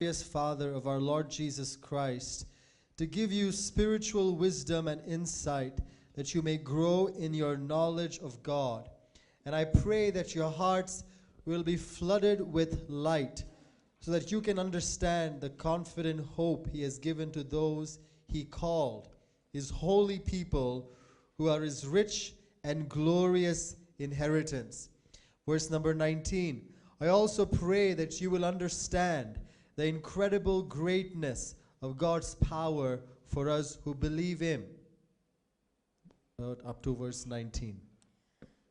glorious Father of our Lord Jesus Christ, to give you spiritual wisdom and insight, that you may grow in your knowledge of God. And I pray that your hearts will be flooded with light, so that you can understand the confident hope he has given to those he called, his holy people, who are his rich and glorious inheritance. Verse number 19. I also pray that you will understand the incredible greatness of God's power for us who believe him. Up to verse 19.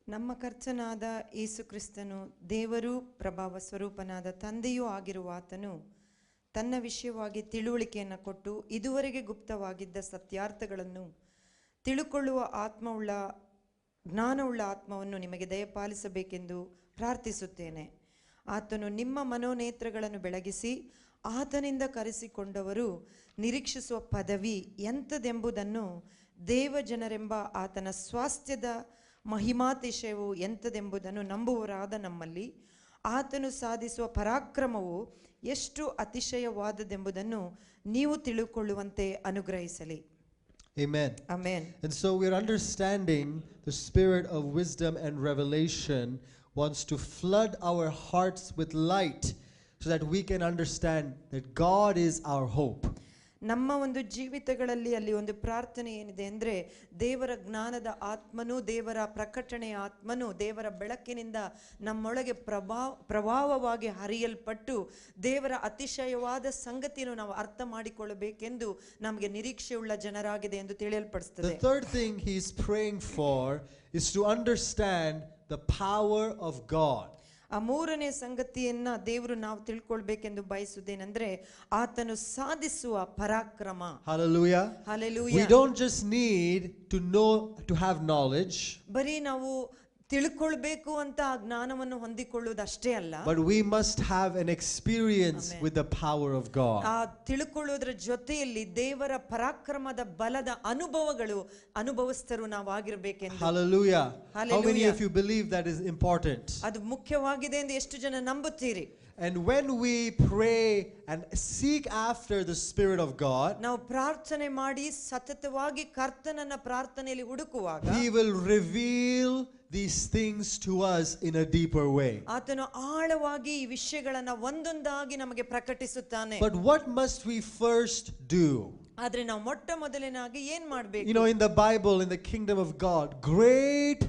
ನಮ್ಮ ಕರ್ತನಾದ ಯೇಸು ಕ್ರಿಸ್ತನು ದೇವರು ಪ್ರಭಾವ ಸ್ವರೂಪನಾದ ತಂದೆಯೂ ಆಗಿರುವ ಆತನು ತನ್ನ ವಿಷಯವಾಗಿ ತಿಳುವಳಿಕೆಯನ್ನು ಕೊಟ್ಟು ಇದುವರೆಗೆ ಗುಪ್ತವಾಗಿದ್ದ ಸತ್ಯಾರ್ಥಗಳನ್ನು ತಿಳುಕೊಳ್ಳುವ ಜ್ಞಾನವುಳ್ಳ ಆತ್ಮವನ್ನು ನಿಮಗೆ ದಯಪಾಲಿಸಬೇಕೆಂದು ಪ್ರಾರ್ಥಿಸುತ್ತೇನೆ. ಆತನು ನಿಮ್ಮ ಮನೋನೇತ್ರಗಳನ್ನು ಬೆಳಗಿಸಿ ಆತನಿಂದ ಕರೆಸಿಕೊಂಡವರು ನಿರೀಕ್ಷಿಸುವ ಪದವಿ ಎಂಥದೆಂಬುದನ್ನು ದೇವಜನರೆಂಬ ಆತನ ಸ್ವಾಸ್ಥ್ಯದ ಮಹಿಮಾತಿಶಯವು ಎಂಥದೆಂಬುದನ್ನು ನಂಬುವರಾದ ನಮ್ಮಲ್ಲಿ ಆತನು ಸಾಧಿಸುವ ಪರಾಕ್ರಮವು ಎಷ್ಟು ಅತಿಶಯವಾದದೆಂಬುದನ್ನು ನೀವು ತಿಳುಕೊಳ್ಳುವಂತೆ ಅನುಗ್ರಹಿಸಲಿ. Amen. Amen. And so we're understanding the spirit of wisdom and revelation wants to flood our hearts with light so that we can understand that God is our hope. ನಮ್ಮ ಒಂದು ಜೀವಿತಗಳಲ್ಲಿ ಅಲ್ಲಿ ಒಂದು ಪ್ರಾರ್ಥನೆ ಏನಿದೆ ಅಂದರೆ, ದೇವರ ಜ್ಞಾನದ ಆತ್ಮನು, ದೇವರ ಪ್ರಕಟಣೆಯ ಆತ್ಮನು, ದೇವರ ಬೆಳಕಿನಿಂದ ನಮ್ಮೊಳಗೆ ಪ್ರಭಾವವಾಗಿ ಹರಿಯಲ್ಪಟ್ಟು ದೇವರ ಅತಿಶಯವಾದ ಸಂಗತಿಯನ್ನು ನಾವು ಅರ್ಥ ಮಾಡಿಕೊಳ್ಳಬೇಕೆಂದು ನಮಗೆ ನಿರೀಕ್ಷೆಯುಳ್ಳ ಜನರಾಗಿದೆ ಎಂದು ತಿಳಿಯಲ್ಪಡಿಸುತ್ತದೆ. The third thing he is praying for is to understand the power of God. ಆ ಮೂರನೇ ಸಂಗತಿಯನ್ನ ದೇವರು ನಾವು ತಿಳ್ಕೊಳ್ಬೇಕೆಂದು ಬಯಸುವುದೇನೆಂದ್ರೆ, ಆತನು ಸಾಧಿಸುವ ಪರಾಕ್ರಮ. Hallelujah. Hallelujah. We don't just need to know, to have knowledge. ಬರೀ ನಾವು ತಿಳ್ಕೊಳ್ಬೇಕು ಅಂತ ಆ ಜ್ಞಾನವನ್ನು ಹೊಂದಿಕೊಳ್ಳುವುದು ಅಷ್ಟೇ ಅಲ್ಲ, but we must have an experience Amen. with the power of God. ಆ ತಿಳ್ಕೊಳ್ಳೋದ್ರ ಜೊತೆಯಲ್ಲಿ ದೇವರ ಪರಾಕ್ರಮದ ಬಲದ ಅನುಭವಸ್ಥರು ನಾವು ಆಗಿರಬೇಕೆಂದು. Hallelujah. Hallelujah. How many of you believe that is important? ಅದು ಮುಖ್ಯವಾಗಿದೆ ಎಂದು ಎಷ್ಟು ಜನ ನಂಬುತ್ತೀರಿ? And when we pray and seek after the Spirit of God, ನಾವು ಪ್ರಾರ್ಥನೆ ಮಾಡಿ ಸತತವಾಗಿ ಕರ್ತನನ್ನ ಪ್ರಾರ್ಥನೆಯಲ್ಲಿ ಹುಡುಕುವಾಗ he will reveal these things to us in a deeper way. ಆತನು ಆಳವಾಗಿ ಈ ವಿಷಯಗಳನ್ನು ಒಂದೊಂದಾಗಿ ನಮಗೆ ಪ್ರಕಟಿಸುತ್ತಾನೆ. But what must we first do? ಆದ್ರೆ ನಾವು ಮೊಟ್ಟ ಮೊದಲನೇದಾಗಿ ಏನ್ ಮಾಡಬೇಕು? You know, in the Bible, in the kingdom of God, great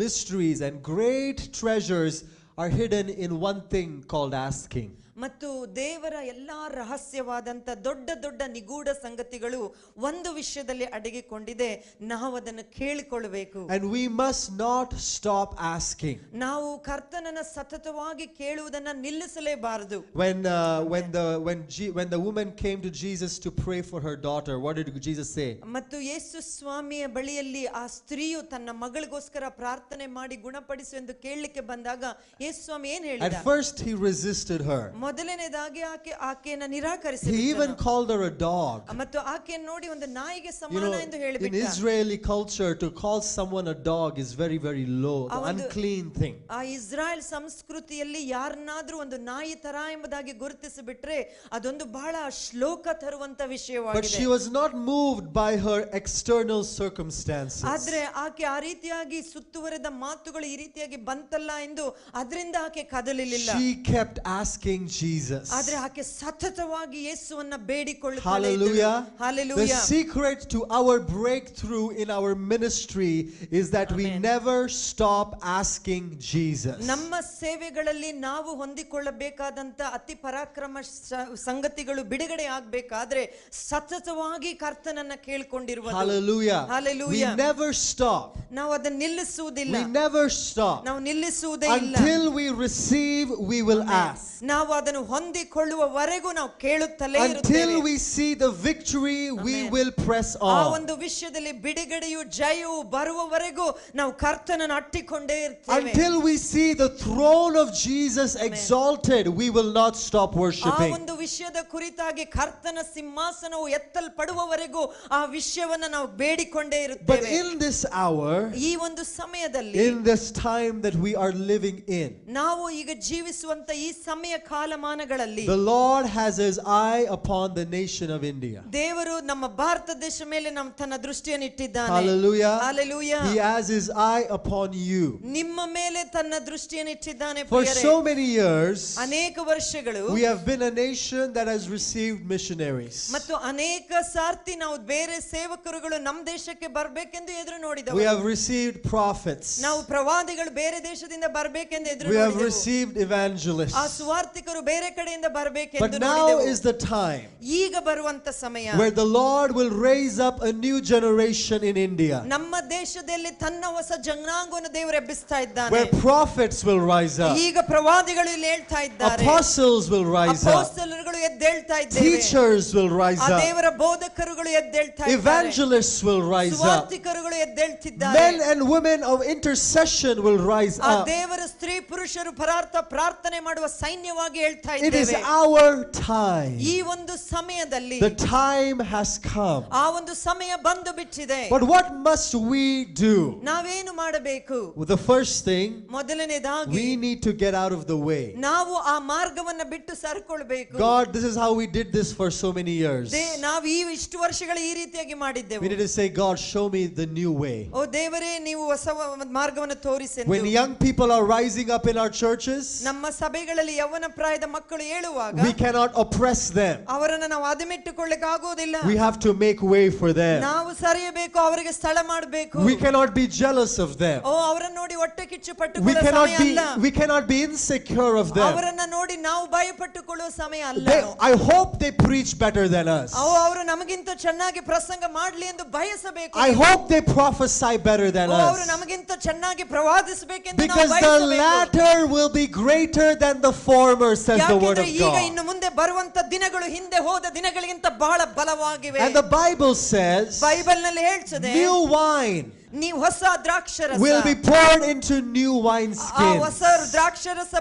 mysteries and great treasures are hidden in one thing called asking. ಮತ್ತು ದೇವರ ಎಲ್ಲಾ ರಹಸ್ಯವಾದಂತ ದೊಡ್ಡ ದೊಡ್ಡ ನಿಗೂಢ ಸಂಗತಿಗಳು ಒಂದು ವಿಷಯದಲ್ಲಿ ಅಡಗಿಕೊಂಡಿದೆ, ನಾವು ಅದನ್ನು ಕೇಳಿಕೊಳ್ಳಬೇಕು. And we must not stop asking. ನಾವು ಕರ್ತನನ್ನ ಸತತವಾಗಿ ಕೇಳುವುದನ್ನ ನಿಲ್ಲಿಸಲೇಬಾರದು. When the woman came to Jesus to pray for her daughter, what did Jesus say? ಮತ್ತು ಯೇಸು ಸ್ವಾಮಿಯ ಬಳಿಯಲ್ಲಿ ಆ ಸ್ತ್ರೀಯು ತನ್ನ ಮಗಳಿಗೋಸ್ಕರ ಪ್ರಾರ್ಥನೆ ಮಾಡಿ ಗುಣಪಡಿಸು ಎಂದು ಕೇಳಲಿಕ್ಕೆ ಬಂದಾಗ ಯೇಸು ಸ್ವಾಮಿ ಏನ್ ಹೇಳಿದ? At first he resisted her. ಮೊದಲನೇದಾಗಿ ಆಕೆಯನ್ನು ನಿರಾಕರಿಸಿದ. He even called her a dog. ಮತ್ತು ಆಕೆಯನ್ನು ನೋಡಿ ಒಂದು ನಾಯಿಗೆ ಸಮಾನ ಎಂದು ಹೇಳಿಬಿಟ್ಟ. In Israeli culture, to call someone a dog is very, very low, unclean thing. ಆ ಇಸ್ರಾಯೇಲ್ ಸಂಸ್ಕೃತಿಯಲ್ಲಿ ಯಾರನ್ನಾದ್ರೂ ಒಂದು ನಾಯಿ ತರ ಎಂಬುದಾಗಿ ಗುರುತಿಸಿಬಿಟ್ರೆ ಅದೊಂದು ಬಹಳ ಶ್ಲೋಕ ತರುವಂತ ವಿಷಯವಾಗಿದೆ. But she was not moved by her external circumstances. ಆದ್ರೆ ಆಕೆ ಆ ರೀತಿಯಾಗಿ ಸುತ್ತುವರೆದ ಮಾತುಗಳು ಈ ರೀತಿಯಾಗಿ ಬಂತಲ್ಲ ಎಂದು ಅದರಿಂದ ಆಕೆ ಕದಲಿಲ್ಲ. She kept asking Jesus. ಆದ್ರೆ ಆಕೆ ಸತತವಾಗಿ ಯೇಸುವನ್ನ ಬೇಡಿಕೊಳ್ಳುತ್ತಾಳೆ. Hallelujah. Hallelujah. The secret to our breakthrough in our ministry is that we never stop asking Jesus. ನಮ್ಮ ಸೇವೆಗಳಲ್ಲಿ ನಾವು ಹೊಂದಿಕೊಳ್ಳಬೇಕಾದಂತ ಅತಿ ಪರಾಕ್ರಮ ಸಂಗತಿಗಳು ಬಿಡುಗಡೆ ಆಗಬೇಕಾದ್ರೆ ಸತತವಾಗಿ ಕರ್ತನನ್ನ ಕೇಳಿಕೊಂಡಿರುವುದು. Hallelujah. Hallelujah. We never stop. ನಾವು ಅದನ್ನ ನಿಲ್ಲಿಸುವುದಿಲ್ಲ. We never stop. ನಾವು ನಿಲ್ಲಿಸುವುದೇ ಇಲ್ಲ. Until we receive, we will ask. ನಾವು ಅದನ್ನು ಹೊಂದಿಕೊಳ್ಳುವವರೆಗೂ ನಾವು ಕೇಳುತ್ತಲೇ ಇರುತ್ತೇವೆ. Until we see the victory, we will press ಆ on. ಒಂದು ವಿಷಯದಲ್ಲಿ ಬಿಡುಗಡೆಯು ಜಯವು ಬರುವವರೆಗೂ ನಾವು ಕರ್ತನನ್ನು ಅಟ್ಟಿಕೊಂಡೇ ಇರ್ತೇವೆ. Until we see the throne of Jesus exalted, we will not stop ಆ worshiping. ಒಂದು ವಿಷಯದ ಕುರಿತಾಗಿ ಕರ್ತನ ಸಿಂಹಾಸನವು ಎತ್ತಲ್ಪಡುವವರೆಗೂ ಆ ವಿಷಯವನ್ನ ನಾವು ಬೇಡಿಕೊಂಡೇ But ಇರುತ್ತೇವೆ. in this hour, ಈ ಒಂದು ಸಮಯದಲ್ಲಿ, in this time that we are living in, ನಾವು ಈಗ ಜೀವಿಸುವಂತ ಈ ಸಮಯ ಕಾಲ ಕಾಲಮಾನಗಳಲ್ಲಿ the Lord has his eye upon the nation of India. ದೇವರು ನಮ್ಮ ಭಾರತ ದೇಶ ಮೇಲೆ ತನ್ನ ದೃಷ್ಟಿಯನ್ನು ಇಟ್ಟಿದ್ದಾನೆ. Hallelujah. Hallelujah. He has his eye upon you. ನಿಮ್ಮ ಮೇಲೆ ತನ್ನ ದೃಷ್ಟಿಯನ್ನು ಇಟ್ಟಿದ್ದಾನೆ. For so many years, ಅನೇಕ ವರ್ಷಗಳು we have been a nation that has received missionaries. ಮತ್ತು ಅನೇಕ ಸಾರ್ತಿ ನಾವು ಬೇರೆ ಸೇವಕರುಗಳು ನಮ್ಮ ದೇಶಕ್ಕೆ ಬರಬೇಕೆಂದು ಎದುರು ನೋಡಿದೆವು. We have received prophets. ನಾವು ಪ್ರವಾದಿಗಳು ಬೇರೆ ದೇಶದಿಂದ ಬರಬೇಕೆಂದು ಎದುರು We have ನೋಡಿದೆವು. received evangelists. ಆ ಸುವಾರ್ತಿಕರು ಬೇರೆ ಕಡೆಯಿಂದ ಬರಬೇಕೆಂದು But now ನೋಡಿದೆವು. is the time ಈಗ ಬರುವಂತ ಸಮಯ where the Lord will raise up a new generation in India, ನಮ್ಮ ದೇಶದಲ್ಲಿ ತನ್ನ ಹೊಸ ಜನಾಂಗವನ್ನು ದೇವರು ಎಬ್ಬಿಸ್ತಾ ಇದ್ದಾನೆ. where prophets will rise up, ಈಗ ಪ್ರವಾದಿಗಳು ಇಲ್ಲಿ ಹೇಳ್ತಾ ಇದ್ದಾರೆ, apostles will rise up, ಅಪೊಸ್ತಲರುಗಳು ಎದ್ದೇಳ್ತಾ ಇದ್ದಾರೆ, teachers will rise ಆ up, ದೇವರ ಬೋಧಕರುಗಳು ಎದ್ದೇಳ್ತಾ ಇದ್ದಾರೆ, evangelists will rise up, ಸುವಾರ್ತಿಕರುಗಳು ಎದ್ದೇಳ್ತಿದ್ದಾರೆ, men and women of intercession will rise ಆ up. ದೇವರ ಸ್ತ್ರೀ ಪುರುಷರು ಪ್ರಾರ್ಥನೆ ಮಾಡುವ ಸೈನ್ಯವಾಗಿ ಹೇಳ್ತಾ It is ಇದ್ದೇವೆ. our time. ಈ ಒಂದು ಸಮಯದಲ್ಲಿ The time has come. ಆ ಒಂದು ಸಮಯ ಬಂದು ಬಿಟ್ಟಿದೆ. But what must we do? ನಾವೇನು ಮಾಡಬೇಕು? Well, the first thing, ಮೊದಲನೇದಾಗಿ we need to get out of the way. ನಾವು ಆ ಮಾರ್ಗವನ್ನ ಬಿಟ್ಟು ಸರಿಕೊಳ್ಳಬೇಕು. God, this is how we did this for so many years. ನಾವು ಇಷ್ಟು ವರ್ಷಗಳ ಈ ರೀತಿಯಾಗಿ ಮಾಡಿದ್ದೆವು. We need to say, God, show me the new way. ಓ ದೇವರೇ, ನೀವು ಹೊಸ ಮಾರ್ಗವನ್ನು ತೋರಿಸಿ ಎಂದು. When young people are rising up in our churches, ನಮ್ಮ ಸಭೆಗಳಲ್ಲಿ ಯೌವನ ಪ್ರಾಯದ ಮಕ್ಕಳು ಏಳುವಾಗ we cannot oppress them. ಅವರನ್ನು ನಾವು ಅದಿಮಿಟ್ಟುಕೊಳ್ಳಕ್ಕೆ ಆಗೋದಿಲ್ಲ. We have to make way for them. ನಾವು ಸರಿಯಬೇಕು, ಅವರಿಗೆ ಸ್ಥಳ ಮಾಡಬೇಕು. We cannot be jealous of them. ಓ ಅವರನ್ನು ನೋಡಿ ಹೊಟ್ಟೆ ಕಿಚ್ಚು We ಪಟ್ಟುಕೊಳ್ಳುವ cannot ಸಮಯ ಅಲ್ಲ. we cannot be insecure of them. ಅವರನ್ನ ನೋಡಿ ನಾವು ಭಯ ಪಟ್ಟುಕೊಳ್ಳುವ ಸಮಯ ಅಲ್ಲ. I hope they preach better than us. ಅವರು ನಮಗಿಂತ ಚೆನ್ನಾಗಿ ಪ್ರಸಂಗ ಮಾಡಲಿ ಎಂದು ಬಯಸಬೇಕು. I hope they prophesy better than ಅವರು us. ನಮಗಿಂತ ಚೆನ್ನಾಗಿ ಪ್ರವಾದಿಸಬೇಕೆಂದು ನಾವು Because the ಬಯಸಬೇಕು. latter will be greater than the former, says the word of ಯಾಕಂದ್ರೆ ಈಗ God. ಇನ್ನು ಮುಂದೆ ಬರುವಂತ ದಿನಗಳು ಹಿಂದೆ ಹೋದ ದಿನಗಳಿಗಿಂತ ಬಹಳ ಬಲವಾಗಿವೆ. And the Bible says, Bible ನಲ್ಲಿ ಹೇಳ್ತದೆ, new wine ನೀವು ಹೊಸ ದ್ರಾಕ್ಷರಸ will be poured into new wine ಆ ಹೊಸ skins. ದ್ರಾಕ್ಷರಸ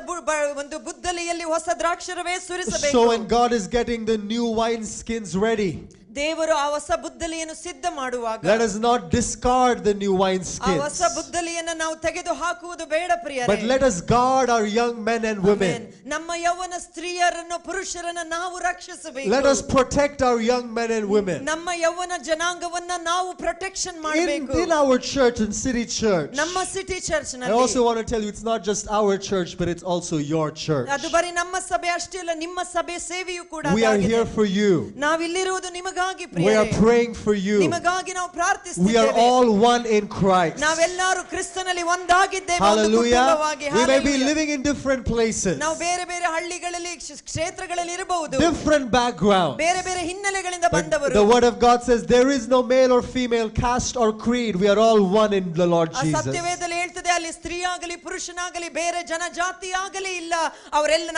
ಒಂದು ಬುದ್ದಲಿಯಲ್ಲಿ ಹೊಸ ದ್ರಾಕ್ಷರವೇ ಸುರಿಸಬೇಕು. So when God is getting the new wine skins ready, ದೇವರು ಆ ಹೊಸ ಬುದ್ದಲಿಯನ್ನು ಸಿದ್ಧ ಮಾಡುವಾಗ let us not discard the new wine ಆ ಹೊಸ skins, ಬುದ್ದಲಿಯನ್ನು ನಾವು ತೆಗೆದು ಹಾಕುವುದು ಬೇಡ ಪ್ರಿಯರೇ. but let us guard our young men and women. ನಮ್ಮ ಯೌವನ ಸ್ತ್ರೀಯರನ್ನು ಪುರುಷರನ್ನು ನಾವು ರಕ್ಷಿಸಬೇಕು. Let us protect our young men and women. ನಮ್ಮ ಯೌವನ ಜನಾಂಗವನ್ನ ನಾವು ಪ್ರೊಟೆಕ್ಷನ್ ಮಾಡಬೇಕು. In our church and city church. ನಮ್ಮ ಸಿಟಿ ಚರ್ಚ್ I ನಲ್ಲಿ. also want to tell you, it's not just our church, but it's also your church. ಅದು ಬರೀ ನಮ್ಮ ಸಭೆ ಅಷ್ಟೇ ಅಲ್ಲ, ನಿಮ್ಮ ಸಭೆ ಸೇವೆಯೂ ಕೂಡ We are ಅದಾಗಿದೆ. here for you. ನಾವಿಲ್ಲಿರುವುದು ನಿಮಗಾಗಿ We ಪ್ರಿಯರೇ. are praying for you. ನಿಮಗಾಗಿ ನಾವು We are ಪ್ರಾರ್ಥಿಸುತ್ತೇವೆ. all one in Christ. ನಾವೆಲ್ಲರೂ ಕ್ರಿಸ್ತನಲ್ಲಿ ಒಂದಾಗಿದ್ದೇವೆ, ಒಂದು Hallelujah. ಕುಟುಂಬವಾಗಿ. We may be Hallelujah. living in different places, ನಾವು ಬೇರೆ ಬೇರೆ ಹಳ್ಳಿಗಳಲ್ಲಿ ಕ್ಷೇತ್ರಗಳಲ್ಲಿ ಇರಬಹುದು, different backgrounds. ಬೇರೆ ಬೇರೆ ಹಿನ್ನೆಲೆಗಳಿಂದ But ಬಂದವರು. the word of God says there is no male or female, caste or creed. We are all one in the Lord ಆ Jesus. ಸತ್ಯವೇದದಲ್ಲಿ ಹೇಳ್ತದೆ, ಅಲ್ಲಿ ಸ್ತ್ರೀ ಆಗಲಿ ಪುರುಷನಾಗಲಿ ಬೇರೆ ಜನಜಾತಿ ಆಗಲಿ ಇಲ್ಲ,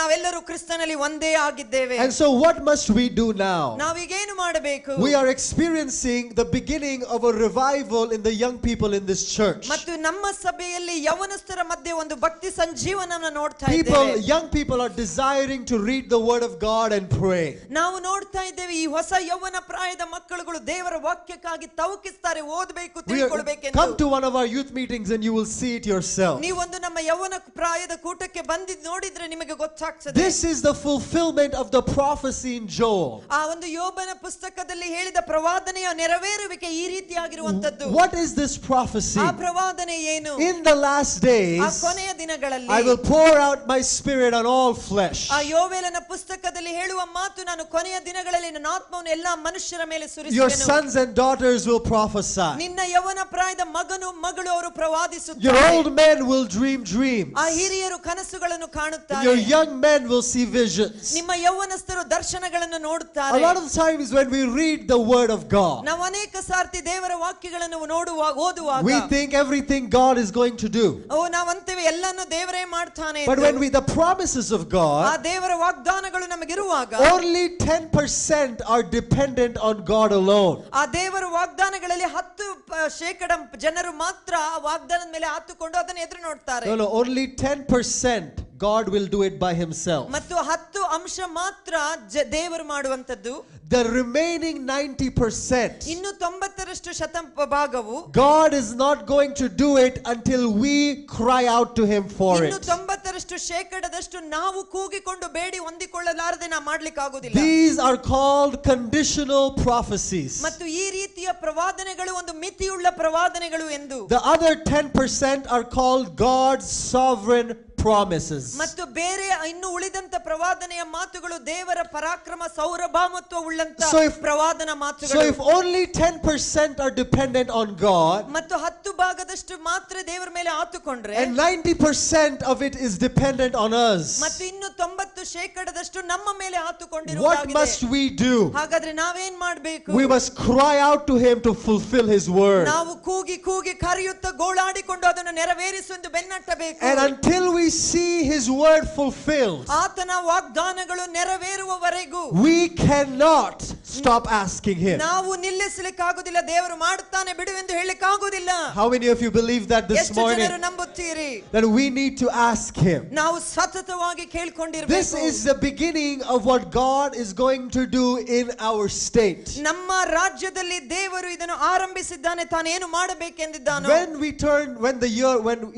ನಾವೆಲ್ಲರೂ ಕ್ರಿಸ್ತನಲ್ಲಿ ಒಂದೇ ಆಗಿದ್ದೇವೆ. And so what must we do now? ನಾವೀಗೇನು ಮಾಡಬೇಕು? We are experiencing the beginning of a revival in the young people in this church. ಮತ್ತು ನಮ್ಮ ಸಭೆಯಲ್ಲಿ ಯೌವನಸ್ಥರ ಮಧ್ಯೆ ಒಂದು ಭಕ್ತಿ ಸಂಜೀವನವನ್ನು ನೋಡ್ತಾ People, ಇದ್ದೇವೆ. young people are desiring to read the word of God and pray. ನಾವು ನೋಡ್ತಾ ಇದ್ದೇವೆ, ಈ ಹೊಸ ಯೌವನ ಪ್ರಾಯದ ಮಕ್ಕಳುಗಳು ದೇವರ ವಾಕ್ಯಕ್ಕಾಗಿ ತವಕಿಸ್ತಾರೆ, ಓದಬೇಕು, Come ತಿಳ್ಕೊಳ್ಬೇಕೆಂದು. to one of our youth meetings and you will see it yourself. ನೀವೊಂದು ನಮ್ಮ ಯೌವನ ಪ್ರಾಯದ ಕೂಟಕ್ಕೆ ಬಂದಿದ್ದು ನೋಡಿದ್ರೆ ನಿಮಗೆ ಗೊತ್ತಾಗ್ತದೆ. This is the fulfillment of the prophecy in Joel. ಆ ಒಂದು ಯೋಬನ ಪುಸ್ತಕದಲ್ಲಿ ಹೇಳಿದ ಪ್ರವಾದನೆಯ ನೆರವೇರುವಿಕೆ ಈ ರೀತಿಯಾಗಿರುವಂತದ್ದು. What is this prophecy? ಆ ಪ್ರವಾದನೆ ಏನು? In the last ಆ days, ಕೊನೆಯ ದಿನಗಳಲ್ಲಿ I will pour out my spirit on all flesh. ಆ ಯೋವೇಲನ ಪುಸ್ತಕದಲ್ಲಿ ಹೇಳುವ ಮಾತು, ನಾನು ಕೊನೆಯ ದಿನಗಳಲ್ಲಿ ನನ್ನ ಆತ್ಮವನ್ನು ಎಲ್ಲಾ ಮನುಷ್ಯರ ಮೇಲೆ Your ಸುರಿಸುವೆನು. sons and daughters will prophesy. ನಿನ್ನ ಯೌವನ ಪ್ರಾಯದ ಮಗನು ಮಗಳು ಅವರು Your ಪ್ರವಾದಿಸುತ್ತಾರೆ. old men will dream dreams. ಆ ಹಿರಿಯರು ಕನಸುಗಳನ್ನು And ಕಾಣುತ್ತಾರೆ. your young men will see visions. ನಿಮ್ಮ ಯೌವನಸ್ಥರು ದರ್ಶನಗಳನ್ನು A ನೋಡುತ್ತಾರೆ. lot of times when we read the word of God, ನಾವು ಅನೇಕ ಸಾರ್ತಿ ದೇವರ ವಾಕ್ಯಗಳನ್ನು ಓದುವಾಗ we think everything God is going to do. ನಾವಂತೇವೆ ಎಲ್ಲಾನು ದೇವರೇ ಮಾಡ್ತಾನೆ But ಎಂದು. when the promises of ಆ God, ದೇವರ ವಾಗ್ದಾನಗಳು ನಮಗಿರುವಾಗ only 10% are dependent on God alone. ಆ ದೇವರ ವಾಗ್ದಾನಗಳಲ್ಲಿ 10% ಜನರು ಮಾತ್ರ ಆ ವಾಗ್ದಾನದ ಮೇಲೆ ಆತುಕೊಂಡು ಅದನ್ನು ಎದುರು ನೋಡ್ತಾರೆ. No, only 10% God will do it by himself. ಮತ್ತು 10 ಅಂಶ ಮಾತ್ರ ದೇವರು ಮಾಡುವಂತದ್ದು. The remaining 90%, ಇನ್ನು 90% ಶತಭಾಗವು God is not going to do it until we cry out to him for ಇನ್ನು it. 90% ನಾವು ಕೂಗಿಕೊಂಡು ಬೇಡಿ ಹೊಂದಿಕೊಳ್ಳಲಾರದೆ ನಾವು ಮಾಡ್ಲಿಕ್ಕೆ ಆಗುದಿಲ್ಲ. These are called conditional prophecies. ಮತ್ತು ಈ ರೀತಿಯ ಪ್ರವಾದನೆಗಳು ಒಂದು ಮಿತಿಯುಳ್ಳ ಪ್ರವಾದನೆಗಳು ಎಂದು. The other 10% are called God's sovereign promises. ಮತ್ತು ಬೇರೆ ಇನ್ನು ಉಳಿದಂತ ಪ್ರವಾದನೆಯ ಮಾತುಗಳು ದೇವರ ಪರಾಕ್ರಮ ಸೌರಭಾಮತ್ವ ಉಳ್ಳಂತ ಪ್ರವಾದನ ಮಾತುಗಳು. So if only 10% are dependent on God, ಮತ್ತು 10% ಮಾತ್ರ ದೇವರ ಮೇಲೆ ಆತುಕೊಂಡ್ರೆ, and 90% of it is dependent on us, ಮತ್ತು ಇನ್ನು 90% ನಮ್ಮ ಮೇಲೆ what ಆತುಕೊಂಡಿರುವುದಾಗಿದೆ. must we do? ಹಾಗಾದ್ರೆ ನಾವೇನ್ ಮಾಡಬೇಕು? We must cry out to him to fulfill his word. ನಾವು ಕೂಗಿ ಕೂಗಿ ಕರೆಯುತ್ತಾ ಗೋಳಾಡಿಕೊಂಡು ಅದನ್ನು ನೆರವೇರಿಸುವುದು ಬೆನ್ನಟ್ಟಬೇಕು. And until we see his word fulfilled, ಆತನ ವಾಗ್ದಾನಗಳು ನೆರವೇರುವವರೆಗೂ we cannot stop asking him. ನಾವು ನಿಲ್ಲಿಸಲಿಕ್ಕೆ ಆಗುದಿಲ್ಲ. ದೇವರು ಮಾಡುತ್ತಾನೆ ಬಿಡುವೆಂದು ಹೇಳಲಿಕ್ಕೆ ಆಗುದಿಲ್ಲ. How many of you believe that this ಎಷ್ಟು morning? ಜನರು ನಂಬುತ್ತೀರಿ? That we need to ask him. ನಾವು ಸತತವಾಗಿ This ಕೇಳಿಕೊಂಡಿರಬೇಕು. is the beginning of what God is going to do in our state. ನಮ್ಮ ರಾಜ್ಯದಲ್ಲಿ ದೇವರು ಇದನ್ನು ಆರಂಭಿಸಿದ್ದಾನೆ, ತಾನೇನು ಮಾಡಬೇಕೆಂದಿದ್ದಾನೋ. When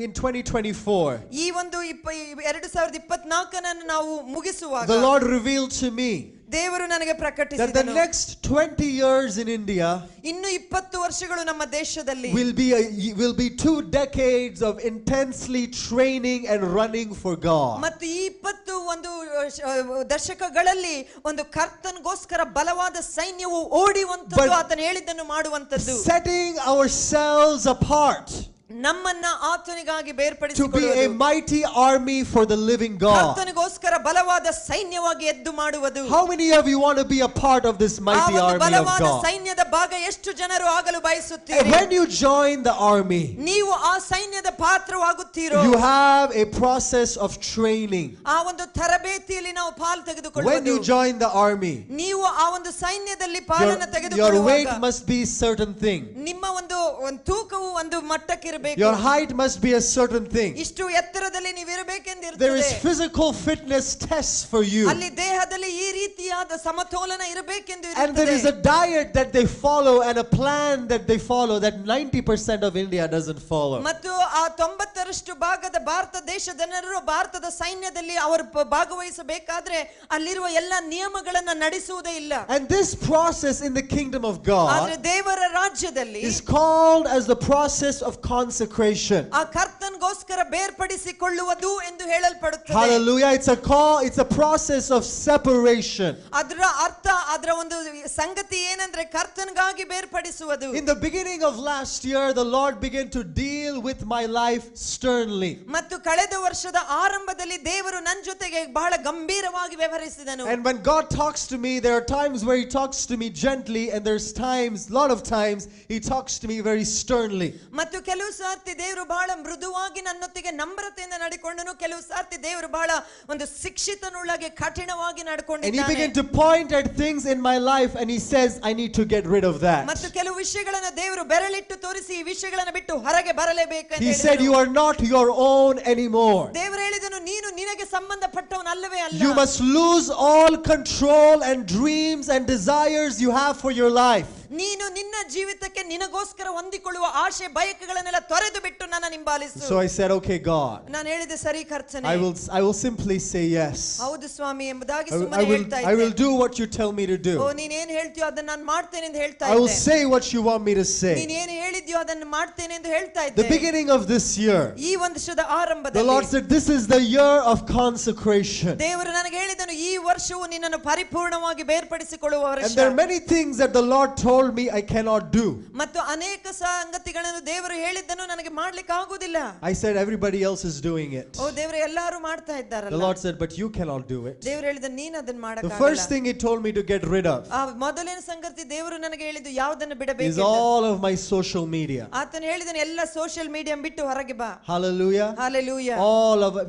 in 2024, ಈ ಒಂದು 2024 ನಾವು ಮುಗಿಸುವಾಗ the Lord revealed to me ದೇವರು ನನಗೆ that the ಪ್ರಕಟಿಸಿದನು, next 20 years in India ಇನ್ನು 20 ವರ್ಷಗಳು ನಮ್ಮ ದೇಶದಲ್ಲಿ will be 2 decades of intensely training and running for God. ಮತ್ತು ಈ 21 ದಶಕಗಳಲ್ಲಿ ಒಂದು ಕರ್ತನಿಗೋಸ್ಕರ ಬಲವಾದ ಸೈನ್ಯವು ಓಡಿಯುವಂತದ್ದು, ಆತನು ಹೇಳಿದ್ದನ್ನು ಮಾಡುವಂತದ್ದು, Setting ourselves apart ನಮ್ಮನ್ನ ಆತನಿಗಾಗಿ to be a ಬೇರ್ಪಡಿಸಿಕೊಳ್ಳುವುದು, mighty army for the living God. ಕರ್ತನಿಗೋಸ್ಕರ ಬಲವಾದ ಸೈನ್ಯವಾಗಿ ಎದ್ದು ಮಾಡುವುದು. How many of you want to be a part of this ಆ mighty ಒಂದು army of ಬಲವಾದ God? ಸೈನ್ಯದ ಭಾಗ ಎಷ್ಟು ಜನರು ಆಗಲು And ಬಯಸುತ್ತೀರಿ? when you join the army, ನೀವು ಆ ಸೈನ್ಯದ ಪಾತ್ರವಾಗುತ್ತೀರೋ, you have a process of training. ಆ ಒಂದು ತರಬೇತಿಯಲ್ಲಿ ನಾವು ಪಾಲು When ತೆಗೆದುಕೊಳ್ಳುವುದು. you join the army, ನೀವು ಆ ಒಂದು ಸೈನ್ಯದಲ್ಲಿ ಪಾಲನ್ನು your weight ತೆಗೆದುಕೊಳ್ಳುವಾಗ must be certain thing. ನಿಮ್ಮ ಒಂದು ತೂಕವು ಒಂದು ಮಟ್ಟಕ್ಕಿರಬೇಕು. Your height must be a certain thing. ಇಷ್ಟು ಎತ್ತರದಲ್ಲಿ ನೀವು There ಇರಬೇಕೆಂದಿರುತ್ತದೆ. is physical fitness tests for you. ಅಲ್ಲಿ ದೇಹದಲ್ಲಿ ಈ ರೀತಿಯಾದ ಸಮತೋಲನ ಇರಬೇಕೆಂದು And there is a ಇರುತ್ತದೆ. diet that they follow and a plan that they follow that 90% of India doesn't follow. ಮತ್ತು ಆ 90% ಭಾಗದ ಭಾರತ ದೇಶದ ಜನರು ಭಾರತದ ಸೈನ್ಯದಲ್ಲಿ ಅವರು ಭಾಗವಹಿಸಬೇಕಾದ್ರೆ ಅಲ್ಲಿರುವ ಎಲ್ಲ ನಿಯಮಗಳನ್ನ ನಡೆಸುವುದೇ ಇಲ್ಲ. And this process in the kingdom of ಆದ್ರೆ God ದೇವರ ರಾಜ್ಯದಲ್ಲಿ is called as the process of consecration. ಆ ಕರ್ತನಿಗೋಸ್ಕರ ಬೇರ್ಪಡಿಸಿಕೊಳ್ಳುವುದು ಎಂದು ಹೇಳಲ್ಪಡುತ್ತದೆ. Hallelujah. It's a process of separation. ಅದರ ಅರ್ಥ, ಅದರ ಒಂದು ಸಂಗತಿ ಏನಂದ್ರೆ ಕರ್ತನಿಗಾಗಿ ಬೇರ್ಪಡಿಸುವುದು. In the beginning of last year, the Lord began to deal with my life sternly. ಮತ್ತು ಕಳೆದ ವರ್ಷದ ಆರಂಭದಲ್ಲಿ ದೇವರು ನನ್ನ ಜೊತೆಗೆ ಬಹಳ ಗಂಭೀರವಾಗಿ ವ್ಯವಹರಿಸಿದನು. And when God talks to me, there are times where he talks to me gently, and there's lot of times he talks to me very sternly. ಮತ್ತು ಕೆಲವು ಸಾರ್ತಿ ದೇವರು ಬಹಳ ಮೃದುವಾಗಿ ನನ್ನೊತ್ತಿಗೆ ನಮ್ರತೆಯಿಂದ ನಡಿಕೊಂಡನು, ಕೆಲವು ಸಾರ್ತಿ ದೇವರು ಬಹಳ ಒಂದು ಶಿಕ್ಷಿತನುಳ್ಳಗೆ ಕಠಿಣವಾಗಿ And he ನಡ್ಕೊಂಡಿದ್ದಾನೆ. began to point at things in my life, and he says, I need to get rid of that. ಮತ್ತು ಕೆಲವು ವಿಷಯಗಳನ್ನು ದೇವರು ಬೆರಳಿಟ್ಟು ತೋರಿಸಿ ಈ ವಿಷಯಗಳನ್ನು ಬಿಟ್ಟು ಹೊರಗೆ ಬರಲೇಬೇಕು ಅಂತ He said, you are not your own anymore. ದೇವರು ಹೇಳಿದನು, ನೀನು ನಿನಗೆ ಸಂಬಂಧಪಟ್ಟವನಲ್ಲವೇ ಅಲ್ಲ. You must lose all control and dreams and desires you have for your life. ನೀನು ನಿನ್ನ ಜೀವಿತಕ್ಕೆ ನಿನಗೋಸ್ಕರ ಹೊಂದಿಕೊಳ್ಳುವ ಆಶೆ ಬಯಕೆಗಳನ್ನೆಲ್ಲ ತೊರೆದು ಬಿಟ್ಟು ನನ್ನ ಹಿಂಬಾಲಿಸು. So I said, okay, God. ನಾನು ಹೇಳಿದೆ, ಸರಿ ಕರ್ತನೇ. I will simply say yes. ಹೌದು ಸ್ವಾಮಿ ಎಂಬುದಾಗಿ I ಸುಮ್ಮನೆ ಹೇಳ್ತಾ will ಇದ್ದೆ. do what you tell me to O, do. ನೀನ್ ಏನ್ ಹೇಳ್ತೀಯೋ ಅದನ್ನ ನಾನು ಮಾಡ್ತೇನೆ ಎಂದು ಹೇಳ್ತಾ I will ಇದ್ದೆ. say what you want me to say. ನೀನ್ ಏನು ಹೇಳಿದ್ಯೋ ಅದನ್ನು ಮಾಡ್ತೇನೆ ಎಂದು ಹೇಳ್ತಾ The ಇದ್ದೆ. beginning of this year, ಈ ವರ್ಷದ the ಆರಂಭದಲ್ಲಿ Lord said, this is the year of consecration. ದೇವರು ನನಗೆ ಹೇಳಿದನು, ಈ ವರ್ಷವು ನಿನ್ನನ್ನು ಪರಿಪೂರ್ಣವಾಗಿ ಬೇರ್ಪಡಿಸಿಕೊಳ್ಳುವ ವರ್ಷ. And there are many things that the Lord told me I cannot do. ಮತ್ತು ಅನೇಕ ಸಂಗತಿಗಳನ್ನು ದೇವರು ಹೇಳಿದ್ದನ್ನು ನನಗೆ ಮಾಡ್ಲಿಕ್ಕೆ ಆಗುದಿಲ್ಲ. I said, everybody else is doing it. ಓ ದೇವರು, ಎಲ್ಲರೂ ಮಾಡ್ತಾ The ಇದ್ದಾರಲ್ಲ. Lord said, but you cannot do it. ದೇವರು ಹೇಳಿದ, ನೀನು ಅದನ್ನ The ಮಾಡಕ್ಕಾಗಲ್ಲ. first thing he told me to get rid of ಆ ಮೊದಲಿನ ಸಂಗತಿ ದೇವರು ನನಗೆ ಹೇಳಿದ್ದು ಯಾವುದನ್ನು is ಬಿಡಬೇಕು. all of my social media. ಆತನು ಹೇಳಿದನು, ಎಲ್ಲ ಸೋಷಿಯಲ್ ಮೀಡಿಯಾ ಬಿಟ್ಟು ಹೊರಗೆ ಬಾ. Hallelujah. Hallelujah.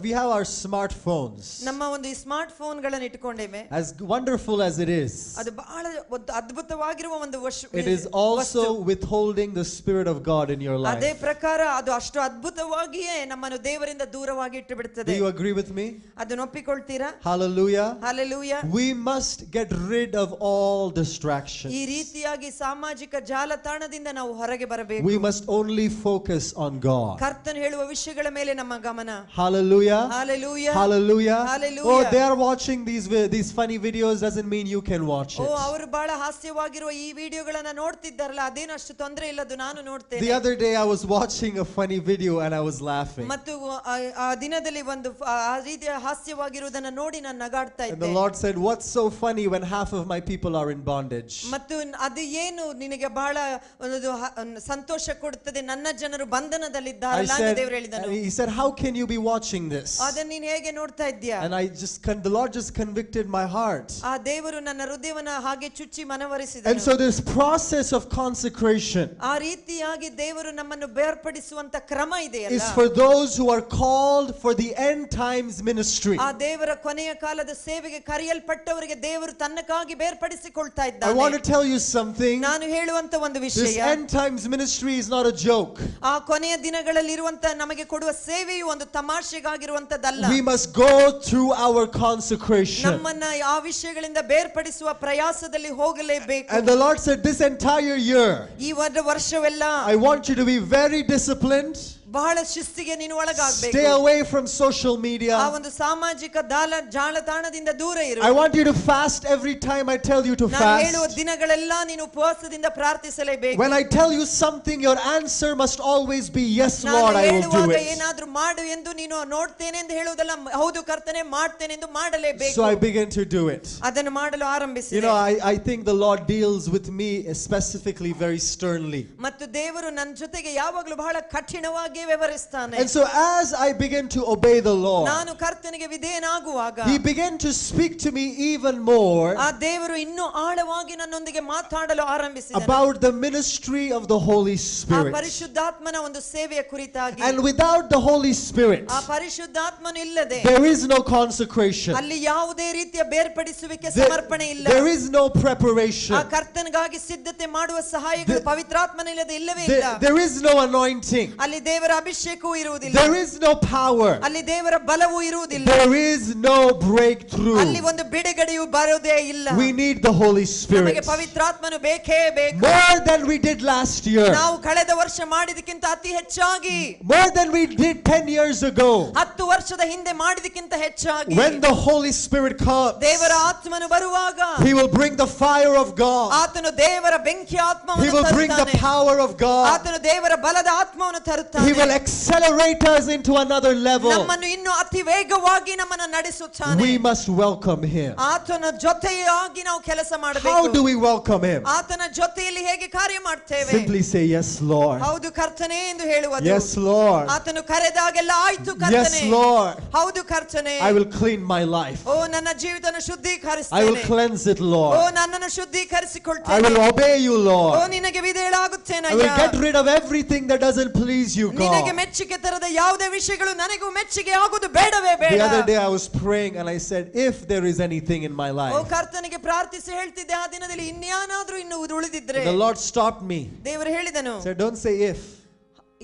We have our smartphones. ನಮ್ಮ ಒಂದು ಈ ಸ್ಮಾರ್ಟ್ ಫೋನ್ ಗಳನ್ನು ಇಟ್ಕೊಂಡೇವೆ. As wonderful as it is, ಅದು ಬಹಳ ಒಂದು ಅದ್ಭುತವಾಗಿರುವ ಒಂದು ವರ್ಷ. it is also withholding the Spirit of God in your life. ಅದೇ ಪ್ರಕಾರ ಅದು ಅಷ್ಟು ಅದ್ಭುತವಾಗಿಯೇ ನಮ್ಮನ್ನು ದೇವರಿಂದ ದೂರವಾಗಿ ಇಟ್ಟು ಬಿಡುತ್ತದೆ. Do you agree with me? ಅದನ್ನು ಒಪ್ಪಿಕೊಳ್ತೀರಾ? Hallelujah. Hallelujah. We must get rid of all distractions. ಈ ರೀತಿಯಾಗಿ ಸಾಮಾಜಿಕ ಜಾಲತಾಣದಿಂದ ನಾವು ಹೊರಗೆ ಬರಬೇಕು. We must only focus on God. ಕರ್ತನು ಹೇಳುವ ವಿಷಯಗಳ ಮೇಲೆ ನಮ್ಮ ಗಮನ. Hallelujah. Hallelujah. Hallelujah. Hallelujah. Oh, they are watching these funny videos doesn't mean you can watch it. ಅವರು ಬಹಳ ಹಾಸ್ಯವಾಗಿರುವ ಈ ವಿಡಿಯೋಗಳನ್ನ ನೋಡ್ತಿದ್ದಾರಲ್ಲ, ಅದೇನು ಅಷ್ಟು ತೊಂದರೆ ಇಲ್ಲ, ಅದು ನಾನು ನೋಡ್ತೇನೆ. The other day I was watching a funny video and I was laughing. ಮತ್ತು ಆ ದಿನದಲ್ಲಿ ಒಂದು ಆ ರೀತಿಯ ಹಾಸ್ಯವಾಗಿರುವುದನ್ನ ನೋಡಿ ನಾನು ನಗಾಡ್ತಾ ಇದ್ದೆ. And the Lord said, what's so funny when half of my people are in bondage? ಮತ್ತು ಅದು ಏನು ನಿನಗೆ ಬಹಳ ಒಂದು ಸಂತೋಷ ಕೊಡುತ್ತದೆ, ನನ್ನ ಜನರು ಬಂಧನದಲ್ಲಿದ್ದಾರೆ ಅಂತ ದೇವರು ಹೇಳಿದನು. He said, how can you be watching this? ಅದನ್ನ ನೀನು ಹೇಗೆ ನೋಡ್ತಾ ಇದ್ದೀಯಾ? And the Lord just convicted my heart. ಆ ದೇವರು ನನ್ನ ಹೃದಯವನ್ನ ಹಾಗೆ ಚುಚ್ಚಿ ಮನವರಿಸಿದನು. And so this process of consecration ಆ ರೀತಿಯಾಗಿ ದೇವರು ನಮ್ಮನ್ನು ಬೇರ್ಪಡಿಸುವಂತ ಕ್ರಮ ಇದೆಯಲ್ಲ, is for those who are called for the end times ministry. ಆ ದೇವರ ಕೊನೆಯ ಕಾಲದ ಸೇವೆಗೆ ಕರೆಯಲ್ಪಟ್ಟವರಿಗೆ ದೇವರು ತನ್ನಕ್ಕಾಗಿ ಬೇರ್ಪಡಿಸಿಕೊಳ್ತಾ I ಇದ್ದಾನೆ. want to tell you something. ನಾನು ಹೇಳುವಂತ ಒಂದು This ವಿಷಯ, end times ministry is not a joke. ಆ ಕೊನೆಯ ದಿನಗಳಲ್ಲಿ ಇರುವಂತ ನಮಗೆ ಕೊಡುವ ಸೇವೆಯು ಒಂದು ತಮಾಷೆಗಾಗಿರುವಂತದ್ದಲ್ಲ. We must go through our consecration. ನಮ್ಮನ್ನ ಆ ವಿಷಯಗಳಿಂದ ಬೇರ್ಪಡಿಸುವ ಪ್ರಯಾಸದಲ್ಲಿ ಹೋಗಲೇಬೇಕು. And the Lord said, this entire year ಈ ವರ್ಷವೆಲ್ಲ I want you to be very disciplined. ಬಹಳ ಶಿಸ್ತಿಗೆ ನೀನು ಒಳಗಾಗಬೇಕು. Stay away from social media. ಆ ಒಂದು ಸಾಮಾಜಿಕ ಜಾಲತಾಣದಿಂದ ದೂರ ಇರು. I want you to fast every time I tell you to ನಾನು ಹೇಳುವ fast. ದಿನಗಳೆಲ್ಲ ನೀನು ಉಪವಾಸದಿಂದ ಪ್ರಾರ್ಥಿಸಲೇಬೇಕು. When I tell you something, your answer must always be yes, ನಾನು Lord, I will do ಹೇಳುವಾಗ it. ಏನಾದ್ರೂ ಮಾಡು ಎಂದು ನೀನು ನೋಡ್ತೇನೆ ಎಂದು ಹೇಳುವುದಲ್ಲ, ಹೌದು ಕರ್ತನೆ ಮಾಡ್ತೇನೆ ಎಂದು ಮಾಡಲೇಬೇಕು. So I begin to do it. ಅದನ್ನು ಮಾಡಲು ಆರಂಭಿಸಿದೆ. You know, I think the Lord deals with me specifically very sternly. ಮತ್ತು ದೇವರು ನನ್ನ ಜೊತೆಗೆ ಯಾವಾಗಲೂ ಬಹಳ ಕಠಿಣವಾಗಿ ವ್ಯವಹರಿಸ್ತಾನೆ. And so as I begin to obey the Lord, ನಾನು ಕರ್ತನಿಗೆ ವಿಧೇಯನಾಗುವಾಗ He began to speak to me even more ಆ ದೇವರು ಇನ್ನೂ ಆಳವಾಗಿ ನನ್ನೊಂದಿಗೆ ಮಾತಾಡಲು ಆರಂಭಿಸಿದನು. about the ministry of the Holy ಆ Spirit. ಪರಿಶುದ್ಧಾತ್ಮನ ಒಂದು ಸೇವೆಯ ಕುರಿತಾಗಿ. And without the Holy Spirit, ಆ ಪರಿಶುದ್ಧಾತ್ಮನು ಇಲ್ಲದೆ there is no consecration. ಅಲ್ಲಿ ಯಾವುದೇ ರೀತಿಯ ಬೇರ್ಪಡಿಸುವಿಕೆ ಸಮರ್ಪಣೆ ಇಲ್ಲ. There is no preparation. ಆ ಕರ್ತನಿಗಾಗಿ ಸಿದ್ಧತೆ ಮಾಡುವ ಸಹಾಯಗಳು ಪವಿತ್ರಾತ್ಮನ ಇಲ್ಲದೆ ಇಲ್ಲವೇ ಇಲ್ಲ. There is no anointing. ಅಲ್ಲಿ ದೇವರ ಅಭಿಷೇಕವು ಇರುವುದಿಲ್ಲ. There is no power. ಅಲ್ಲಿ ದೇವರ ಬಲವು ಇರುವುದಿಲ್ಲ. There is no breakthrough. ಅಲ್ಲಿ ಒಂದು ಬಿಡುಗಡೆಯು ಬರೋದೇ ಇಲ್ಲ. We need the Holy Spirit ನಮಗೆ ಪವಿತ್ರಾತ್ಮನು ಬೇಕೇ ಬೇಕು. more than we did last year. ನಾವು ಕಳೆದ ವರ್ಷ ಮಾಡಿದಕ್ಕಿಂತ ಅತಿ ಹೆಚ್ಚಾಗಿ, more than we did 10 years ago. 10 ವರ್ಷದ ಹಿಂದೆ ಮಾಡಿದಕ್ಕಿಂತ ಹೆಚ್ಚಾಗಿ. When the Holy Spirit comes, ದೇವರ ಆತ್ಮನು ಬರುವಾಗ He will bring the fire of God. ಆತನು ದೇವರ ಬೆಂಕಿ He ಆತ್ಮವನ್ನು will bring the ತರುತ್ತಾನೆ. power of God. ಆತನು ದೇವರ ಬಲದ ಆತ್ಮವನ್ನು ತರುತ್ತಾನೆ. He will accelerate us into another level. ನಮ್ಮನ್ನು ಇನ್ನೂ ಅತಿ ವೇಗವಾಗಿ ನಮ್ಮನ್ನು ನಡೆಸುತ್ತಾನೆ. We must welcome Him. ಆತನ ಜೊತೆಯಾಗಿ ನಾವು ಕೆಲಸ How ಮಾಡಬೇಕು. do we welcome Him? ಆತನ ಜೊತೆಯಲ್ಲಿ ಹೇಗೆ ಕಾರ್ಯ ಮಾಡ್ತೇವೆ? Simply say, yes, Lord. ಹೌದು ಕರ್ತನೇ ಎಂದು ಹೇಳುವುದು. Yes, Lord. ಆತನು ಕರೆದಾಗೆಲ್ಲ ಆಯ್ತು Yes, ಕರ್ತನೇ. Lord. ಹೌದು ಕರ್ತನೇ. I will clean my life. ಓ ನನ್ನ ಜೀವಿತನ I will ಶುದ್ಧೀಕರಿಸ್ತೇನೆ. cleanse it, O Lord. ನನ್ನನ್ನು I ಶುದ್ಧೀಕರಿಸಿಕೊಳ್ತೇನೆ. will obey you, O Lord. ನಿನಗೆ ವಿಧೇಯಳಾಗುತ್ತೇನೆ I will ಅಯ್ಯ. get rid of everything that doesn't please you, ನಿನಗೆ God. ಮೆಚ್ಚುಗೆ ತರದ ಯಾವುದೇ ವಿಷಯಗಳು ನನಗೂ ಮೆಚ್ಚುಗೆ ಆಗುವುದು ಬೇಡವೇ ಬೇಡ. The other day I was praying and I said, if there is anything in my O life. ಕರ್ತನಿಗೆ ಪ್ರಾರ್ಥಿಸಿ ಹೇಳ್ತಿದ್ದೆ, ಆ ದಿನದಲ್ಲಿ ಇನ್ಯಾನಾದ್ರೂ ಇನ್ನು ಉಳಿದಿದ್ರೆ. The Lord stopped me. ದೇವರು ಹೇಳಿದನು, Said, don't say if,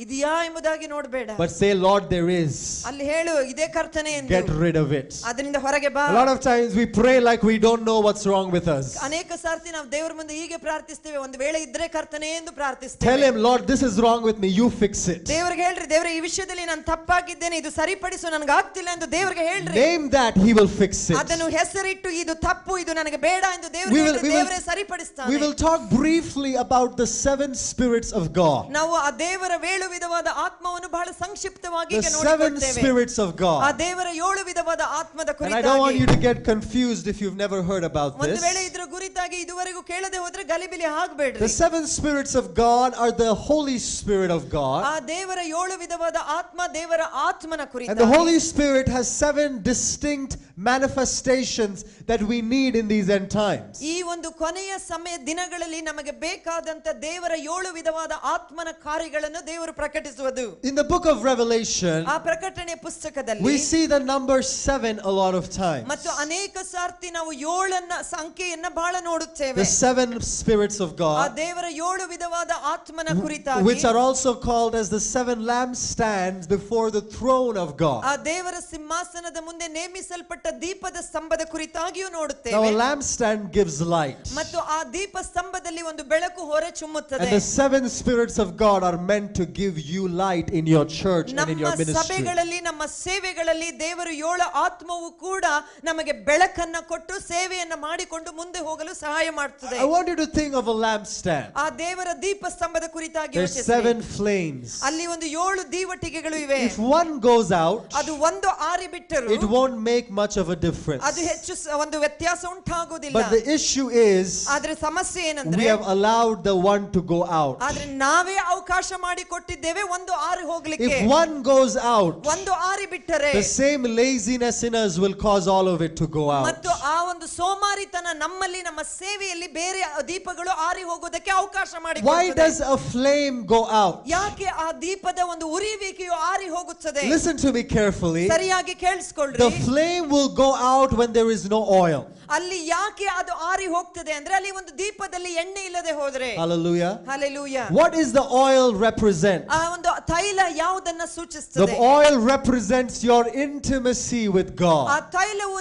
ಇದೆಯಾ ಎಂಬುದಾಗಿ ನೋಡಬೇಡ. but say, Lord, there is. ಅಲ್ಲಿ ಹೇಳು, ಇದೇ ಕರ್ತನೆ ಎಂದು. Get rid of it. ಅದರಿಂದ ಹೊರಗೆ ಬಾ. A lot of times we pray like we don't know what's wrong with us. ಅನೇಕ ಸಾರ್ತಿ ನಾವು ದೇವರ ಮುಂದೆ ಹೀಗೆ ಪ್ರಾರ್ಥಿಸ್ತೇವೆ, ಒಂದು ವೇಳೆ ಇದ್ರೆ ಕರ್ತನೆ ಎಂದು Tell ಪ್ರಾರ್ಥಿಸ್ತೇವೆ. Him, Lord, this is wrong with me. You fix it. ದೇವರಿಗೆ ಹೇಳ್ರಿ, ದೇವರೇ ಈ ವಿಷಯದಲ್ಲಿ ನಾನು ತಪ್ಪಾಗಿದ್ದೇನೆ, ಇದು ಸರಿಪಡಿಸು, ನನಗೆ ಆಗ್ತಿಲ್ಲ ಎಂದು ದೇವರಿಗೆ ಹೇಳ್ರಿ. Name that, He will fix it. ಅದನ್ನು ಹೆಸರಿಟ್ಟು ಇದು ತಪ್ಪು, ಇದು ನನಗೆ ಬೇಡ ಎಂದು We ದೇವರಿಗೆ will- ಹೇಳ್ರಿ, we will- ದೇವರೇ ಸರಿಪಡಿಸ್ತಾನೆ. We will talk briefly about the 7 spirits of God. ನಾವು ಆ ದೇವರ 7 ವಿಧವಾದ ಆತ್ಮವನ್ನು ಬಹಳ ಸಂಕ್ಷಿಪ್ತವಾಗಿ The ಈಗ 7 ನೋಡಿಕೊಳ್ಳುತ್ತೇವೆ. spirits of ಆ God. ದೇವರ 7 ವಿಧವಾದ ಆತ್ಮದ And I don't want you ಕುರಿತಾಗಿ to get confused if you've never heard about ಒಂದು this. ವೇಳೆ ಇದ್ರ ಕುರಿತಾಗಿ ಇದುವರೆಗೂ ಕೇಳದೆ ಹೋದ್ರೆ ಗಲಿಬಿಲಿ The ಆಗಬೇಡ್ರಿ. 7 spirits of God are the Holy Spirit of ಆ God. ದೇವರ 7 ವಿಧವಾದ ಆತ್ಮ ದೇವರ ಆತ್ಮನ And the ಕುರಿತಾಗಿ. Holy Spirit has 7 distinct manifestations that we need in these end times. ಈ ಒಂದು ಕೊನೆಯ ಸಮಯ ದಿನಗಳಲ್ಲಿ ನಮಗೆ ಬೇಕಾದಂತ ದೇವರ 7 ವಿಧವಾದ ಆತ್ಮನ ಕಾರ್ಯಗಳನ್ನು ದೇವರು ಪ್ರಕಟಿಸುವುದು. In the book of Revelation, ಆ ಪ್ರಕಟಣೆಯ ಪುಸ್ತಕದಲ್ಲಿ we see the number 7 a lot of times. ಮತ್ತು ಅನೇಕ ಸಾರ್ತಿ ನಾವು 7 ಸಂಖ್ಯೆಯನ್ನ ಬಹಳ ನೋಡುತ್ತೇವೆ. The 7 spirits of ಆ God, ದೇವರ 7 ವಿಧವಾದ ಆತ್ಮನ ಕುರಿತಾಗಿ, which are also called as the 7 lampstands before the throne of God. ಆ ದೇವರ ಸಿಂಹಾಸನದ ಮುಂದೆ ನೇಮಿಸಲ್ಪಟ್ಟ ದೀಪದ ಸ್ತಂಭದ ಕುರಿತಾಗಿಯೂ Now ನೋಡುತ್ತೇವೆ. a lampstand gives light, ಮತ್ತು ಆ ದೀಪ ಸ್ತಂಭದಲ್ಲಿ ಒಂದು ಬೆಳಕು ಹೊರ ಚುಮ್ಮುತ್ತದೆ. and the 7 spirits of God are meant to give you light in your church and in your ನಮ್ಮ ministry. ಸಭೆಗಳಲ್ಲಿ ನಮ್ಮ ಸೇವೆಗಳಲ್ಲಿ ದೇವರು 7 ಆತ್ಮವು ಕೂಡ ನಮಗೆ ಬೆಳಕನ್ನ ಕೊಟ್ಟು ಸೇವೆಯನ್ನ ಮಾಡಿಕೊಂಡು ಮುಂದೆ ಹೋಗಲು ಸಹಾಯ ಮಾಡುತ್ತದೆ. I want you to think of a lampstand. ಆ ದೇವರ ದೀಪ ಸ್ತಂಭದ ಕುರಿತಾಗಿ There's ಯೋಚಿಸಿ. 7 flames. ಅಲ್ಲಿ ಒಂದು 7 ದೀವಟಿಗೆಗಳು ಇವೆ. If one goes out, ಅದು ಒಂದು ಆರಿ ಬಿಟ್ಟರು it won't make much of a difference. ಅದು ಹೆಚ್ಚು ಒಂದು ವ್ಯತ್ಯಾಸ ಉಂಟಾಗುವುದಿಲ್ಲ. But the issue is, ಆದ್ರೆ ಸಮಸ್ಯೆ we ಏನಂದ್ರೆ have allowed the one to go out. ಆದ್ರೆ ನಾವೇ ಅವಕಾಶ ಮಾಡಿ ಕೊಟ್ಟಿದ್ದೇವೆ ಒಂದು ಆರಿ ಹೋಗ್ಲಿಕ್ಕೆ. If one goes out, ಒಂದು ಆರಿ ಬಿಟ್ಟರೆ the same laziness in us will cause all of it to go out. ಮತ್ತು ಆ ಒಂದು ಸೋಮಾರಿತನ ನಮ್ಮಲ್ಲಿ ನಮ್ಮ ಸೇವೆಯಲ್ಲಿ ಬೇರೆ ದೀಪಗಳು ಆರಿ ಹೋಗೋದಕ್ಕೆ ಅವಕಾಶ ಮಾಡಿ Why does a flame go out? ಯಾಕೆ ಆ ದೀಪದ ಒಂದು ಉರಿಯುವಿಕೆಯು ಆರಿ ಹೋಗುತ್ತದೆ? Listen to me carefully. ಸರಿಯಾಗಿ ಕೇಳಿಸ್ಕೊಳ್ಳ್ರಿ. The flame will go out when there is no oil. ಅಲ್ಲಿ ಯಾಕೆ ಅದು ಆರಿ ಹೋಗ್ತದೆ ಅಂದ್ರೆ ಅಲ್ಲಿ ಒಂದು ದೀಪದಲ್ಲಿ ಎಣ್ಣೆ ಇಲ್ಲದೆ ಹೋದ್ರೆ. Hallelujah. Hallelujah. What is the oil represent? ಆ ಒಂದು ತೈಲ ಯಾವುದನ್ನ The ಸೂಚಿಸುತ್ತದೆ? oil represents your intimacy with ಆ God. ತೈಲವು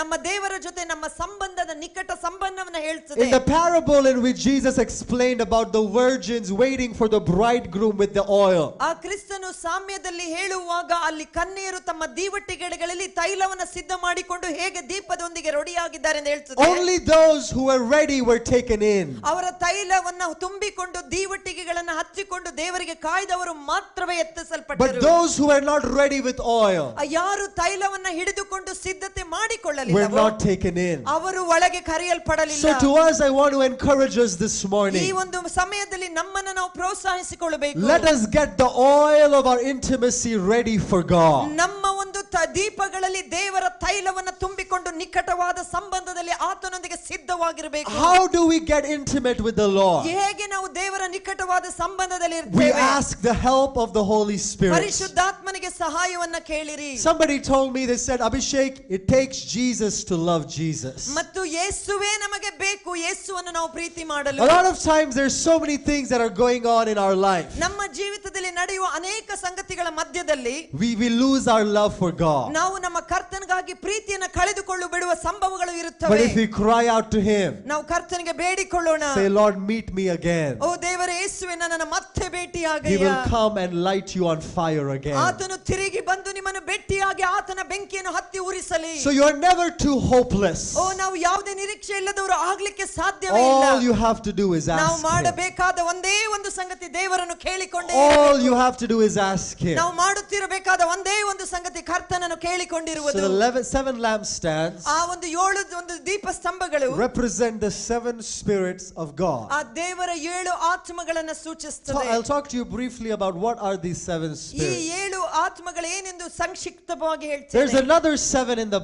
ನಮ್ಮ ದೇವರ ಜೊತೆ ನಮ್ಮ ಸಂಬಂಧದ ನಿಕಟ ಸಂಬಂಧವನ್ನು ಹೇಳ್ತದೆ. In the parable in which Jesus explained about the virgins waiting for the bridegroom with the oil, ಆ ಕ್ರಿಸ್ತನು ಸಾಮ್ಯದಲ್ಲಿ ಹೇಳುವಾಗ ಅಲ್ಲಿ ಕನ್ಯೆಯರು ತಮ್ಮ ದೀವಟಿಗೆಗಳಲ್ಲಿ ತೈಲವನ್ನು ಸಿದ್ಧ ಮಾಡಿಕೊಂಡು ಹೇಗೆ ದೀಪದೊಂದಿಗೆ ರೆಡಿಯಾಗಿದ್ದಾರೆ ಎಂದು ಹೇಳ್ತದೆ. only those who were ready were taken in. ಅವರ ತೈಲವನ್ನು ತುಂಬಿಕೊಂಡು ದೀವಟಿಗೆಗಳನ್ನು ಹಚ್ಚಿಕೊಂಡು ದೇವರಿಗೆ ಕಾಯ್ದವರು ಮಾತ್ರವೇ But ಎತ್ತಿಸಲ್ಪಟ್ಟರು. those who were not ready with oil ಯಾರು ತೈಲವನ್ನು ಹಿಡಿದುಕೊಂಡು ಸಿದ್ಧತೆ were ಮಾಡಿಕೊಳ್ಳಲಿಲ್ಲ not taken in. ಅವರು ಒಳಗೆ ಕರೆಯಲ್ಪಡಲಿಲ್ಲ. So to us, I want to encourage us this ಈ morning. ಒಂದು ಸಮಯದಲ್ಲಿ ನಮ್ಮನ್ನು ನಾವು ಪ್ರೋತ್ಸಾಹಿಸಿಕೊಳ್ಳಬೇಕು. Let us get the oil of our intimacy ready for God. ನಮ್ಮ ಒಂದು ದೀಪಗಳಲ್ಲಿ ದೇವರ ತೈಲವನ್ನು ತುಂಬಿಕೊಂಡು ನಿಕಟವಾದ ಸಂಬಂಧದಲ್ಲಿ ಆತನೊಂದಿಗೆ ಸಿದ್ಧವಾಗಿರಬೇಕು. How do we get intimate with the Lord? ಹೇಗೆ ನಾವು ದೇವರ ನಿಕಟವಾದ ಸಂಬಂಧದಲ್ಲಿ We ಇರ್ತೇವೆ? ask the help of the Holy Spirit. ಪರಿಶುದ್ಧಾತ್ಮನಿಗೆ ಸಹಾಯವನ್ನ ಕೇಳಿರಿ. Somebody told me, they said, Abhishek, it takes Jesus to love Jesus. ಮತ್ತು ಯೇಸುವೇ ನಮಗೆ ಬೇಕು, ಯೇಸುವನ್ನು ನಾವು ಪ್ರೀತಿ ಮಾಡಲು. A lot of times there's so many things that are going on in our life. ನಮ್ಮ ಜೀವಿತದಲ್ಲಿ ನಡೆಯುವ ಅನೇಕ ಸಂಗತಿಗಳ ಮಧ್ಯದಲ್ಲಿ We lose our love for God. ನಾವು ನಮ್ಮ ಕರ್ತನಿಗಾಗಿ ಪ್ರೀತಿಯನ್ನು ಕಳೆದುಕೊಳ್ಳು ಬಿಡುವ ಸಂಭವಗಳು But ಇರುತ್ತವೆ. if we cry out to Him, ನಾವು ಕರ್ತನಿಗೆ ಬೇಡಿಕೊಳ್ಳೋಣ. say, Lord, meet me again, ಓ ದೇವರೇ ಯೇಸುವೆ ನನ್ನನ್ನು ಮತ್ತೆ He ಭೇಟಿಯಾಗಯ್ಯ. will come and light you on fire again. ಆತನು ತಿರುಗಿ ಬಂದು ನಿಮ್ಮನ್ನು ಭೇಟಿಯಾಗಿ ಆತನ ಬೆಂಕಿಯನ್ನು ಹತ್ತಿ ಉರಿಸಲಿ. So you're never too hopeless. ಓ ನಾವು ಯಾವುದೇ ನಿರೀಕ್ಷೆ ಇಲ್ಲದವರು ಆಗ್ಲಿಕ್ಕೆ ಸಾಧ್ಯವೇ ಇಲ್ಲ. All you have to do is ನಾವು ask Him. ಮಾಡಬೇಕಾದ ಒಂದೇ ಒಂದು ಸಂಗತಿ ದೇವರನ್ನು ಕೇಳಿಕೊಂಡೇ All ಇರಬೇಕು. you have to do is ask Him. ನಾವು ಮಾಡುತ್ತಿರಬೇಕಾದ ಒಂದೇ ಒಂದು ಸಂಗತಿ ಕರ್ತನನ್ನು So ಕೇಳಿಕೊಂಡಿರುವುದು. the 7 lampstands ಆ ಒಂದು 7 ಒಂದು ದೀಪ ಸ್ತಂಭಗಳು represent the 7 spirits of God. ಆ ದೇವರ 7 ಆತ್ಮಗಳನ್ನು So ಸೂಚಿಸುತ್ತದೆ. I'll talk to you briefly about what are these 7 ಈ spirits. 7 ಆತ್ಮಗಳು ಏನೆಂದು ಸಂಕ್ಷಿಪ್ತವಾಗಿ There's ಹೇಳ್ತೇನೆ. another 7 in the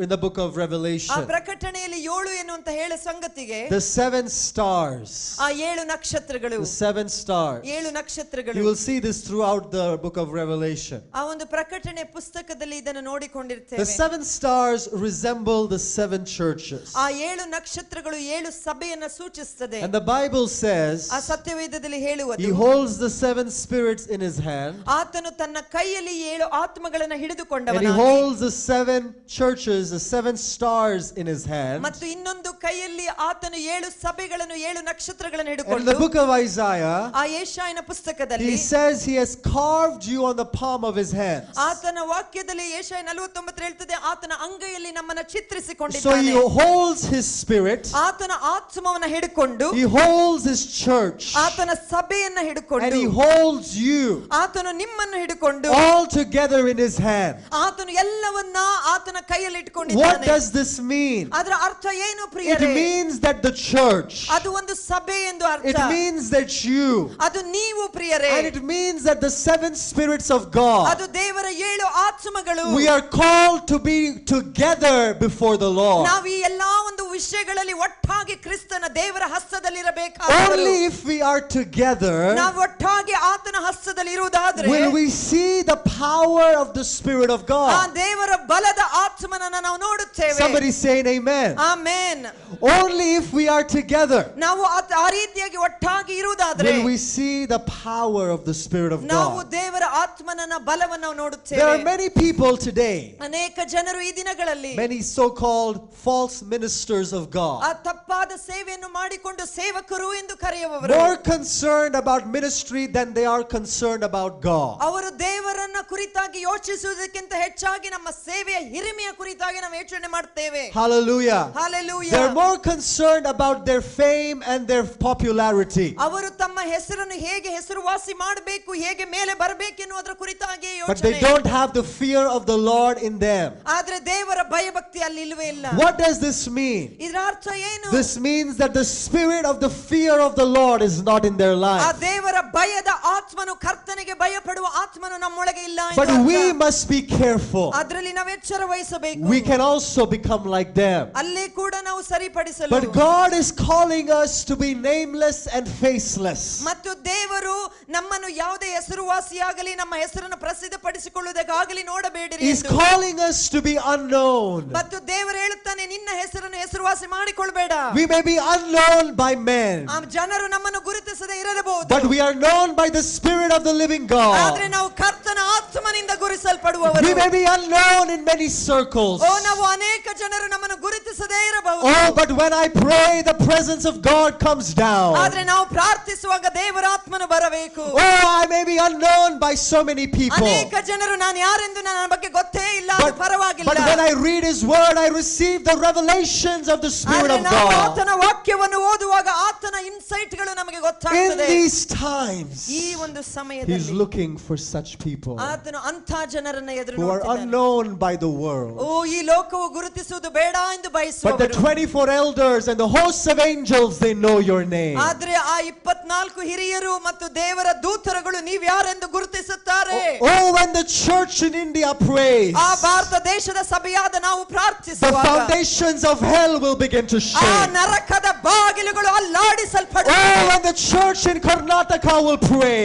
in the book of ಆ Revelation. ಪ್ರಕಟಣೆಯಲ್ಲಿ 7 ಎನ್ನುವಂತ ಹೇಳ ಸಂಗತಿಗೆ The 7 stars. ಆ 7 ನಕ್ಷತ್ರಗಳು, The 7 stars. 7 You ನಕ್ಷತ್ರಗಳು. will see this throughout the book of Revelation. ಆ ಒಂದು ಪ್ರಕಟಣೆ ಪುಸ್ತಕದಲ್ಲಿ ಇದನ್ನು The ನೋಡಿಕೊಂಡಿರ್ತೇವೆ. 7 stars resemble the 7 churches. ಆ 7 ನಕ್ಷತ್ರಗಳು 7 ಸಭೆಯನ್ನ ಸೂಚಿಸುತ್ತದೆ. And the Bible says ಆ ಸತ್ಯವೇದದಲ್ಲಿ ಹೇಳುವುದು, He holds the 7 spirits in His hand, ಆತನು ತನ್ನ ಕೈಯಲ್ಲಿ 7 ಆತ್ಮಗಳನ್ನು and He ಹಿಡಿದುಕೊಂಡವನಾಗಿ holds the 7 churches, the 7 stars in His hand. ಮತ್ತು ಇನ್ನೊಂದು ಕೈಯಲ್ಲಿ ಆತನು 7 ಸಭೆಗಳನ್ನು 7 ನಕ್ಷತ್ರಗಳನ್ನು And in ಹಿಡಿದುಕೊಂಡು the book of Isaiah, ಆ ಯೆಶಾಯನ ಪುಸ್ತಕದಲ್ಲಿ He says He has carved you on the palm of His hand. ಆತನ ವಾಕ್ಯದಲ್ಲಿ ಯೆಶಾಯ 49 ಹೇಳ್ತದೆ, ಆತನ ಅಂಗೈಯಲ್ಲಿ ನಮ್ಮನ್ನ So He ಚಿತ್ರಿಸಿಕೊಂಡಿದ್ದಾನೆ. holds His spirit, ಆತನ ಆತ್ಮವನ್ನ ಹಿಡಿಕೊಂಡು He holds His church, ಆತನ ಸಭೆಯನ್ನ and ಹಿಡಿಕೊಂಡು He holds you ಆತನು ನಿಮ್ಮನ್ನು ಹಿಡಿಕೊಂಡು all together in His hand. ಆತನು ಎಲ್ಲವನ್ನ ಆತನ ಕೈಯಲ್ಲಿ What ಇಟ್ಕೊಂಡಿದ್ದಾನೆ. does this mean? ಅದರ ಅರ್ಥ ಏನು It ಪ್ರಿಯರೇ? means that the church, ಅದು ಒಂದು ಸಭೆ ಎಂದು ಅರ್ಥ. it means that you, ಅದು ನೀವು ಪ್ರಿಯರೇ. and it means that the 7 spirits of God, ಅದು ದೇವರ 7 ಆತ್ಮಗಳು. we are called to be together before the Lord. ನಾವು ಈ ಎಲ್ಲಾ ಒಂದು ವಿಷಯಗಳಲ್ಲಿ ಒಟ್ಟಾಗಿ ಕ್ರಿಸ್ತನ ದೇವರ ಹಸ್ತದಲ್ಲಿರಬೇಕು. Only if we are together ನಾವು ಒಟ್ಟಾಗಿ ಆತನ ಹಸ್ತದಲ್ಲಿ ಇರುವುದಾದರೆ will we see the power of the Spirit of ಆ God. ದೇವರ ಬಲದ ಆತ್ಮನನ್ನು ನಾವು ನೋಡುತ್ತೇವೆ. Somebody saying amen. Amen. Only if we are together ನಾವು ಆ ರೀತಿಯಾಗಿ ಒಟ್ಟಾಗಿ ಇರುವುದಾದರೆ will we see the power of the Spirit of ನಾವು God. ದೇವರ ಆತ್ಮನನ್ನ ಬಲವನ್ನು ನಾವು There ನೋಡುತ್ತೇವೆ. are many people today, ಅನೇಕ ಜನರು ಈ ದಿನಗಳಲ್ಲಿ many so-called false ministers of ಆ God, ತಪ್ಪಾದ ಸೇವೆಯನ್ನು ಮಾಡಿಕೊಂಡು ಸೇವಕರು ಎಂದು ಕರೆಯುವವರು more concerned about ministry than they are concerned about God. ಅವರು ದೇವರನ್ನ ಕುರಿತಾಗಿ ಯೋಚಿಸುವುದಕ್ಕಿಂತ ಹೆಚ್ಚಾಗಿ ನಮ್ಮ ಸೇವೆಯ ಹಿರಿಮೆಯ ಕುರಿತಾಗಿ ನಾವು ಯೋಚನೆ ಮಾಡ್ತೇವೆ. Hallelujah. Hallelujah. They're more concerned about their fame and their popularity. ಅವರು ತಮ್ಮ ಹೆಸರನ್ನು ಹೇಗೆ ಹೆಸರುವಾಸಿ ಮಾಡಬೇಕು, ಹೇಗೆ ಮೇಲೆ ಬರಬೇಕು ಎನ್ನುವುದರ ಕುರಿತಾಗಿ But they ಯೋಚನೆ. don't have the fear of the Lord in them. ಆದ್ರೆ ದೇವರ ಭಯಭಕ್ತಿ ಅಲ್ಲಿ ಇಲ್ಲವೇ ಇಲ್ಲ. What does this mean? ಇದರ ಅರ್ಥ ಏನು? This means that the spirit of the fear of the Lord is not in their ಆ life. ದೇವರ ಭಯದ ಆತ್ಮನು, ಕರ್ತನಿಗೆ ಭಯಪಡುವ ಆತ್ಮನು ನಮ್ಮೊಳಗೆ ಇಲ್ಲ ಎಂದು But ಅರ್ಥ. we must be careful. ಅದರಲ್ಲಿ ನಾವು ಎಚ್ಚರ ವಹಿಸಬೇಕು. We can also become like them. ಅಲ್ಲಿ ಕೂಡ ನಾವು ಸರಿಪಡಿಸಲು. But God is calling us to be nameless and faceless. ಮತ್ತು ದೇವರು ನಮ್ಮನ್ನು ಯಾವುದೇ ಹೆಸರುವಾಸಿಯಾಗಲಿ ನಮ್ಮ ಹೆಸರನ್ನು ಪ್ರಸಿದ್ಧಪಡಿಸಿಕೊಳ್ಳುವುದಕ್ಕಾಗಲಿ ನೋಡಬೇಡಿರಿ He's ಎಂದು. calling us to be unknown. ಮತ್ತು ದೇವರು ಹೇಳುತ್ತಾನೆ, ನಿನ್ನ ಹೆಸರನ್ನು ಹೆಸರುವಾಸಿ ಮಾಡಿಕೊಳ್ಳಬೇಡ. We may be unknown by men, ಆ ಜನರು ನಮ್ಮನ್ನು ಗುರುತಿಸದೇ ಇರಬಹುದು, but we are known by the Spirit of the living ಆದ್ರೆ God. ನಾವು ಕರ್ತನ ಆತ್ಮನಿಂದ ಗುರುತಿಸಲ್ಪಡುವವರು. We may be unknown in many circles. ಓ, ನಾವು ಅನೇಕ ಜನರು ನಮ್ಮನ್ನು ಗುರುತಿಸದೇ ಇರಬಹುದು. Oh, but when I pray, the presence of God comes down. ಆದ್ರೆ ನಾವು ಪ್ರಾರ್ಥಿಸುವಾಗ ದೇವರ ಆತ್ಮನು ಬರಬೇಕು. Oh, I may be unknown by so many people. ಅನೇಕ ಜನರು ನಾನು ಯಾರೆಂದು ನನ್ನ ಬಗ್ಗೆ ಗೊತ್ತೇ ಇಲ್ಲ, ಅದು ಪರವಾಗಿಲ್ಲ. But when I read His Word, I receive the revelations of the Spirit ಆದ್ರೆ of ನಾವು God. ಆತನ ವಾಕ್ಯವನ್ನು ಓದುವಾಗ ಆತನ ಇನ್ಸೈಟ್ಗಳು ನಮಗೆ In ಗೊತ್ತಾಗ್ತದೆ. these times, ಈ ಒಂದು He's ಸಮಯದಲ್ಲಿ looking for such people ಆತನು ಅಂಥ ಜನರನ್ನ ಎದುರು who are ನೋಡ್ತಿದ್ದಾನೆ. unknown by the world. ಓ, ಈ ಲೋಕವು ಗುರುತಿಸುವುದು ಬೇಡ ಎಂದು But the ಬಯಸುವವರು. 24 elders and the hosts of angels, they know your name. ಆದ್ರೆ ಆ 24 ಹಿರಿಯರು ಮತ್ತು ದೇವರ ದೂತರುಗಳು ನೀವು ಯಾರೆಂದು ಗುರುತಿಸುತ್ತಾರೆ. Oh, when the church in India prays, ಆ ಭಾರತ ದೇಶದ ಸಭೆಯಾದ ನಾವು the ಪ್ರಾರ್ಥಿಸುವಾಗ foundations of hell will begin to ಆ shake. ನರಕದ ಬಾಗಿಲುಗಳು ಅಲ್ಲಾಡಿಸಲ್ಪಡುತ್ತವೆ. Oh, when the church in Karnataka will pray,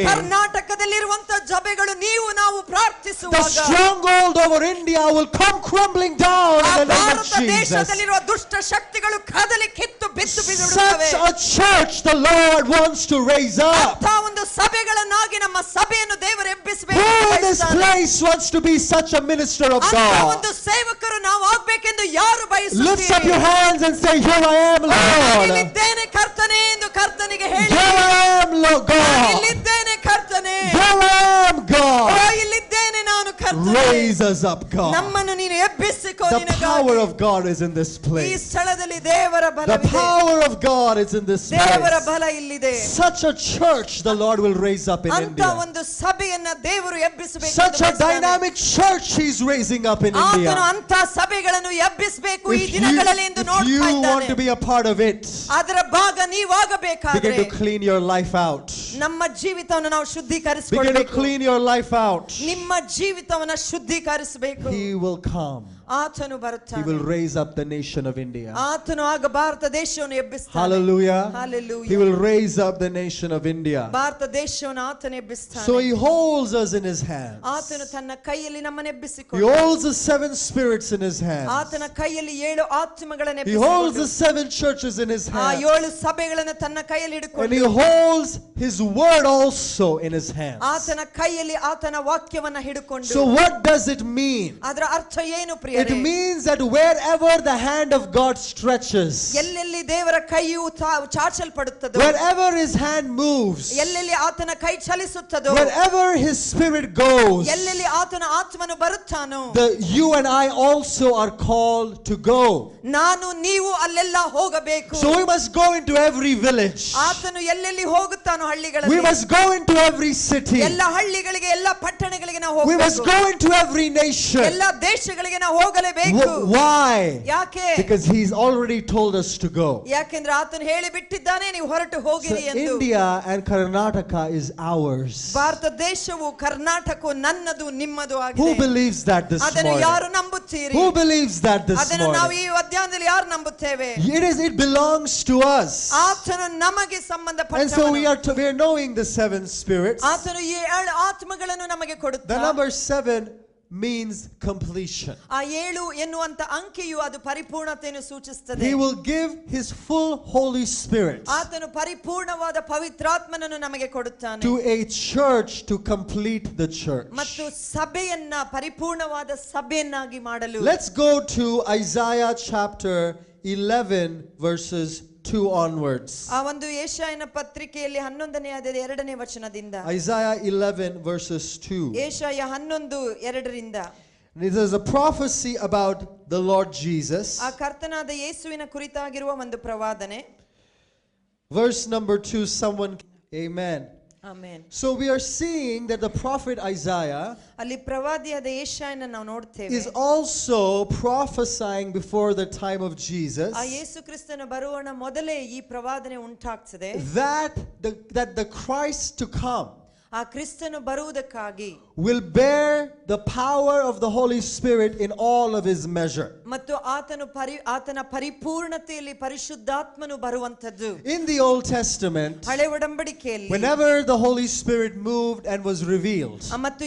ಕರ್ನಾಟಕದಲ್ಲಿರುವಂತ ಸಭೆಗಳು ನೀವು ನಾವು the ಪ್ರಾರ್ಥಿಸುವಾಗ stronghold over India will come crumbling down ಆ in the name of Bharat Jesus. ದೇಶದಲ್ಲಿರುವ ದುಷ್ಟ ಶಕ್ತಿಗಳು ಕದಲಿ ಕಿತ್ತು ಬಿದ್ದು ಬಿಡುತ್ತವೆ. Such a church the Lord wants to raise up. ಅಂಥ ಒಂದು ಸಭೆಗಳನ್ನಾಗಿ ನಮ್ಮ ಸಭೆಯನ್ನು ದೇವರು ಎಬ್ಬಿಸಬೇಕು. Who in this place wants to be such a minister of ಅಂಥ God? ಒಂದು ಸೇವಕರು ನಾವು ಆಗ್ಬೇಕೆಂದು ಯಾರು Lift up your ಬಯಸುತ್ತೀರಿ? hands and say, here I am, Lord. ಇಲ್ಲಿದ್ದೇನೆ ಕರ್ತನೇ ಎಂದು ಕರ್ತನಿಗೆ ಹೇಳಿ. Here I am, Lord God. ಇಲ್ಲಿದ್ದೇನೆ ಕರ್ತನೇ. Here I am, O, God. ಇಲ್ಲಿದ್ದೇನೆ ನಾನು ಕರ್ತನೇ. Raise us up, God. ನಮ್ಮನ್ನು ನೀನು ಎಬ್ಬಿಸಿಕೋ. The power ನಿನಗಾಗಿ of God is in this ಈ place. ಸ್ಥಳದಲ್ಲಿ ದೇವರ The ಬಲವಿದೆ. power of God is in this ದೇವರ place. ಬಲ ಇಲ್ಲಿದೆ. Such a church the Lord will raise up in ಅಂತ India. ಒಂದು ಸಭೆಯನ್ನ ದೇವರು ಎಬ್ಬಿಸಬೇಕು. Such a dynamic church He's raising up in ಆತನು India. ಅಂತ ಸಭೆಗಳನ್ನು ಎಬ್ಬಿಸಬೇಕು ಈ If ದಿನಗಳಲ್ಲಿ ಎಂದು you ನೋಡ್ತಾ want to ಇದ್ದಾನೆ. be a part of it, ಅದರ ಭಾಗ ನೀವಾಗಬೇಕಾದ್ರೆ begin to clean your life out. ನಮ್ಮ ಜೀವಿತವನ್ನು ನಾವು Begin to ಶುದ್ಧೀಕರಿಸಿಕೊಳ್ಳಬೇಕು. clean your life out. ನಿಮ್ಮ ಜೀವಿತವನ್ನ ಶುದ್ಧೀಕರಿಸಬೇಕು. He will come. ಆತನು He ಬರುತ್ತಾನೆ. will raise up the nation of India. ಆತನು ಆಗ ಭಾರತ ದೇಶವನ್ನು ಎಬ್ಬಿಸ್ತಾನೆ. Hallelujah. Hallelujah. He will raise up the nation of India. Bharat ದೇಶವನ್ನು ಆತನು ಎಬ್ಬಿಸ್ತಾನೆ. So He holds us in His hands. ಆತನು ತನ್ನ ಕೈಯಲ್ಲಿ ನಮ್ಮನ್ನು He ಎಬ್ಬಿಸಿಕೊಂಡು holds the 7 spirits in His hands. ಆತನ ಕೈಯಲ್ಲಿ 7 ಆತ್ಮಗಳನ್ನು He holds the ಎಬ್ಬಿಸಿಕೊಂಡು 7 churches in His ಆ hands. 7 ಸಭೆಗಳನ್ನು ತನ್ನ ಕೈಯಲ್ಲಿ And ಹಿಡಿದುಕೊಂಡು He holds His word also in His hands. ಆತನ ಕೈಯಲ್ಲಿ ಆತನ ವಾಕ್ಯವನ್ನ ಹಿಡಿದುಕೊಂಡು. So what does it mean? ಅದರ ಅರ್ಥ ಏನು It ಪ್ರಿಯರೇ? means that wherever the hand of God stretches, ಎಲ್ಲೆಲ್ಲಿ ದೇವರ ಕೈಯು ಚಾಚಲ್ಪಡುತ್ತದೋ, wherever His hand moves, ಎಲ್ಲೆಲ್ಲಿ ಆತನ ಕೈ ಚಲಿಸುತ್ತದೋ, wherever His spirit goes, ಎಲ್ಲೆಲ್ಲಿ ಆತನ ಆತ್ಮನು ಬರುತ್ತಾನೋ, you and I also are called to go. ನಾನು ನೀವು ಅಲ್ಲೆಲ್ಲ ಹೋಗಬೇಕು. So we must go into every village. ಆತನು ಎಲ್ಲೆಲ್ಲಿ ಹೋಗುತ್ತಾನೋ We ಹಳ್ಳಿಗಳಲ್ಲಿ. must go into every city. ಎಲ್ಲ ಹಳ್ಳಿಗಳಿಗೆ ಎಲ್ಲ ಪಟ್ಟಣಗಳಿಗೆ ನಾವು We must ಹೋಗಬೇಕು. go into every nation. ಎಲ್ಲ ದೇಶಗಳಿಗೆ ನಾವು ಹೋಗಲೇಬೇಕು. Why? ಯಾಕೆ? Because he's already told us to go. ಯಾಕೆಂದ್ರೆ ಆತನು ಹೇಳಿ ಬಿಟ್ಟಿದ್ದಾನೆ ನೀವು ಹೊರಟು So ಹೋಗಿರಿ ಎಂದು. India and Karnataka is ours. Bharat ದೇಶವು ಕರ್ನಾಟಕವು ನನ್ನದು ನಿಮ್ಮದು Who ಆಗಿದೆ. believes that this ಅದನ್ನು morning? ಯಾರು ನಂಬುತ್ತೀರಿ? Who believes that this ಅದನ್ನು ನಾವು morning? ಈ ಅಧ್ಯಾಯದಲ್ಲಿ ಯಾರು ನಂಬುತ್ತೇವೆ? It belongs to us. ಆತನು ನಮಗೆ And so ಸಂಬಂಧಪಟ್ಟವನು. we are knowing the seven spirits. ಆತನು ಈ 7 ಆತ್ಮಗಳನ್ನು ನಮಗೆ The ಕೊಡುತ್ತಾನೆ. number 7 means completion. ಆ 7 ಎನ್ನುವಂತ ಅಂಕೆಯು ಅದು ಪರಿಪೂರ್ಣತೆಯನ್ನು ಸೂಚಿಸುತ್ತದೆ. He will give his full Holy Spirit ಆತನು ಪರಿಪೂರ್ಣವಾದ ಪವಿತ್ರಾತ್ಮನನ್ನು ನಮಗೆ ಕೊಡುತ್ತಾನೆ. to a church to complete the church. ಮತ್ತು ಸಭೆಯನ್ನ ಪರಿಪೂರ್ಣವಾದ ಸಭೆಯನ್ನಾಗಿ ಮಾಡಲು. Let's go to Isaiah chapter 11 verses 2 onwards. ಆ ಒಂದು ಯೆಶಾಯನ ಪತ್ರಿಕೆಯಲ್ಲಿ 11ನೇ ಅಧ್ಯಾಯದ 2ನೇ ವಚನದಿಂದ. Isaiah 11 verses 2. Jeshaiah 11:2ರಿಂದ. It is a prophecy about the Lord Jesus. ಆ ಕರ್ತನಾದ ಯೇಸುವಿನ ಕುರಿತಾಗಿರುವ ಒಂದು ಪ್ರವಾದನೆ. Verse number 2, someone, amen. Amen. So we are seeing that the prophet Isaiah ಅಲ್ಲಿ ಪ್ರವಾದಿಯಾದ ಯೆಶಾಯನ ನಾವು ನೋಡ್ತೇವೆ. is also prophesying before the time of Jesus ಆ ಯೇಸು ಕ್ರಿಸ್ತನ ಬರುವಣ ಮೊದಲೇ ಈ ಪ್ರವಾದನೆ ಉಂಟಾಗ್ತದೆ. that the Christ to come ಆ ಕ್ರಿಸ್ತನು ಬರುವುದಕ್ಕಾಗಿ will bear the power of the Holy Spirit in all of his measure. ಮತ್ತು ಆತನ ಪರಿಪೂರ್ಣತೆಯಲ್ಲಿ ಪರಿಶುದ್ಧಾತ್ಮನು ಬರುವಂತದ್ದು. In the Old Testament, ಹಳೆ ಒಡಂಬಡಿಕೆಯಲ್ಲಿ whenever the Holy Spirit moved and was revealed, ಮತ್ತು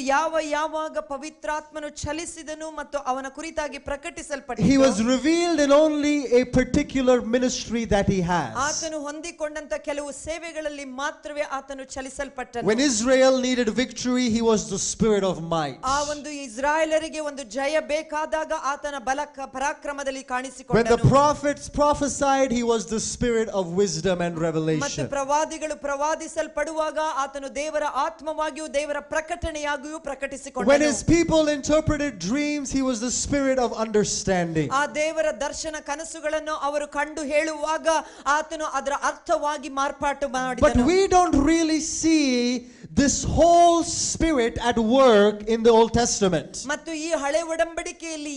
ಯಾವಾಗ ಪವಿತ್ರಾತ್ಮನು ಚಲಿಸಿದನು ಮತ್ತು ಅವನ ಕುರಿತಾಗಿ he ಪ್ರಕಟಿಸಲ್ಪಟ್ಟನು, was revealed in only a particular ministry that he has. ಆತನು ಹೊಂದಿಕೊಂಡಂತ ಕೆಲವು ಸೇವೆಗಳಲ್ಲಿ ಮಾತ್ರವೇ ಆತನು ಚಲಿಸಲ್ಪಟ್ಟನು. When Israel needed victory, he was the spirit of might. ಆ ಒಂದು ಇಸ್ರಾಯೇಲರಿಗೆ ಒಂದು ಜಯ ಬೇಕಾದಾಗ ಆತನ ಬಲ ಪರಾಕ್ರಮದಲ್ಲಿ When the ಕಾಣಿಸಿಕೊಂಡನು. prophets prophesied, he was the spirit of wisdom and ಮತ್ತು revelation. ಪ್ರವಾದಿಗಳು ಪ್ರವಾದಿಸಲ್ಪಡುವಾಗ ಆತನು ದೇವರ ಆತ್ಮವಾಗಿಯೂ ದೇವರ ಪ್ರಕಟಣೆಯಾಗಿಯೂ When ಪ್ರಕಟಿಸಿಕೊಂಡನು. his people interpreted dreams, he was the spirit of understanding. ಆ ದೇವರ ದರ್ಶನ ಕನಸುಗಳನ್ನು ಅವರು ಕಂಡು ಹೇಳುವಾಗ ಆತನು ಅದರ ಅರ್ಥವಾಗಿ ಮಾರ್ಪಾಟು But ಮಾಡಿದನು. we don't really see this whole spirit at work in the Old Testament. ಮತ್ತು ಈ ಹಳೆ ಒಡಂಬಡಿಕೆಯಲ್ಲಿ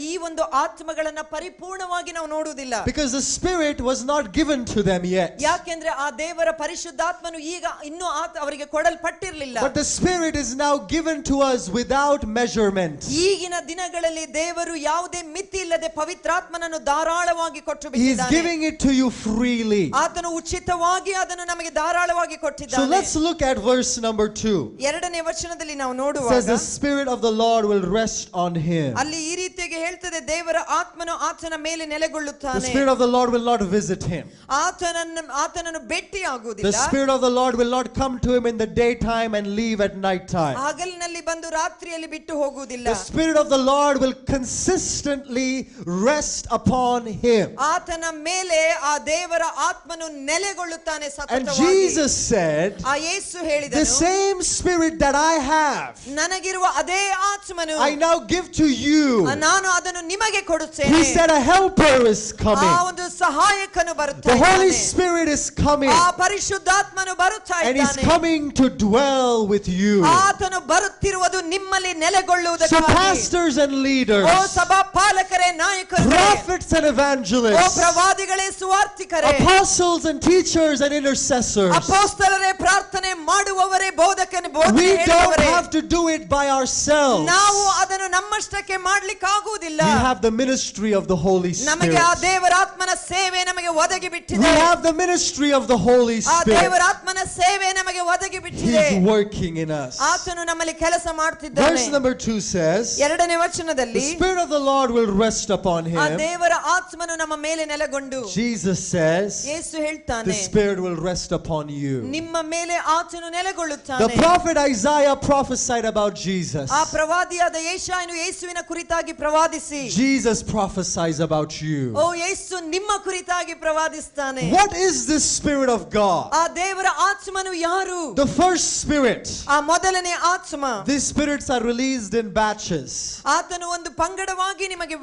ಈ ಒಂದು ಆತ್ಮಗಳನ್ನ ಪರಿಪೂರ್ಣವಾಗಿ ನಾವು ನೋಡುವುದಿಲ್ಲ. Because the spirit was not given to them yet. ಯಾಕೆಂದ್ರೆ ಆ ದೇವರ ಪರಿಶುದ್ಧಾತ್ಮನು ಈಗ ಇನ್ನೂ ಅವರಿಗೆ ಕೊಡಲ್ಪಟ್ಟಿರಲಿಲ್ಲ. But the spirit is now given to us without measurement. ಈಗಿನ ದಿನಗಳಲ್ಲಿ ದೇವರು ಯಾವುದೇ ಮಿತಿ ಇಲ್ಲದೆ ಪವಿತ್ರಾತ್ಮನನ್ನು ಧಾರಾಳವಾಗಿ ಕೊಟ್ಟು He is ಬಿಟ್ಟಿದ್ದಾನೆ. giving it to you freely. ಆತನು ಉಚಿತವಾಗಿ ಅದನ್ನು ನಮಗೆ ಧಾರಾಳವಾಗಿ So ಕೊಟ್ಟಿದ್ದಾನೆ. let's look at verse number 2. 2ನೇ ವಚನದಲ್ಲಿ ನಾವು It says ನೋಡುವಾಗ the spirit of the Lord will rest on him. ಅಲ್ಲಿ ಈ ರೀತಿಯಾಗಿ ಹೇಳ್ತದೆ, ದೇವರ ಆತ್ಮನು ಆತನ ಮೇಲೆ The ನೆಲೆಗೊಳ್ಳುತ್ತಾನೆ. spirit of the Lord will not visit him. ಆತನನ್ನು ಭೇಟಿ The ಆಗುವುದಿಲ್ಲ. spirit of the Lord will not come to him in the daytime and leave at night time. ಹಗಲಿನಲ್ಲಿ ಬಂದು ರಾತ್ರಿಯಲ್ಲಿ ಬಿಟ್ಟು ಹೋಗುವುದಿಲ್ಲ. The spirit of the Lord will consistently rest upon him. ಆತನ ಮೇಲೆ ಆ ದೇವರ ಆತ್ಮನು ನೆಲೆಗೊಳ್ಳುತ್ತಾನೆ And ಸತತವಾಗಿ. Jesus said, ಆ ಯೇಸು the ಹೇಳಿದನು, same spirit that I have, ನನಗಿರುವ ಅದೇ ಆತ್ಮನು I now give to you. ನಾನು ಅದನ್ನು ನಿಮಗೆ ಕೊಡುತ್ತೇನೆ. He said a helper is ಆ coming. ಒಂದು ಸಹಾಯಕನು ಬರುತ್ತಾ The Holy ಇದ್ದಾನೆ. Spirit is coming. ಆ ಪರಿಶುದ್ಧಾತ್ಮನು ಬರುತ್ತಾ And he's ಇದ್ದಾನೆ. coming to dwell with you. ಆತನು ಬರುತ್ತಿರುವುದು ನಿಮ್ಮಲ್ಲಿ So ನೆಲೆಗೊಳ್ಳುವುದಕ್ಕಾಗಿ. pastors and leaders, ಓ ಸಭಾ ಪಾಲಕರೇ, ನಾಯಕರೇ, prophets and O evangelists, ಪ್ರವಾದಿಗಳೇ, ಸುವಾರ್ತಿಕರೇ, apostles and teachers and intercessors, ಅಪೊಸ್ತಲರೇ, ಪ್ರಾರ್ಥನೆ ಮಾಡುವವರೇ, ಬೋಧನೆ we don't ಹೇಳುವವರೇ, have to do it by ourselves. ನಾವು ಅದನ್ನು ನಮ್ಮಷ್ಟಕ್ಕೆ ಮಾಡ್ಲಿಕ್ಕಾಗುವುದಿಲ್ಲ. We have the ministry of the Holy ನಮಗೆ ಆ Spirit. ದೇವರ ಆತ್ಮನ ಸೇವೆ ನಮಗೆ ಒದಗಿ We ಬಿಟ್ಟಿದೆ. have the ministry of the Holy ಆ ದೇವರ Spirit. ಆತ್ಮನ ಸೇವೆ ನಮಗೆ ಒದಗಿ ಬಿಟ್ಟಿದೆ. He's working in us. ಆತನು ನಮ್ಮಲ್ಲಿ ಕೆಲಸ ಮಾಡ್ತಿದ್ದಾನೆ. Verse number 2 says, 2ನೇ the ವಚನದಲ್ಲಿ Spirit of the Lord will rest upon ಆ him. ದೇವರ ಆತ್ಮನು ನಮ್ಮ ಮೇಲೆ ನೆಲೆಗೊಂಡು, Jesus says, ಯೇಸು the ಹೇಳ್ತಾನೆ, Spirit will rest upon you. ನಿಮ್ಮ ಮೇಲೆ ಆತನು ನೆಲೆಗೊಳ್ಳುತ್ತಾನೆ. ಪಾಲ್ಗೊಳ್ಳುತ್ತಾನೆ. The prophet Isaiah prophesied about Jesus. ಆ ಪ್ರವಾದಿಯಾದ ಯೆಶಾಯನು ಯೇಸುವಿನ ಕುರಿತಾಗಿ ಪ್ರವಾದಿಸಿ, Jesus prophesies about you. ಓ ಯೇಸು ನಿಮ್ಮ ಕುರಿತಾಗಿ ಪ್ರವಾದಿಸ್ತಾನೆ. What is this Spirit of God? ಆ ದೇವರ ಆತ್ಮನು ಯಾರು? The first Spirit. ಆ ಮೊದಲನೇ ಆತ್ಮ. These spirits are released in batches. ಆತನು ಒಂದು ಪಂಗಡವಾಗಿ ನಿಮಗೆ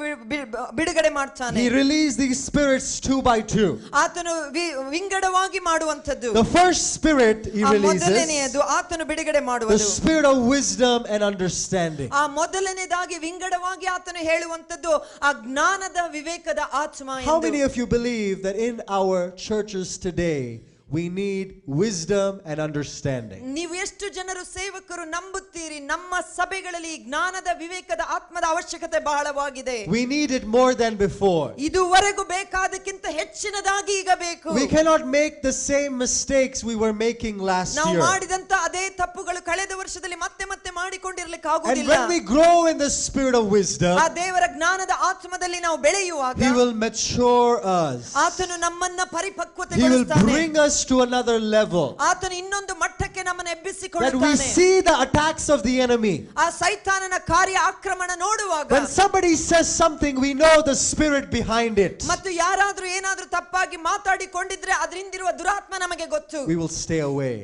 ಬಿಡುಗಡೆ ಮಾಡ್ತಾನೆ. He released these spirits 2 by 2. ಆತನು ವಿಂಗಡವಾಗಿ ಮಾಡುವಂತದ್ದು. The first spirit he releases, ಮೊದಲನೆಯದು ಆತನು ಬಿಡುಗಡೆ the ಮಾಡುವುದು. spirit of wisdom and understanding. ಆ ಮೊದಲನೇದಾಗಿ ವಿಂಗಡವಾಗಿ ಆತನು ಹೇಳುವಂತದ್ದು ಆ ಜ್ಞಾನದ ವಿವೇಕದ ಆತ್ಮ ಎಂದು. How many of you believe that in our churches today we need wisdom and understanding? ನೀವು ಎಷ್ಟು ಜನರು ಸೇವಕರು ನಂಬುತ್ತೀರಿ ನಮ್ಮ ಸಭೆಗಳಲ್ಲಿ ಜ್ಞಾನದ ವಿವೇಕದ ಆತ್ಮದ ಅವಶ್ಯಕತೆ ಬಹಳವಾಗಿದೆ? We need it more than before. ಇದುವರೆಗೂ ಬೇಕಾದಕ್ಕಿಂತ ಹೆಚ್ಚಿನದಾಗಿ ಈಗ ಬೇಕು. We cannot make the same mistakes we were making last ನಾವು year. ಮಾಡಿದಂತ ಅದೇ ತಪ್ಪುಗಳು ಕಳೆದ ವರ್ಷದಲ್ಲಿ ಮತ್ತೆ ಮತ್ತೆ ಮಾಡಿಕೊಂಡಿರಲಿಕ್ಕೆ And ಆಗುವುದಿಲ್ಲ. when we grow in the spirit of wisdom, ಆ ದೇವರ ಜ್ಞಾನದ ಆತ್ಮದಲ್ಲಿ ನಾವು ಬೆಳೆಯುವಾಗ he will mature us. ಆತನು ನಮ್ಮನ್ನ He will ಪರಿಪಕ್ವತೆಗೊಳಿಸುತ್ತಾನೆ. bring us to another level, ಆತನು ಇನ್ನೊಂದು ಮಟ್ಟಕ್ಕೆ ನಮ್ಮನ್ನು that we ಎಬ್ಬಿಸಿಕೊಳ್ಳುತ್ತಾನೆ. see the attacks of the enemy. ಆ ಸೈತಾನನ ಕಾರ್ಯ ಆಕ್ರಮಣ ನೋಡುವಾಗ When somebody says something, we know the spirit behind it. ಮತ್ತು ಯಾರಾದ್ರೂ ಏನಾದ್ರೂ ತಪ್ಪಾಗಿ ಮಾತಾಡಿಕೊಂಡಿದ್ರೆ ಅದರಿಂದಿರುವ ದುರಾತ್ಮ ನಮಗೆ ಗೊತ್ತು. We will stay away.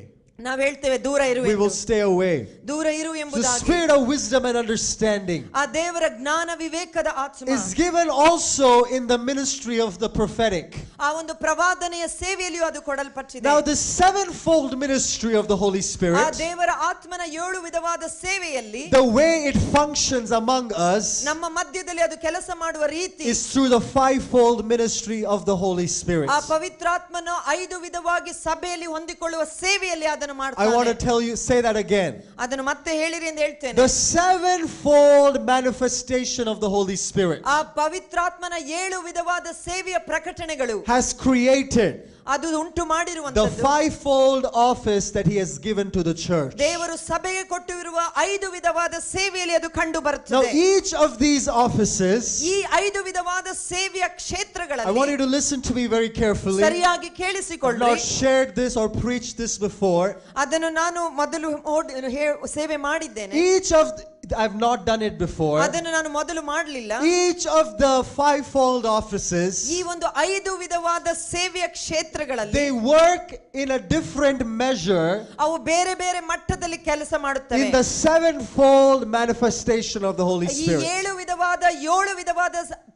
ನಾವು ಹೇಳ್ತೇವೆ ದೂರ ಇರು We ಎಂದು. will stay away. ದೂರ ಇರು The ಎಂಬುದಾಗಿ. spirit of wisdom and understanding ಆ ದೇವರ ಜ್ಞಾನ ವಿವೇಕದ ಆತ್ಮ is given also in the ministry of the prophetic. ಆ ಒಂದು ಪ್ರವಾದನೆಯ ಸೇವೆಯಲ್ಲಿಯೂ ಅದು ಕೊಡಲ್ಪಟ್ಟಿದೆ. Now the sevenfold ministry of the Holy ಆ Spirit, ದೇವರ ಆತ್ಮನ 7 ವಿಧವಾದ ಸೇವೆಯಲ್ಲಿ the way it functions among us ನಮ್ಮ ಮಧ್ಯದಲ್ಲಿ ಅದು ಕೆಲಸ ಮಾಡುವ ರೀತಿ is through the fivefold ministry of the Holy Spirit. ಆ ಪವಿತ್ರಾತ್ಮನು 5 ವಿಧವಾಗಿ ಸಭೆಯಲ್ಲಿ ಹೊಂದಿಕೊಳ್ಳುವ ಸೇವೆಯಲ್ಲಿ ಅದನ್ನು I want ಮಾಡ್ತಾನೆ. to tell you, say that again. ಅದನ್ನು ಮತ್ತೆ ಹೇಳಿರಿ ಎಂದು ಹೇಳ್ತೇನೆ. The sevenfold manifestation of the Holy Spirit ಆ ಪವಿತ್ರಾತ್ಮನ 7 ವಿಧವಾದ ಸೇವೆಯ ಪ್ರಕಟಣೆಗಳು has created ಅದು ಉಂಟು the ಮಾಡಿರುವಂತದ್ದು fivefold office that he has given to the church. ದೇವರು ಸಭೆಗೆ ಕೊಟ್ಟಿರುವ 5 ವಿಧವಾದ ಸೇವೆಯಲ್ಲಿ ಅದು ಕಂಡು Now ಬರುತ್ತದೆ. each of these offices, ಈ 5 ವಿಧವಾದ ಸೇವೆಯ I want ಕ್ಷೇತ್ರಗಳಲ್ಲಿ you to listen to me very carefully. ಸರಿಯಾಗಿ I've ಕೇಳಿಸಿಕೊಳ್ಳಿ. not shared this or preached this before. ಅದನ್ನು ನಾನು ಮೊದಲು ಸೇವೆ ಮಾಡಿದ್ದೇನೆ. Each of I've not done it before. ಅದನ್ನು ನಾನು ಮೊದಲು ಮಾಡಲಿಲ್ಲ. Each of the fivefold offices, ಈ ಒಂದು 5 ವಿಧವಾದ ಸೇವೆಯ ಕ್ಷೇತ್ರಗಳಲ್ಲಿ they work in a different measure ಅವು ಬೇರೆ ಬೇರೆ ಮಟ್ಟದಲ್ಲಿ ಕೆಲಸ ಮಾಡುತ್ತವೆ. in the sevenfold manifestation of the Holy ಈ Spirit. 7 ವಿಧವಾದ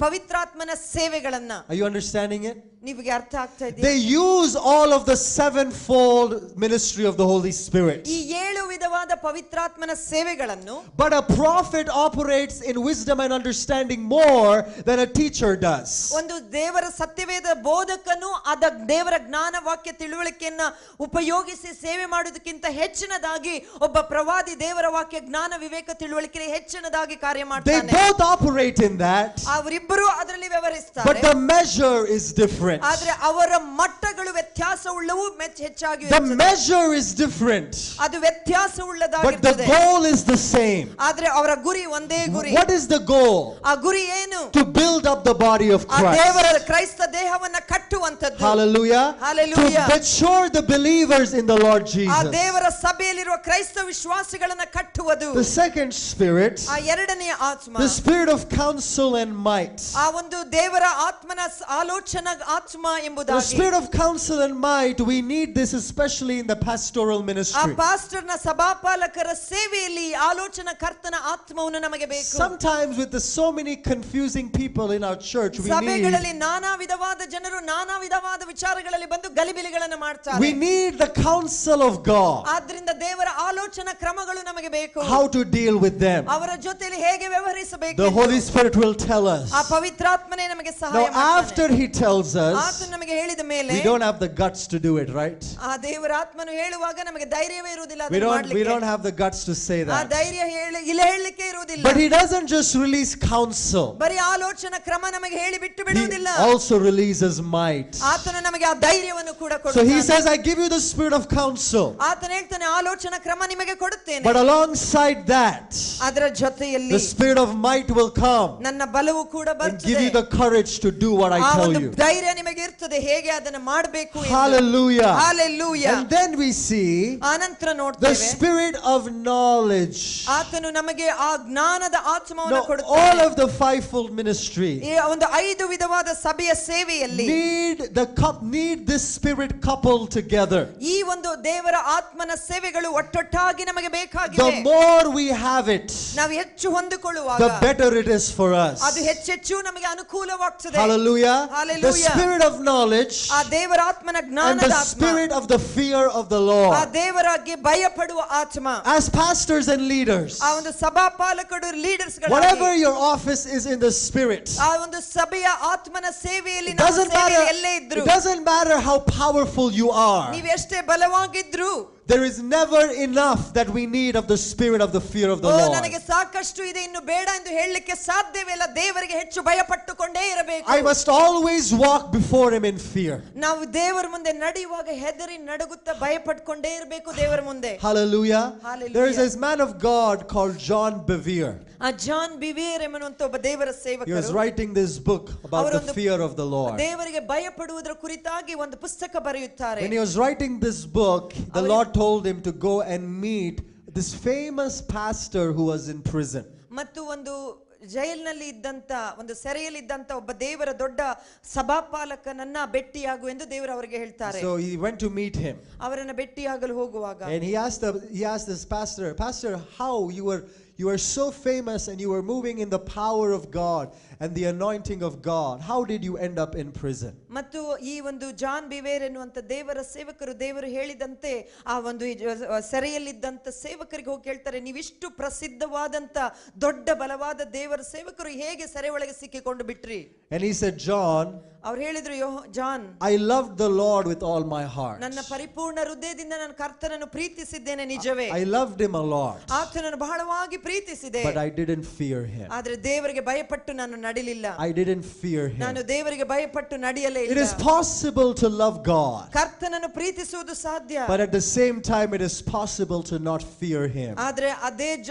ಪವಿತ್ರಾತ್ಮನ ಸೇವೆಗಳನ್ನ Are you understanding it? ನಿಮಗೆ ಅರ್ಥ ಆಗ್ತಾ ಇದೆಯಾ? They use all of the sevenfold ministry of the Holy Spirit. ಈ 7 ವಿಧವಾದ ಪವಿತ್ರಾತ್ಮನ ಸೇವೆಗಳನ್ನು But a prophet operates in wisdom and understanding more than a teacher does. ಒಂದು ದೇವರ ಸತ್ಯವೇದ ಬೋಧಕನು ಅದ ದೇವರ ಜ್ಞಾನ ವಾಕ್ಯ ತಿಳುವಳಿಕೆಯನ್ನ ಉಪಯೋಗಿಸಿ ಸೇವೆ ಮಾಡುವುದಕ್ಕಿಂತ ಹೆಚ್ಚಿನದಾಗಿ ಒಬ್ಬ ಪ್ರವಾದಿ ದೇವರ ವಾಕ್ಯ ಜ್ಞಾನ ವಿವೇಕ ತಿಳುವಳಿಕೆ ಹೆಚ್ಚಿನದಾಗಿ ಕಾರ್ಯ They ಮಾಡ್ತಾನೆ. both operate in that, ಅವರಿಬ್ಬರು ಅದರಲ್ಲಿ but ವ್ಯವಹರಿಸ್ತಾರೆ. the measure is different. ಆದ್ರೆ ಅವರ ಮಟ್ಟಗಳು ವ್ಯತ್ಯಾಸವುಳ್ಳವು ಹೆಚ್ಚಾಗಿ The measure is different, ಅದು but the ವ್ಯತ್ಯಾಸವುಳ್ಳದಾಗಿರುತ್ತದೆ. goal is the same. ಆದ್ರೆ ಅವರ ಗುರಿ ಒಂದೇ ಗುರಿ. What is the goal? ಆ ಗುರಿ ಏನು? To build up the body of ಆ ದೇವರ Christ. ಕ್ರೈಸ್ತ ದೇಹವನ್ನ ಕಟ್ಟುವಂತದ್ದು. Hallelujah. Hallelujah. To mature the believers in the Lord ಆ Jesus. ದೇವರ ಸಭೆಯಲ್ಲಿರುವ ಕ್ರೈಸ್ತ ವಿಶ್ವಾಸಿಗಳನ್ನ ಕಟ್ಟುವುದು. The second spirit, ಆ ಎರಡನೆಯ ಆತ್ಮ the spirit of counsel and might. ಆ ಒಂದು ದೇವರ ಆತ್ಮನ ಆಲೋಚನಾ ಆತ್ಮ The ಎಂಬುದಾಗಿ. spirit of counsel and might, we need this especially in the pastoral ಆ ministry. ಪಾಸ್ಟರ್ನ ಸಭಾಪಾಲಕರ ಸೇವೆಯಲ್ಲಿ ಆಲೋಚನಾ ಕರ್ತನ ಆತ್ಮವನ್ನು ನಮಗೆ ಬೇಕು. Sometimes with the so many confusing people in our church, ಸಭೆಗಳಲ್ಲಿ ನಾನಾ ವಿಧವಾದ ಜನರು ನಾನಾ ವಿಧವಾದ ವಿಚಾರಗಳಲ್ಲಿ ಬಂದು ಗಲಿಬಿಲಿಗಳನ್ನು ಮಾಡ್ತಾರೆ. we need the counsel of God, ಆದ್ರಿಂದ ದೇವರ ಆಲೋಚನಾ ಕ್ರಮಗಳು ನಮಗೆ ಬೇಕು. how to deal with them. ಅವರ ಜೊತೆಯಲ್ಲಿ ಹೇಗೆ ವ್ಯವಹರಿಸಬೇಕು The ಎಂದು. Holy Spirit will tell us. ಆ ಪವಿತ್ರಾತ್ಮನೇ ನಮಗೆ ಸಹಾಯ Now ಮಾಡ್ತಾನೆ. after he tells us, ಆತನು ನಮಗೆ ಹೇಳಿದ ಮೇಲೆ we don't have the guts to do it, right? ಆ ದೇವರ ಆತ್ಮನು ಹೇಳುವಾಗ ನಮಗೆ ಧೈರ್ಯವೇ ಇರುವುದಿಲ್ಲ We ಅದನ್ನು don't ಮಾಡ್ಲಿಕ್ಕೆ. have the guts to say ಆ that. ಧೈರ್ಯ ಹೇಳಲಿಕ್ಕೆ ಇರುವುದಿಲ್ಲ. But he doesn't just release counsel. ಬರೀ ಆಲೋಚನಾ ಕ್ರಮ ನಮಗೆ ಹೇಳಿ ಬಿಟ್ಟು He ಬಿಡುವುದಿಲ್ಲ. also releases might. ಆತನು ನಮಗೆ ಆ ಧೈರ್ಯವನ್ನು ಕೂಡ So he ಕೊಡುತ್ತಾನೆ. says, I give you the spirit of counsel. ಆತನು ಹೇಳ್ತಾನೆ ಆಲೋಚನಾ ಕ್ರಮ ನಿಮಗೆ ಕೊಡುತ್ತೇನೆ. But alongside that, ಅದರ ಜೊತೆಯಲ್ಲಿ the spirit of might will come ನನ್ನ ಬಲವು ಕೂಡ and give ಬರ್ತದೆ. you the courage to do what I ಆ tell ಒಂದು you. ಧೈರ್ಯ ನಿಮಗೆ ಇರ್ತದೆ ಹೇಗೆ ಅದನ್ನು ಮಾಡಬೇಕು ಎಂದು. Hallelujah. Hallelujah. And then we see ಆನಂತರ the ನೋಡ್ತೇವೆ spirit of knowledge. ಆತನು ನಮಗೆ ಆ ಜ್ಞಾನದ ಆತ್ಮವನ್ನು Now, all ಕೊಡುತ್ತಾನೆ. of the fivefold ministry ಈ ಒಂದು 5 ವಿಧವಾದ ಸಭೆಯ ಸೇವೆಯಲ್ಲಿ need this spirit coupled together. ಈ ಒಂದು ದೇವರ ಆತ್ಮನ ಸೇವೆಗಳು ಒಟ್ಟೊಟ್ಟಾಗಿ ನಮಗೆ ಬೇಕಾಗಿವೆ. The more we have it, ನಾವು ಹೆಚ್ಚು ಹೊಂದಿಕೊಳ್ಳುವಾಗ the better it is for us. ಅದು ಹೆಚ್ಚೆಚ್ಚು ನಮಗೆ ಅನುಕೂಲವಾಗುತ್ತದೆ. Hallelujah. Hallelujah. The spirit of knowledge ಆ ದೇವರ ಆತ್ಮನ and ಜ್ಞಾನದ the ಆತ್ಮ, spirit of the fear of the ಆ Lord. ದೇವರಿಗೆ ಭಯಪಡುವ ಆತ್ಮ. As pastors and leaders, ಆ ಒಂದು ಸಭಾಪಾಲಕರು leaders whatever your office is in the spirit, ಆ ಒಂದು ಸಭೆಯ ಆತ್ಮನ ಸೇವೆಯಲ್ಲಿ it ನಾವು doesn't ಸೇವೆಯಲ್ಲಿ ಎಲ್ಲೇ matter, ಇದ್ರು it doesn't matter how powerful you are. ನೀವು ಎಷ್ಟೇ ಬಲವಾಗಿದ್ರು There is never enough that we need of the spirit of the fear of the Lord. ನನಗೆ ಸಾಕಷ್ಟು ಇದೆ ಇನ್ನು ಬೇಡ ಎಂದು ಹೇಳಲಿಕ್ಕೆ ಸಾಧ್ಯವಿಲ್ಲ. ದೇವರಿಗೆ ಹೆಚ್ಚು ಭಯಪಟ್ಟುಕೊಂಡೇ ಇರಬೇಕು. I must always walk before him in fear. ನಾವು ದೇವರ ಮುಂದೆ ನಡೆಯುವಾಗ ಹೆದರಿ ನಡುಗುತ್ತಾ ಭಯಪಟ್ಟುಕೊಂಡೇ ಇರಬೇಕು ದೇವರ ಮುಂದೆ. Hallelujah. Hallelujah. There is this man of God called John Bevere. ಆ ಜಾನ್ ಬಿವೇರ್ ಎನ್ನುವಂತ ಒಬ್ಬ ದೇವರ He was ಸೇವಕರು writing this book about the fear of the Lord. ದೇವರಿಗೆ ಭಯಪಡುವುದರ ಕುರಿತಾಗಿ ಒಂದು ಪುಸ್ತಕ ಬರೆಯುತ್ತಾರೆ. When he was writing this book, the Lord told him to go and meet this famous pastor who was in prison. ಮತ್ತು ಒಂದು ಜೈಲಿನಲ್ಲಿ ಇದ್ದಂತ ಒಂದು ಸೆರೆಯಲ್ಲಿ ಇದ್ದಂತ ಒಬ್ಬ ದೇವರ ದೊಡ್ಡ ಸಭಾಪಾಲಕನನ್ನ ಭೇಟಿಯಾಗು ಎಂದು ದೇವರು ಅವರಿಗೆ ಹೇಳ್ತಾರೆ. So he went to meet him. ಅವರನ್ನ ಭೇಟಿಯಾಗಲು ಹೋಗುವಾಗ And he asked this pastor, how you were so famous and you were moving in the power of God and the anointing of God. How did you end up in prison? ಮತ್ತು ಈ ಒಂದು John beware ಎನ್ನುವಂತ ದೇವರ ಸೇವಕರು ದೇವರು ಹೇಳಿದಂತೆ ಆ ಒಂದು ಸೆರೆಯಲ್ಲಿದ್ದಂತ ಸೇವಕರಿಗೆ ಹೋಗಿ ಕೇಳ್ತಾರೆ, ನೀವಿಷ್ಟು ಪ್ರಸಿದ್ಧವಾದಂತ ದೊಡ್ಡ ಬಲವಾದ ದೇವರ ಸೇವಕರು ಹೇಗೆ ಸೆರೆ ಒಳಗೆ ಸಿಕ್ಕಿಕೊಂಡು ಬಿಟ್ರಿ? And he said, John, ಅವ್ರು ಹೇಳಿದ್ರು, John, I loved the Lord with all my heart. ನನ್ನ ಪರಿಪೂರ್ಣ ಹೃದಯದಿಂದ ನಾನು ಕರ್ತನನ್ನು ಪ್ರೀತಿಸಿದ್ದೇನೆ ನಿಜವೇ. I loved him a lot. ಆತನನ್ನು ಬಹಳವಾಗಿ ಪ್ರೀತಿಸಿದೆ. But I didn't fear him. ಆದ್ರೆ ದೇವರಿಗೆ ಭಯಪಟ್ಟು ನಾನು ನಡಿಲಿಲ್ಲ. I didn't fear him. ನಾನು ದೇವರಿಗೆ ಭಯಪಟ್ಟು ನಡೆಯಲೇ ಇಲ್ಲ. It is possible to love God. ಕರ್ತನನ್ನು ಪ್ರೀತಿಸುವುದು ಸಾಧ್ಯ. But at the same time it is possible to not fear him. ಆದ್ರೆ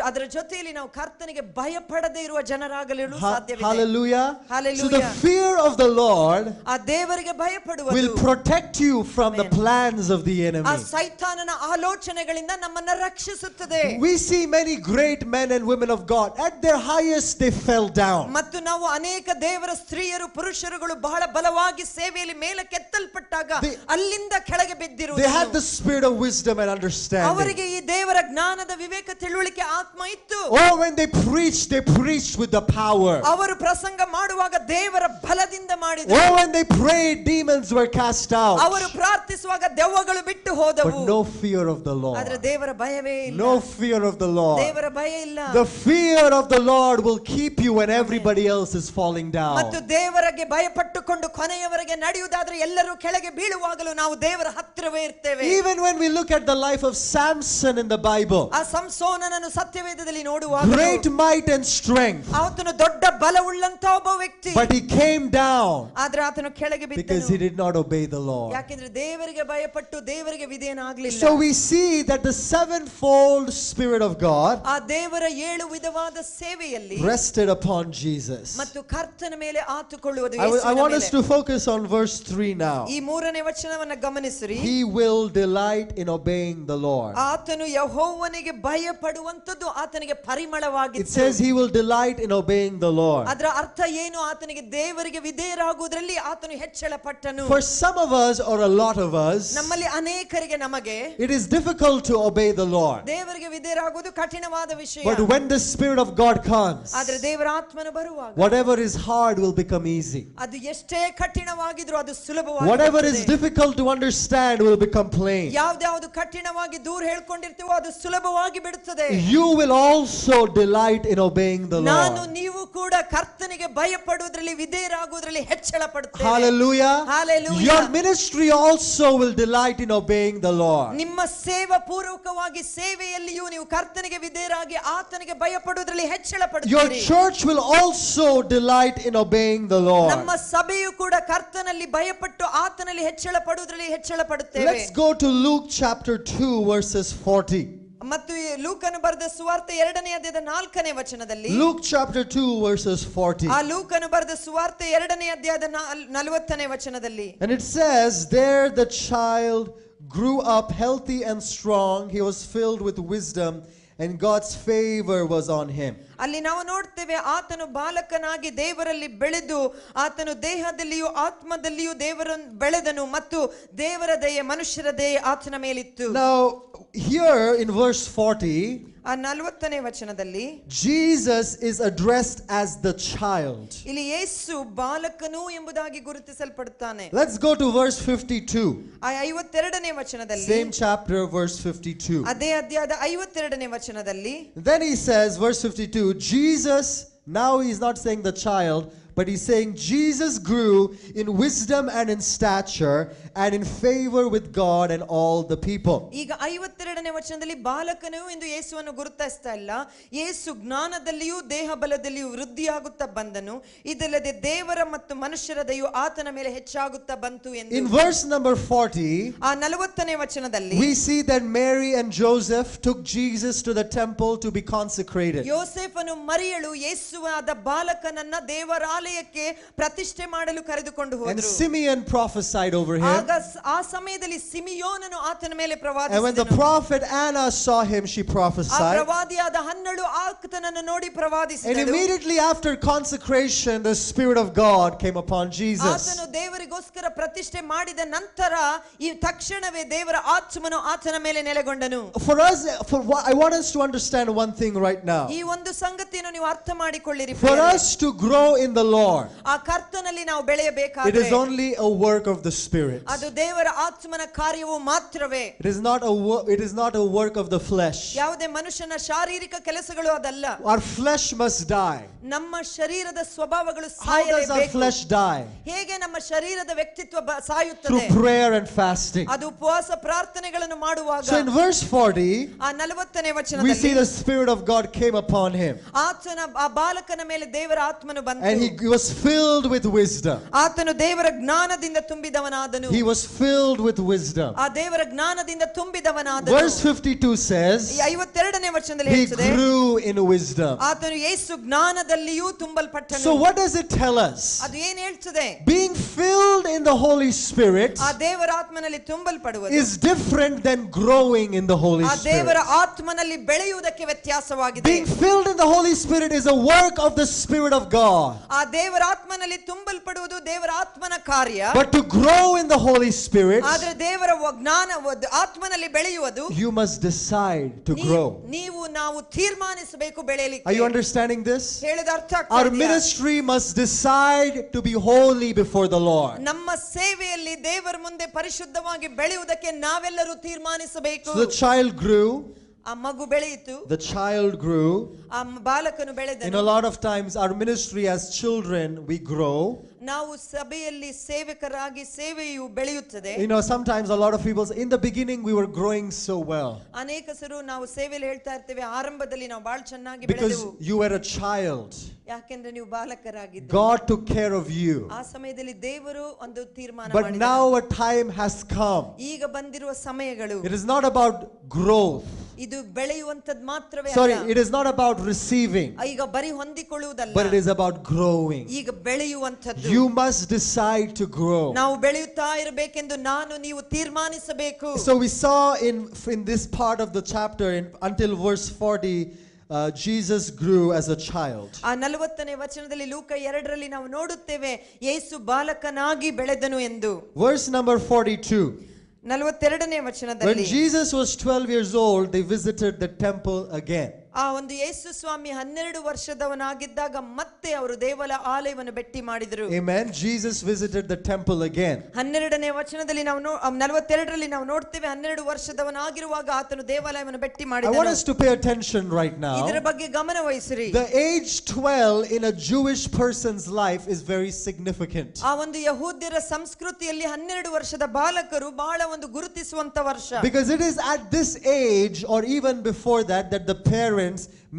ಅದರ ಜೊತೆಯಲ್ಲಿ ನಾವು ಕರ್ತನಿಗೆ ಭಯಪಡದೇ ಇರುವ ಜನರಾಗಲು ಸಾಧ್ಯವಿದೆ. Hallelujah. Hallelujah. So the fear of the Lord ಆ ದೇವರಿಗೆ ಭಯಪಡುವುದು will protect you from the plans of the enemy. ಆ ಸೈತಾನನ ಆಲೋಚನೆಗಳಿಂದ ನಮ್ಮನ್ನು ರಕ್ಷಿಸುತ್ತದೆ. We see many great men and women of God at their highest they fell down. ಮತ್ತು ನಾವು ಅನೇಕ ದೇವರ ಸ್ತ್ರೀಯರು ಪುರುಷರುಗಳು ಬಹಳ ಬಲವಾಗಿ ಸೇವೆಯಲ್ಲಿ ಮೇಲೆ ಕೆತ್ತಲ್ಪಟ್ಟಾಗ ಅಲ್ಲಿಂದ ಕೆಳಗೆ ಬಿದ್ದಿರುವುದು. They had the spirit of wisdom and understanding. ಅವರಿಗೆ ಈ ದೇವರ ಜ್ಞಾನದ ವಿವೇಕ ತಿಳುವಳಿಕೆ ಆತ್ಮ ಇತ್ತು. Oh, when they preached with the power. ಅವರು ಪ್ರಸಂಗ ಮಾಡುವಾಗ ದೇವರ ಬಲದಿಂದ ಮಾಡಿದರು. Oh, when they prayed, demons were cast out. ಅವರು ಪ್ರಾರ್ಥಿಸುವಾಗ ದೆವ್ವಗಳು ಬಿಟ್ಟು ಹೋದವು. But no fear of the Lord. ಆದರೆ ದೇವರ ಭಯವೇ ಇಲ್ಲ. No fear of the Lord. ದೇವರ ಭಯ ಇಲ್ಲ. The fear of the Lord will keep you when everybody else is falling down. ಮತ್ತು ದೇವರಿಗೆ ಭಯಪಟ್ಟುಕೊಂಡು ಕೊನೆಯವರೆಗೆ ನಡೆಯುವುದಾದರೆ ಎಲ್ಲರೂ ಕೆಳಗೆ ಬೀಳುವಾಗಲೂ ನಾವು ದೇವರ ಹತ್ತಿರವೇ ಇರ್ತೇವೆ. Even when we look at the life of Samson in the Bible, ಆ ಸಂಸೋನನನ್ನು ಸತ್ಯವೇದದಲ್ಲಿ ನೋಡುವಾಗ great might and strength, ಆತನು ದೊಡ್ಡ ಬಲವುಳ್ಳಂತ ಒಬ್ಬ ವ್ಯಕ್ತಿ. but he came down ಆದ್ರೆ ಆತನು ಕೆಳಗೆ because he ಬಿದ್ದನು. did not obey the Lord. ಯಾಕೆಂದ್ರೆ ದೇವರಿಗೆ ಭಯಪಟ್ಟು ದೇವರಿಗೆ ವಿಧೇಯನಾಗಲಿಲ್ಲ. So we see that the sevenfold Spirit of God ಆ ದೇವರ 7 ವಿಧವಾದ ಸೇವೆಯಲ್ಲಿ rested upon Jesus. ಮತ್ತು ಕರ್ತನ ಮೇಲೆ ಆತುಕೊಳ್ಳುವುದು. I want us to focus on verse 3 now. ಈ 3ನೇ ವಚನವನ್ನು ಗಮನಿಸಿರಿ. He will delight in obeying the Lord. ಆತನು ಯೆಹೋವನಿಗೆ ಭಯಪಡುವಂತದ್ದು ಆತನಿಗೆ ಪರಿಮಳವಾಗಿತ್ತು. It says he will delight in obeying the Lord. ಅದರ ಅರ್ಥ ಏನು? ಆತನಿಗೆ ದೇವರಿಗೆ ವಿಧೇಯರಾಗುವುದರಲ್ಲಿ ಆತನು ಹೆಚ್ಚಳ ಪಟ್ಟನು. For some of us or a lot of us, ನಮ್ಮಲ್ಲಿ ಅನೇಕರಿಗೆ ನಮಗೆ it is difficult to obey the Lord. ದೇವರಿಗೆ ವಿಧೇಯರಾಗುವುದು ಕಠಿಣವಾದ ವಿಷಯ. But when the Spirit of God comes, ಆದರೆ ದೇವರ ಆತ್ಮನು ಬರುವಾಗ whatever is hard will become easy. ಅದು ಎಷ್ಟೇ ಕಠಿಣವಾಗಿದ್ರೂ ಅದು ಸುಲಭವಾಗಿ Whatever is difficult to understand will become plain. ಯಾವ್ದು ಕಠಿಣವಾಗಿ ದೂರ ಹೇಳ್ಕೊಂಡಿರ್ತೀವೋ ಅದು ಸುಲಭವಾಗಿ ಬಿಡುತ್ತದೆ. You will also delight in obeying the ನಾನು Lord. ನೀವು ಕೂಡ ಕರ್ತನಿಗೆ ಭಯಪಡುವುದರಲ್ಲಿ ವಿಧೇಯರಾಗುವುದರಲ್ಲಿ ಹೆಚ್ಚಳ ಪಡುತ್ತೇವೆ. Hallelujah. Hallelujah. Your ministry also will delight in obeying the Lord. ನಿಮ್ಮ ಸೇವಾ ಪೂರ್ವಕವಾಗಿ ಸೇವೆಯಲ್ಲಿಯೂ ನೀವು ಕರ್ತನಿಗೆ ವಿಧೇಯರಾಗಿ ಆತನಿಗೆ ಭಯಪಡುವುದರಲ್ಲಿ ಹೆಚ್ಚಳ Your ಪಡುತ್ತೀರಿ. church will also delight in obeying the Lord. ನಮ್ಮ ಸಭೆಯು ಕೂಡ ಕರ್ತನಲ್ಲಿ ಭಯಪಟ್ಟು ಆತನಲ್ಲಿ ಹೆಚ್ಚಳ ಪಡುವುದರಲ್ಲಿ ಹೆಚ್ಚಳ ಪಡುತ್ತೇವೆ. Let's go to Luke chapter 2 verses 40. ಮತ್ತು ಈ ಲೂಕನು ಬರೆದ ಸುವಾರ್ತೆ 2ನೇ ಅಧ್ಯಾಯದ 4ನೇ ವಚನದಲ್ಲಿ, Luke chapter 2 verses 40. ಆ ಲೂಕನು ಬರೆದ ಸುವಾರ್ತೆ 2ನೇ ಅಧ್ಯಾಯದ 40ನೇ ವಚನದಲ್ಲಿ, And it says, there the child grew up healthy and strong. He was filled with wisdom, and God's favor was on him. ಅಲ್ಲಿ ನಾವು ನೋಡ್ತೇವೆ, ಆತನು ಬಾಲಕನಾಗಿ ದೇವರಲ್ಲಿ ಬೆಳೆದು ಆತನು ದೇಹದಲ್ಲಿಯೂ ಆತ್ಮದಲ್ಲಿಯೂ ದೇವರನ್ನು ಬೆಳೆದನು ಮತ್ತು ದೇವರ ದಯೆ ಮನುಷ್ಯರ ದಯೆ ಆತನ ಮೇಲಿತ್ತು. Now here in verse 40, ಆ 40ನೇ ವಚನದಲ್ಲಿ Jesus is addressed as the child. ಇಲ್ಲಿ ಯೇಸು ಬಾಲಕನು ಎಂಬುದಾಗಿ ಗುರುತಿಸಲ್ಪಡುತ್ತಾನೆ. Let's go to verse 52. ಆ 52ನೇ ವಚನದಲ್ಲಿ, Same chapter, verse 52. ಅದೇ ಅಧ್ಯಾಯದ 52ನೇ ವಚನದಲ್ಲಿ, Then he says, verse 52, Jesus, now he's not saying the child, but he's saying Jesus grew in wisdom and in stature and in favor with God and all the people. ಈಗ 52ನೇ ವಚನದಲ್ಲಿ ಬಾಲಕನು ಎಂದು ಯೇಸುವನ್ನು ಗುರುತಿಸ್ತಾ ಇಲ್ಲ. ಯೇಸು ಜ್ಞಾನದಲ್ಲಿಯೂ ದೇಹ ಬಲದಲ್ಲಿಯೂ ವೃದ್ಧಿಯಾಗುತ್ತಾ ಬಂದನು, ಇದಲ್ಲದೆ ದೇವರ ಮತ್ತು ಮನುಷ್ಯರ ದಯೆಯು ಆತನ ಮೇಲೆ ಹೆಚ್ಚಾಗುತ್ತಾ ಬಂತು ಎಂದು. In verse number 40, ಆ 40ನೇ ವಚನದಲ್ಲಿ we see that Mary and Joseph took Jesus to the temple to be consecrated. ಯೋಸೇಫನು ಮರಿಯಳು ಯೇಸುವಾದ ಬಾಲಕನನ್ನ ದೇವಾಲಯಕ್ಕೆ ಪ್ರತಿಷ್ಠೆ ಮಾಡಲು ಕರೆದುಕೊಂಡು And ಹೋದರು. Simeon prophesied over him. ಆಗ ಆ ಸಮಯದಲ್ಲಿ ಸಿಮಿಯೋನನು ಆತನ ಮೇಲೆ And when the ಪ್ರವಾದಿಸಿದನು. prophet Anna saw him, she ಆ prophesied. ಪ್ರವಾದಿಯಾದ ಹನ್ನಳು ಆತನನ್ನು ನೋಡಿ And ಪ್ರವಾದಿಸಿದಳು. immediately after consecration, the Spirit of God came upon Jesus. ಆತನು ದೇವರಿಗೋಸ್ಕರ ಪ್ರತಿಷ್ಠೆ ಮಾಡಿದ ನಂತರ ಈ ತಕ್ಷಣವೇ ದೇವರ ಆತ್ಮನು ಆತನ ಮೇಲೆ ನೆಲೆಗೊಂಡನು. I want us to understand one thing right now. ಈ ಒಂದು ಸಂಗತಿಯನ್ನು ನೀವು ಅರ್ಥ ಮಾಡಿಕೊಳ್ಳಿರಿ. For us to grow in the Lord, ಆ ಕರ್ತನಲ್ಲಿ ನಾವು it ಬೆಳೆಯಬೇಕಾದರೆ is only a work of the Spirit. ಅದು ದೇವರ ಆತ್ಮನ ಕಾರ್ಯವು ಮಾತ್ರವೇ. It is not a work of the flesh. ಯಾವುದೇ ಮನುಷ್ಯನ ಶಾರೀರಿಕ ಕೆಲಸಗಳು ಅದಲ್ಲ. Our flesh must die. ನಮ್ಮ ಶರೀರದ ಸ್ವಭಾವಗಳು How does our ಸಾಯಲೇಬೇಕು. flesh die? ಹೇಗೆ ನಮ್ಮ ಶರೀರದ ವ್ಯಕ್ತಿತ್ವ ಸಾಯುತ್ತದೆ? Through prayer and fasting. ಅದು ಉಪವಾಸ ಪ್ರಾರ್ಥನೆಗಳನ್ನು ಮಾಡುವಾಗ. So in verse 40, ಆ 40ನೇ we ವಚನದಲ್ಲಿ see the Spirit of God came upon him. ಆತನ ಆ ಬಾಲಕನ ಮೇಲೆ ದೇವರ ಆತ್ಮನು ಬಂತು. And he was filled with wisdom. ಆತನು ದೇವರ ಜ್ಞಾನದಿಂದ ತುಂಬಿದವನಾದನು. He was filled with wisdom. ಆ ದೇವರ ಜ್ಞಾನದಿಂದ ತುಂಬಿದವನಾದನು. Verse 52 says, ಈ 52ನೇ ವಚನದಲ್ಲಿ he ಹೇಳ್ತದೆ, grew in wisdom. ಆತನು ಯೇಸು ಜ್ಞಾನದಲ್ಲಿಯೂ ತುಂಬಲ್ಪಟ್ಟನು. So what does it tell us? ಅದು ಏನು ಹೇಳ್ತದೆ? Being filled in the Holy Spirit ಆ ದೇವರ ಆತ್ಮನಲ್ಲಿ ತುಂಬಲ್ಪಡುವುದು is different than growing in the Holy ಆ Spirit. ದೇವರ ಆತ್ಮನಲ್ಲಿ ಬೆಳೆಯುವುದಕ್ಕೆ ವ್ಯತ್ಯಾಸವಾಗಿದೆ. Being filled in the Holy Spirit is a work of the Spirit of God. ಆ ದೇವರ ಆತ್ಮನಲ್ಲಿ ತುಂಬಲ್ಪಡುವುದು ದೇವರ ಆತ್ಮನ ಕಾರ್ಯ. But to grow in the Holy Spirit, ಆದರೆ ದೇವರ ಜ್ಞಾನ ಆತ್ಮನಲ್ಲಿ ಬೆಳೆಯುವುದು you must decide to grow. ನಾವು ತೀರ್ಮಾನಿಸಬೇಕು ಬೆಳೆಯಲಿಕ್ಕೆ. Are you understanding this? ಹೇಳಿದ ಅರ್ಥ ಆಗ್ತಾ Our ಇದೆಯಾ? ministry must decide to be holy before the Lord. ನಮ್ಮ ಸೇವೆಯಲ್ಲಿ ದೇವರ ಮುಂದೆ ಪರಿಶುದ್ಧವಾಗಿ ಬೆಳೆಯುವುದಕ್ಕೆ ನಾವೆಲ್ಲರೂ ತೀರ್ಮಾನಿಸಬೇಕು. So the child grew. ಆ ಮಗು ಬೆಳೆಯಿತು. The child grew. ಆ ಬಾಲಕನು In ಬೆಳೆದನು. a lot of times, our ministry as children, we grow. ನಾವು ಸಭೆಯಲ್ಲಿ ಸೇವಕರಾಗಿ ಸೇವೆಯು ಬೆಳೆಯುತ್ತದೆ. Sometimes a lot of people say, in the beginning we were growing so well. ಅನೇಕಸರು ನಾವು ಸೇವೆಯಲ್ಲಿ ಹೇಳ್ತಾ ಇರ್ತೇವೆ, ಆರಂಭದಲ್ಲಿ ನಾವು ಬಹಳ ಚೆನ್ನಾಗಿ Because ಬೆಳೆದೆವು. you were a child. ಯಾಕೆಂದ್ರೆ ನೀವು ಬಾಲಕರಾಗಿದ್ದರು. God took care of you. ಆ ಸಮಯದಲ್ಲಿ ದೇವರು ಒಂದು ತೀರ್ಮಾನ But ಮಾಡಿದರು. now a time has come. ಈಗ ಬಂದಿರುವ ಸಮಯಗಳು. It is not about growth. ಇದು ಬೆಳೆಯುವಂತದ್ದು ಮಾತ್ರವೇ Sorry, ಅಲ್ಲ. it is not about receiving. ಈಗ ಬರೀ ಹೊಂದಿಕೊಳ್ಳುವುದಲ್ಲ. But it is about growing. ಈಗ ಬೆಳೆಯುವಂತದ್ದು. You must decide to grow. ನಾವು ಬೆಳೆಯುತ್ತಾ ಇರಬೇಕೆಂದು ನೀವು ತೀರ್ಮಾನಿಸಬೇಕು. So we saw in this part of the chapter until verse 40, Jesus grew as a child. ಆ 40ನೇ ವಚನದಲ್ಲಿ ಲೂಕ 2ರಲ್ಲಿ ನಾವು ನೋಡುತ್ತೇವೆ ಯೇಸು ಬಾಲಕನಾಗಿ ಬೆಳೆದನು ಎಂದು. Verse number 42. 42ನೇ When ವಚನದಲ್ಲಿ Jesus was 12 years old, they visited the temple again. ಆ ಒಂದು ಯೇಸು ಸ್ವಾಮಿ 12 ವರ್ಷದವನಾಗಿದ್ದಾಗ ಮತ್ತೆ ಅವರು ದೇವಾಲಯವನ್ನು ಭೇಟಿ ಮಾಡಿದರು. Amen. Jesus visited the temple again. 12ನೇ ವಚನದಲ್ಲಿ ನಾವು 42ರಲ್ಲಿ ನಾವು ನೋಡ್ತೇವೆ 12 ವರ್ಷದವನಾಗಿರುವಾಗ ಆತನು ದೇವಾಲಯವನ್ನು ಭೇಟಿ I ಮಾಡಿದನು. want us to pay attention right now. ಇದರ ಬಗ್ಗೆ ಗಮನ ವಹಿಸಿರಿ. The age 12 in a Jewish person's life is very significant. ಆ ಒಂದು ಯಹೂದ್ಯರ ಸಂಸ್ಕೃತಿಯಲ್ಲಿ 12 ವರ್ಷದ ಬಾಲಕರು ಬಹಳ ಒಂದು ಗುರುತಿಸುವಂತ ವರ್ಷ. Because it is at this age or even before that the parents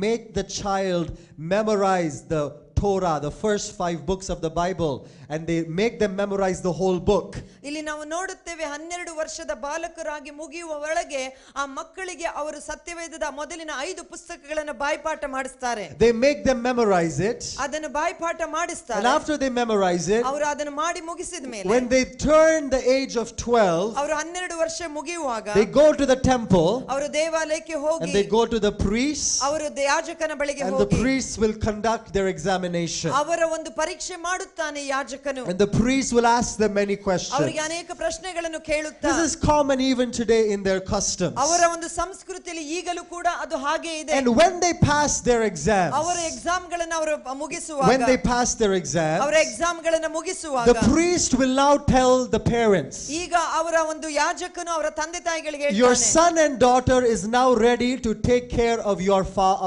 make the child memorize the Torah, the first 5 books of the Bible, and they make them memorize the whole book. ಇಲ್ಲಿ ನಾವು ನೋಡುತ್ತೇವೆ 12 ವರ್ಷದ ಬಾಲಕರಾಗಿ ಮುಗಿಯುವ ಒಳಗೆ ಆ ಮಕ್ಕಳಿಗೆ ಅವರು ಸತ್ಯವೇದದ ಮೊದಲಿನ 5 ಪುಸ್ತಕಗಳನ್ನು ಬಾಯಿಪಾಠ ಮಾಡಿಸ್ತಾರೆ. They make them memorize it. ಅದನ್ನು ಬಾಯಿಪಾಠ ಮಾಡಿಸ್ತಾರೆ. And after they memorize it, ಅವರು ಅದನ್ನು ಮಾಡಿ ಮುಗಿಸಿದ ಮೇಲೆ when they turn the age of 12, ಅವರು 12 ವರ್ಷ ಮುಗಿಯುವಾಗ they go to the temple, ಅವರು ದೇವಾಲಯಕ್ಕೆ and ಹೋಗಿ they go to the priest, ಅವರು ಯಾಜಕನ ಬಳಿಗೆ and the ಹೋಗಿ priest will conduct their examination. ಅವರ ಒಂದು ಪರೀಕ್ಷೆ ಮಾಡುತ್ತಾನೆ ಯಾಜಕನು. And the priest will ask them many questions. ಅವರಿಗೆ ಅನೇಕ ಪ್ರಶ್ನೆಗಳನ್ನು This ಕೇಳುತ್ತಾನೆ. is common even today in their customs. ಅವರ ಒಂದು ಸಂಸ್ಕೃತಿಯಲ್ಲಿ ಈಗಲೂ ಕೂಡ ಅದು ಹಾಗೆ ಇದೆ. And when they pass their exams, ಅವರ ಎಕ್ಸಾಮ್ ಗಳನ್ನು ಅವರು ಮುಗಿಸುವಾಗ when they pass their exams, ಅವರ ಎಕ್ಸಾಮ್ ಗಳನ್ನು ಮುಗಿಸುವಾಗ the priest will now tell the parents, ಈಗ ಅವರ ಒಂದು ಯಾಜಕನು ಅವರ ತಂದೆ ತಾಯಿಗಳಿಗೆ your ಹೇಳ್ತಾನೆ, son and daughter is now ready to take care of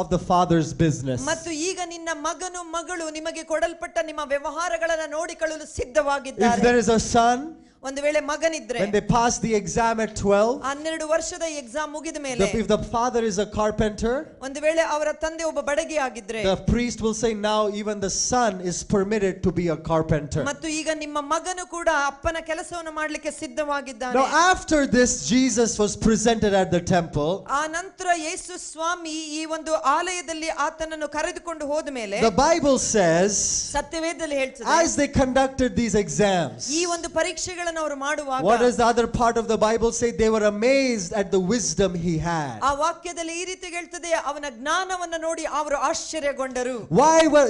of the father's business. ಮತ್ತು ಈಗ ನಿನ್ನ ಮಗನು ಮಗಳು ನಿಮಗೆ ಕೊಡಲ್ಪಟ್ಟ ನಿಮ್ಮ ವ್ಯವಹಾರಗಳನ್ನು ನೋಡಿಕೊಳ್ಳಲು If ಸಿದ್ಧವಾಗಿದ್ದಾರೆ. there is a son, ಒಂದು ವೇಳೆ ಮಗನಿದ್ರೆ when they pass the exam at 12, 12 ವರ್ಷದ ಎಕ್ಸಾಮ್ ಮುಗಿದ ಮೇಲೆ if the father is a carpenter, ಒಂದು ವೇಳೆ ಅವರ ತಂದೆ ಒಬ್ಬ ಬಡಗಿ ಆಗಿದ್ರೆ the priest will say, now even the son is permitted to be a carpenter. ಮತ್ತು ಈಗ ನಿಮ್ಮ ಮಗನು ಕೂಡ ಅಪ್ಪನ ಕೆಲಸವನ್ನು ಮಾಡಲಿಕ್ಕೆ ಸಿದ್ಧವಾಗಿದ್ದಾನೆ. Now after this, Jesus was presented at the temple. ಆ ನಂತರ ಯೇಸು ಸ್ವಾಮಿ ಈ ಒಂದು ಆಲಯದಲ್ಲಿ ಆತನನ್ನು ಕರೆದುಕೊಂಡು ಹೋದ ಮೇಲೆ The Bible says, ಸತ್ಯವೇದದಲ್ಲಿ ಹೇಳ್ತದೆ, as they conducted these exams, ಈ ಒಂದು ಪರೀಕ್ಷೆಗಳನ್ನು ಅವರು ಮಾಡುವಾಗ what does the other part of the Bible say? They were amazed at the wisdom he had. ಆ ವಾಕ್ಯದಲ್ಲಿ ಈ ರೀತಿ ಹೇಳ್ತದೆ, ಅವನ ಜ್ಞಾನವನ್ನು ನೋಡಿ ಅವರು ಆಶ್ಚರ್ಯಗೊಂಡರು. Why were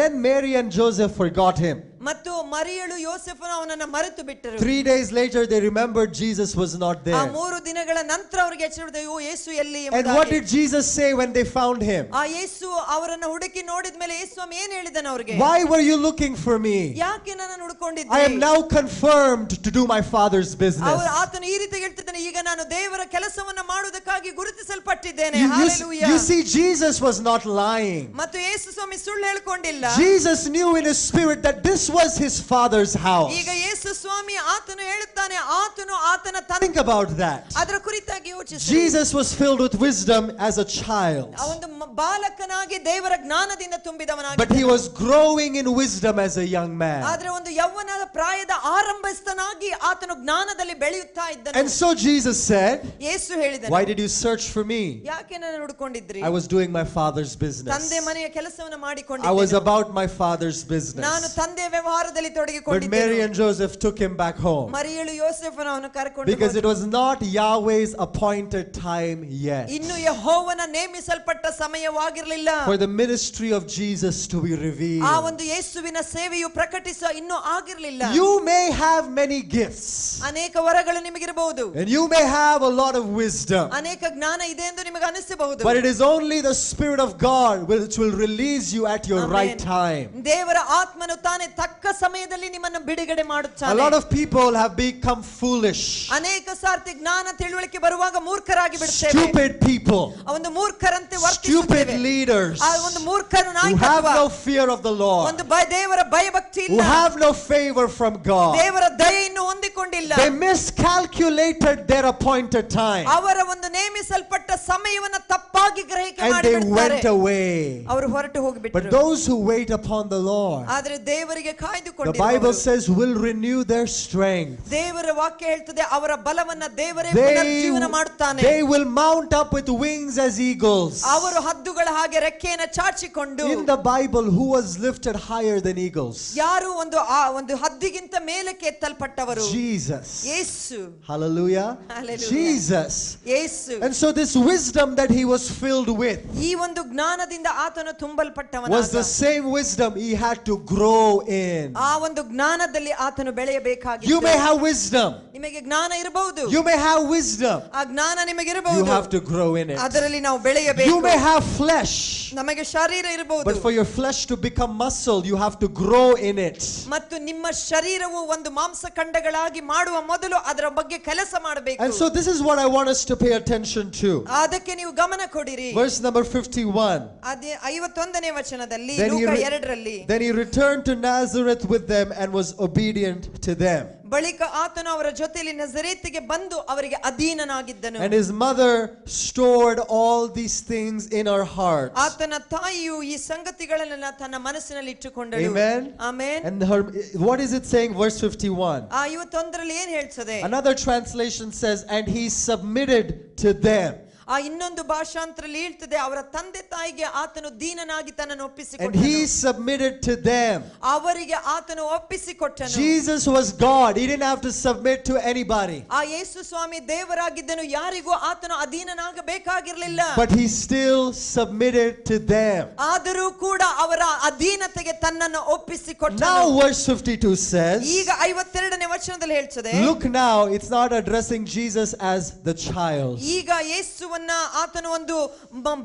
then Mary and Joseph forgot him. ಮತ್ತು ಮರಿಯಳು ಯೋಸೆಫನು ಅವನನ್ನ ಮರೆತು ಬಿಟ್ಟರು. 3 days later they remembered Jesus was not ಆ there. 3 ದಿನಗಳ ನಂತರ ಅವರಿಗೆ ಎಚ್ಚರಿಸಿದೆ, ಓ ಯೇಸು ಎಲ್ಲಿ And what did Jesus say when they found him? ಆ ಯೇಸು ಅವರನ್ನ ಹುಡುಕಿ ನೋಡಿದ ಮೇಲೆ ಯೇಸು ಸ್ವಾಮಿ ಏನು ಹೇಳಿದನು ಅವರಿಗೆ? Why were you looking for me? ಯಾಕೆ ನನ್ನನ್ನು ಹುಡುಕೊಂಡಿದ್ರಿ? I am now confirmed to do my father's business. ಆತನು ಈ ರೀತಿ ಹೇಳ್ತಿದ್ದಾನೆ, ಈಗ ನಾನು ದೇವರ ಕೆಲಸವನ್ನ ಮಾಡುವುದಕ್ಕಾಗಿ ಗುರುತಿಸಲ್ಪಟ್ಟಿದ್ದೇನೆ. You hallelujah. see, Jesus was not lying. ಮತ್ತು ಯೇಸು ಸ್ವಾಮಿ ಸುಳ್ಳು ಹೇಳಿಕೊಂಡಿಲ್ಲ. Jesus knew in his spirit that this was his father's house. ಈಗ ಯೇಸು ಸ್ವಾಮಿ ಆತನು ಹೇಳುತ್ತಾನೆ, ಆತನು ಆತನ Think about that. ಅದರ ಕುರಿತಾಗಿ ಯೋಚಿಸಿ. Jesus was filled with wisdom as a child, ಒಂದು ಬಾಲಕನಾಗಿ ದೇವರ ಜ್ಞಾನದಿಂದ ತುಂಬಿದವನಾಗಿ, but he was growing in wisdom as a young man. ಆದ್ರೆ ಒಂದು ಯೌವನದ ಪ್ರಾಯದ ಆರಂಭಸ್ಥನಾಗಿ ಆತನು ಜ್ಞಾನದಲ್ಲಿ ಬೆಳೆಯುತ್ತಾ ಇದ್ದನು. And so Jesus said, ಯೇಸು ಹೇಳಿದನು, why did you search for me? ಯಾಕೆ ನನ್ನನ್ನು ಹುಡುಕೊಂಡಿದ್ರಿ? I was doing my father's business. ತಂದೆ ಮನೆಯ ಕೆಲಸವನ್ನು I was ಮಾಡಿಕೊಂಡಿದ್ದೆನು. about my father's business. ನಾನು ತಂದೆಯ ವ್ಯವಹಾರದಲ್ಲಿ But Mary ತೊಡಗಿಕೊಂಡಿದ್ದೆನು. and Joseph took him back home ಮರಿಯಳು ಯೋಸೇಫನನ್ನು ಕರೆಕೊಂಡು because it ಹೋದಳು. was not Yahweh's appointed time yet ಇನ್ನು ಯೆಹೋವನ ನೇಮಿಸಲ್ಪಟ್ಟ ಸಮಯವಾಗಿರಲಿಲ್ಲ for the ministry of Jesus to be ಆ revealed. ಒಂದು ಯೇಸುವಿನ ಸೇವೆಯು ಪ್ರಕಟಿಸುವ ಇನ್ನೂ ಆಗಿರಲಿಲ್ಲ. You may have many gifts ಅನೇಕ ವರಗಳು ನಿಮಗಿರಬಹುದು, and you may have a lot of wisdom, ಅನೇಕ ಜ್ಞಾನ ಇದೆ ಎಂದು ನಿಮಗೆ ಅನಿಸಬಹುದು. but it is only the Spirit of God which will release you at your Amen. right time. ದೇವರ ಆತ್ಮನು ತಾನೇ ತಕ್ಕ ಸಮಯದಲ್ಲಿ ನಿಮ್ಮನ್ನು ಬಿಡುಗಡೆ A ಮಾಡುತ್ತಾನೆ. lot of people have become foolish, ಅನೇಕ ಸಾರ್ತಿ ಜ್ಞಾನ ತಿಳುವಳಿಕೆ ಬರುವಾಗ ಮೂರ್ಖರಾಗಿ ಬಿಡುತ್ತೇವೆ. stupid people, ಆ ಒಂದು ಮೂರ್ಖರಂತೆ stupid ವರ್ತಿಸುತ್ತೇವೆ. leaders ಆ ಒಂದು ಮೂರ್ಖರ who have ನಾಯಕತ್ವ, no fear of the Lord, ಒಂದು ದೇವರ ಭಯಭಕ್ತಿ who ಇಲ್ಲ, have no favor from God. ದೇವರ ದಯೆಯನ್ನು ಹೊಂದಿಕೊಂಡಿಲ್ಲ. They miscalculated their appointed time ಅವರ ಒಂದು ನೇಮಿಸಲ್ಪಟ್ಟ ಸಮಯವನ್ನು ತಪ್ಪಾಗಿ ಗ್ರಹಿಕೆ and they ಮಾಡಿಬಿಡ್ತಾರೆ. went away. ಅವರು ಹೊರಟು But ಹೋಗಿಬಿಟ್ಟರು. those who wait upon the Lord, ಆದ್ರೆ ದೇವರಿಗೆ the ಕಾಯ್ದುಕೊಂಡಿರುವವರು, Bible says, will renew their strength. ದೇವರ ವಾಕ್ಯ ಹೇಳ್ತದೆ, ಅವರ ಬಲವನ್ನ ದೇವರೇ ಪುನರ್ಜೀವನ ಮಾಡುತ್ತಾನೆ. They will mount up with wings as eagles. ಅವರು ಹದ್ದುಗಳ ಹಾಗೆ ರೆಕ್ಕೆಯನ್ನು ಚಾಚಿಕೊಂಡು, In the Bible, who was lifted higher than eagles? ಯಾರು ಒಂದು ಹದ್ದಿಗಿಂತ ಮೇಲಕ್ಕೆ ಎತ್ತಲ್ಪಟ್ಟವರು? Jesus. Yesu. Hallelujah. Hallelujah. Jesus. Yesu. And so this wisdom that he was filled with ಈ ಒಂದು ಜ್ಞಾನದಿಂದ ಆತನು was ತುಂಬಲ್ಪಟ್ಟವನಾದ. the same wisdom he had to grow in. ಆ ಒಂದು ಜ್ಞಾನದಲ್ಲಿ ಆತನು ಬೆಳೆಯಬೇಕಾಗಿತ್ತು. You may have wisdom. ನಿಮಗೆ ಜ್ಞಾನ ಇರಬಹುದು, You may have wisdom. ಆ ಜ್ಞಾನ You ನಿಮಗಿರಬಹುದು, have to grow in it. ಅದರಲ್ಲಿ ನಾವು ಬೆಳೆಯಬೇಕು. You may have flesh, ನಮಗೆ ಶರೀರ ಇರಬಹುದು, but for your flesh to become muscle, you have to grow in it. ಮತ್ತು ನಿಮ್ಮ ಶರೀರವು ಒಂದು ಮಾಂಸಖಂಡಗಳಾಗಿ ಮಾಡುವ ಮೊದಲು ಅದರ ಬಗ್ಗೆ ಕೆಲಸ ಮಾಡಬೇಕು. And so this is what I want us to pay attention to. ಅದಕ್ಕೆ ನೀವು ಗಮನ ಕೊಡಿರಿ. Verse number 51. ಅದೇ 51ನೇ ವಚನದಲ್ಲಿ Then he ಲೂಕ re- 2ರಲ್ಲಿ, Then he returned to Nazareth with them and was obedient to them. ಬಳಿಕ ಆತನು ಅವರ ಜೊತೆಯಲ್ಲಿ ನಜರೇತಿಗೆ ಬಂದು ಅವರಿಗೆ ಅಧೀನನಾಗಿದ್ದನು. And his mother stored all these things in her heart. ಆತನ ತಾಯಿಯು ಈ ಸಂಗತಿಗಳನ್ನೆಲ್ಲ ತನ್ನ ಮನಸ್ಸಿನಲ್ಲಿ ಇಟ್ಟುಕೊಂಡಳು. Amen. Amen. And what is it saying? Verse 51. 51ರಲ್ಲಿ ಏನು ಹೇಳ್ತದೆ? Another translation says, and he submitted to them. ಇನ್ನೊಂದು ಭಾಷಾಂತರದಲ್ಲಿ ಹೇಳ್ತದೆ, ಅವರ ತಂದೆ ತಾಯಿಗೆ ಆತನು ದೀನನಾಗಿ ತನ್ನನ್ನು ಒಪ್ಪಿಸಿಕೊಟ್ಟನು. And he submitted to them. ಅವರಿಗೆ ಆತನು ಒಪ್ಪಿಸಿಕೊಟ್ಟನು. Jesus was God. He didn't have to submit to anybody. ಯೇಸು ಸ್ವಾಮಿ ದೇವರಾಗಿದ್ದನು, ಯಾರಿಗೂ ಆತನು ಅಧೀನನಾಗಬೇಕಾಗಿರಲಿಲ್ಲ. But he still submitted to them. ಆದರೂ ಕೂಡ ಅವರ ಅಧೀನತೆಗೆ ತನ್ನನ್ನು ಒಪ್ಪಿಸಿಕೊಟ್ಟನು. Now verse 52 says, ಈಗ 52ನೇ ವಚನದಲ್ಲಿ ಹೇಳ್ತದೆ, look now, it's not addressing Jesus as the child. ಈಗ ಯೇಸುವನ್ನ ಆತನು ಒಂದು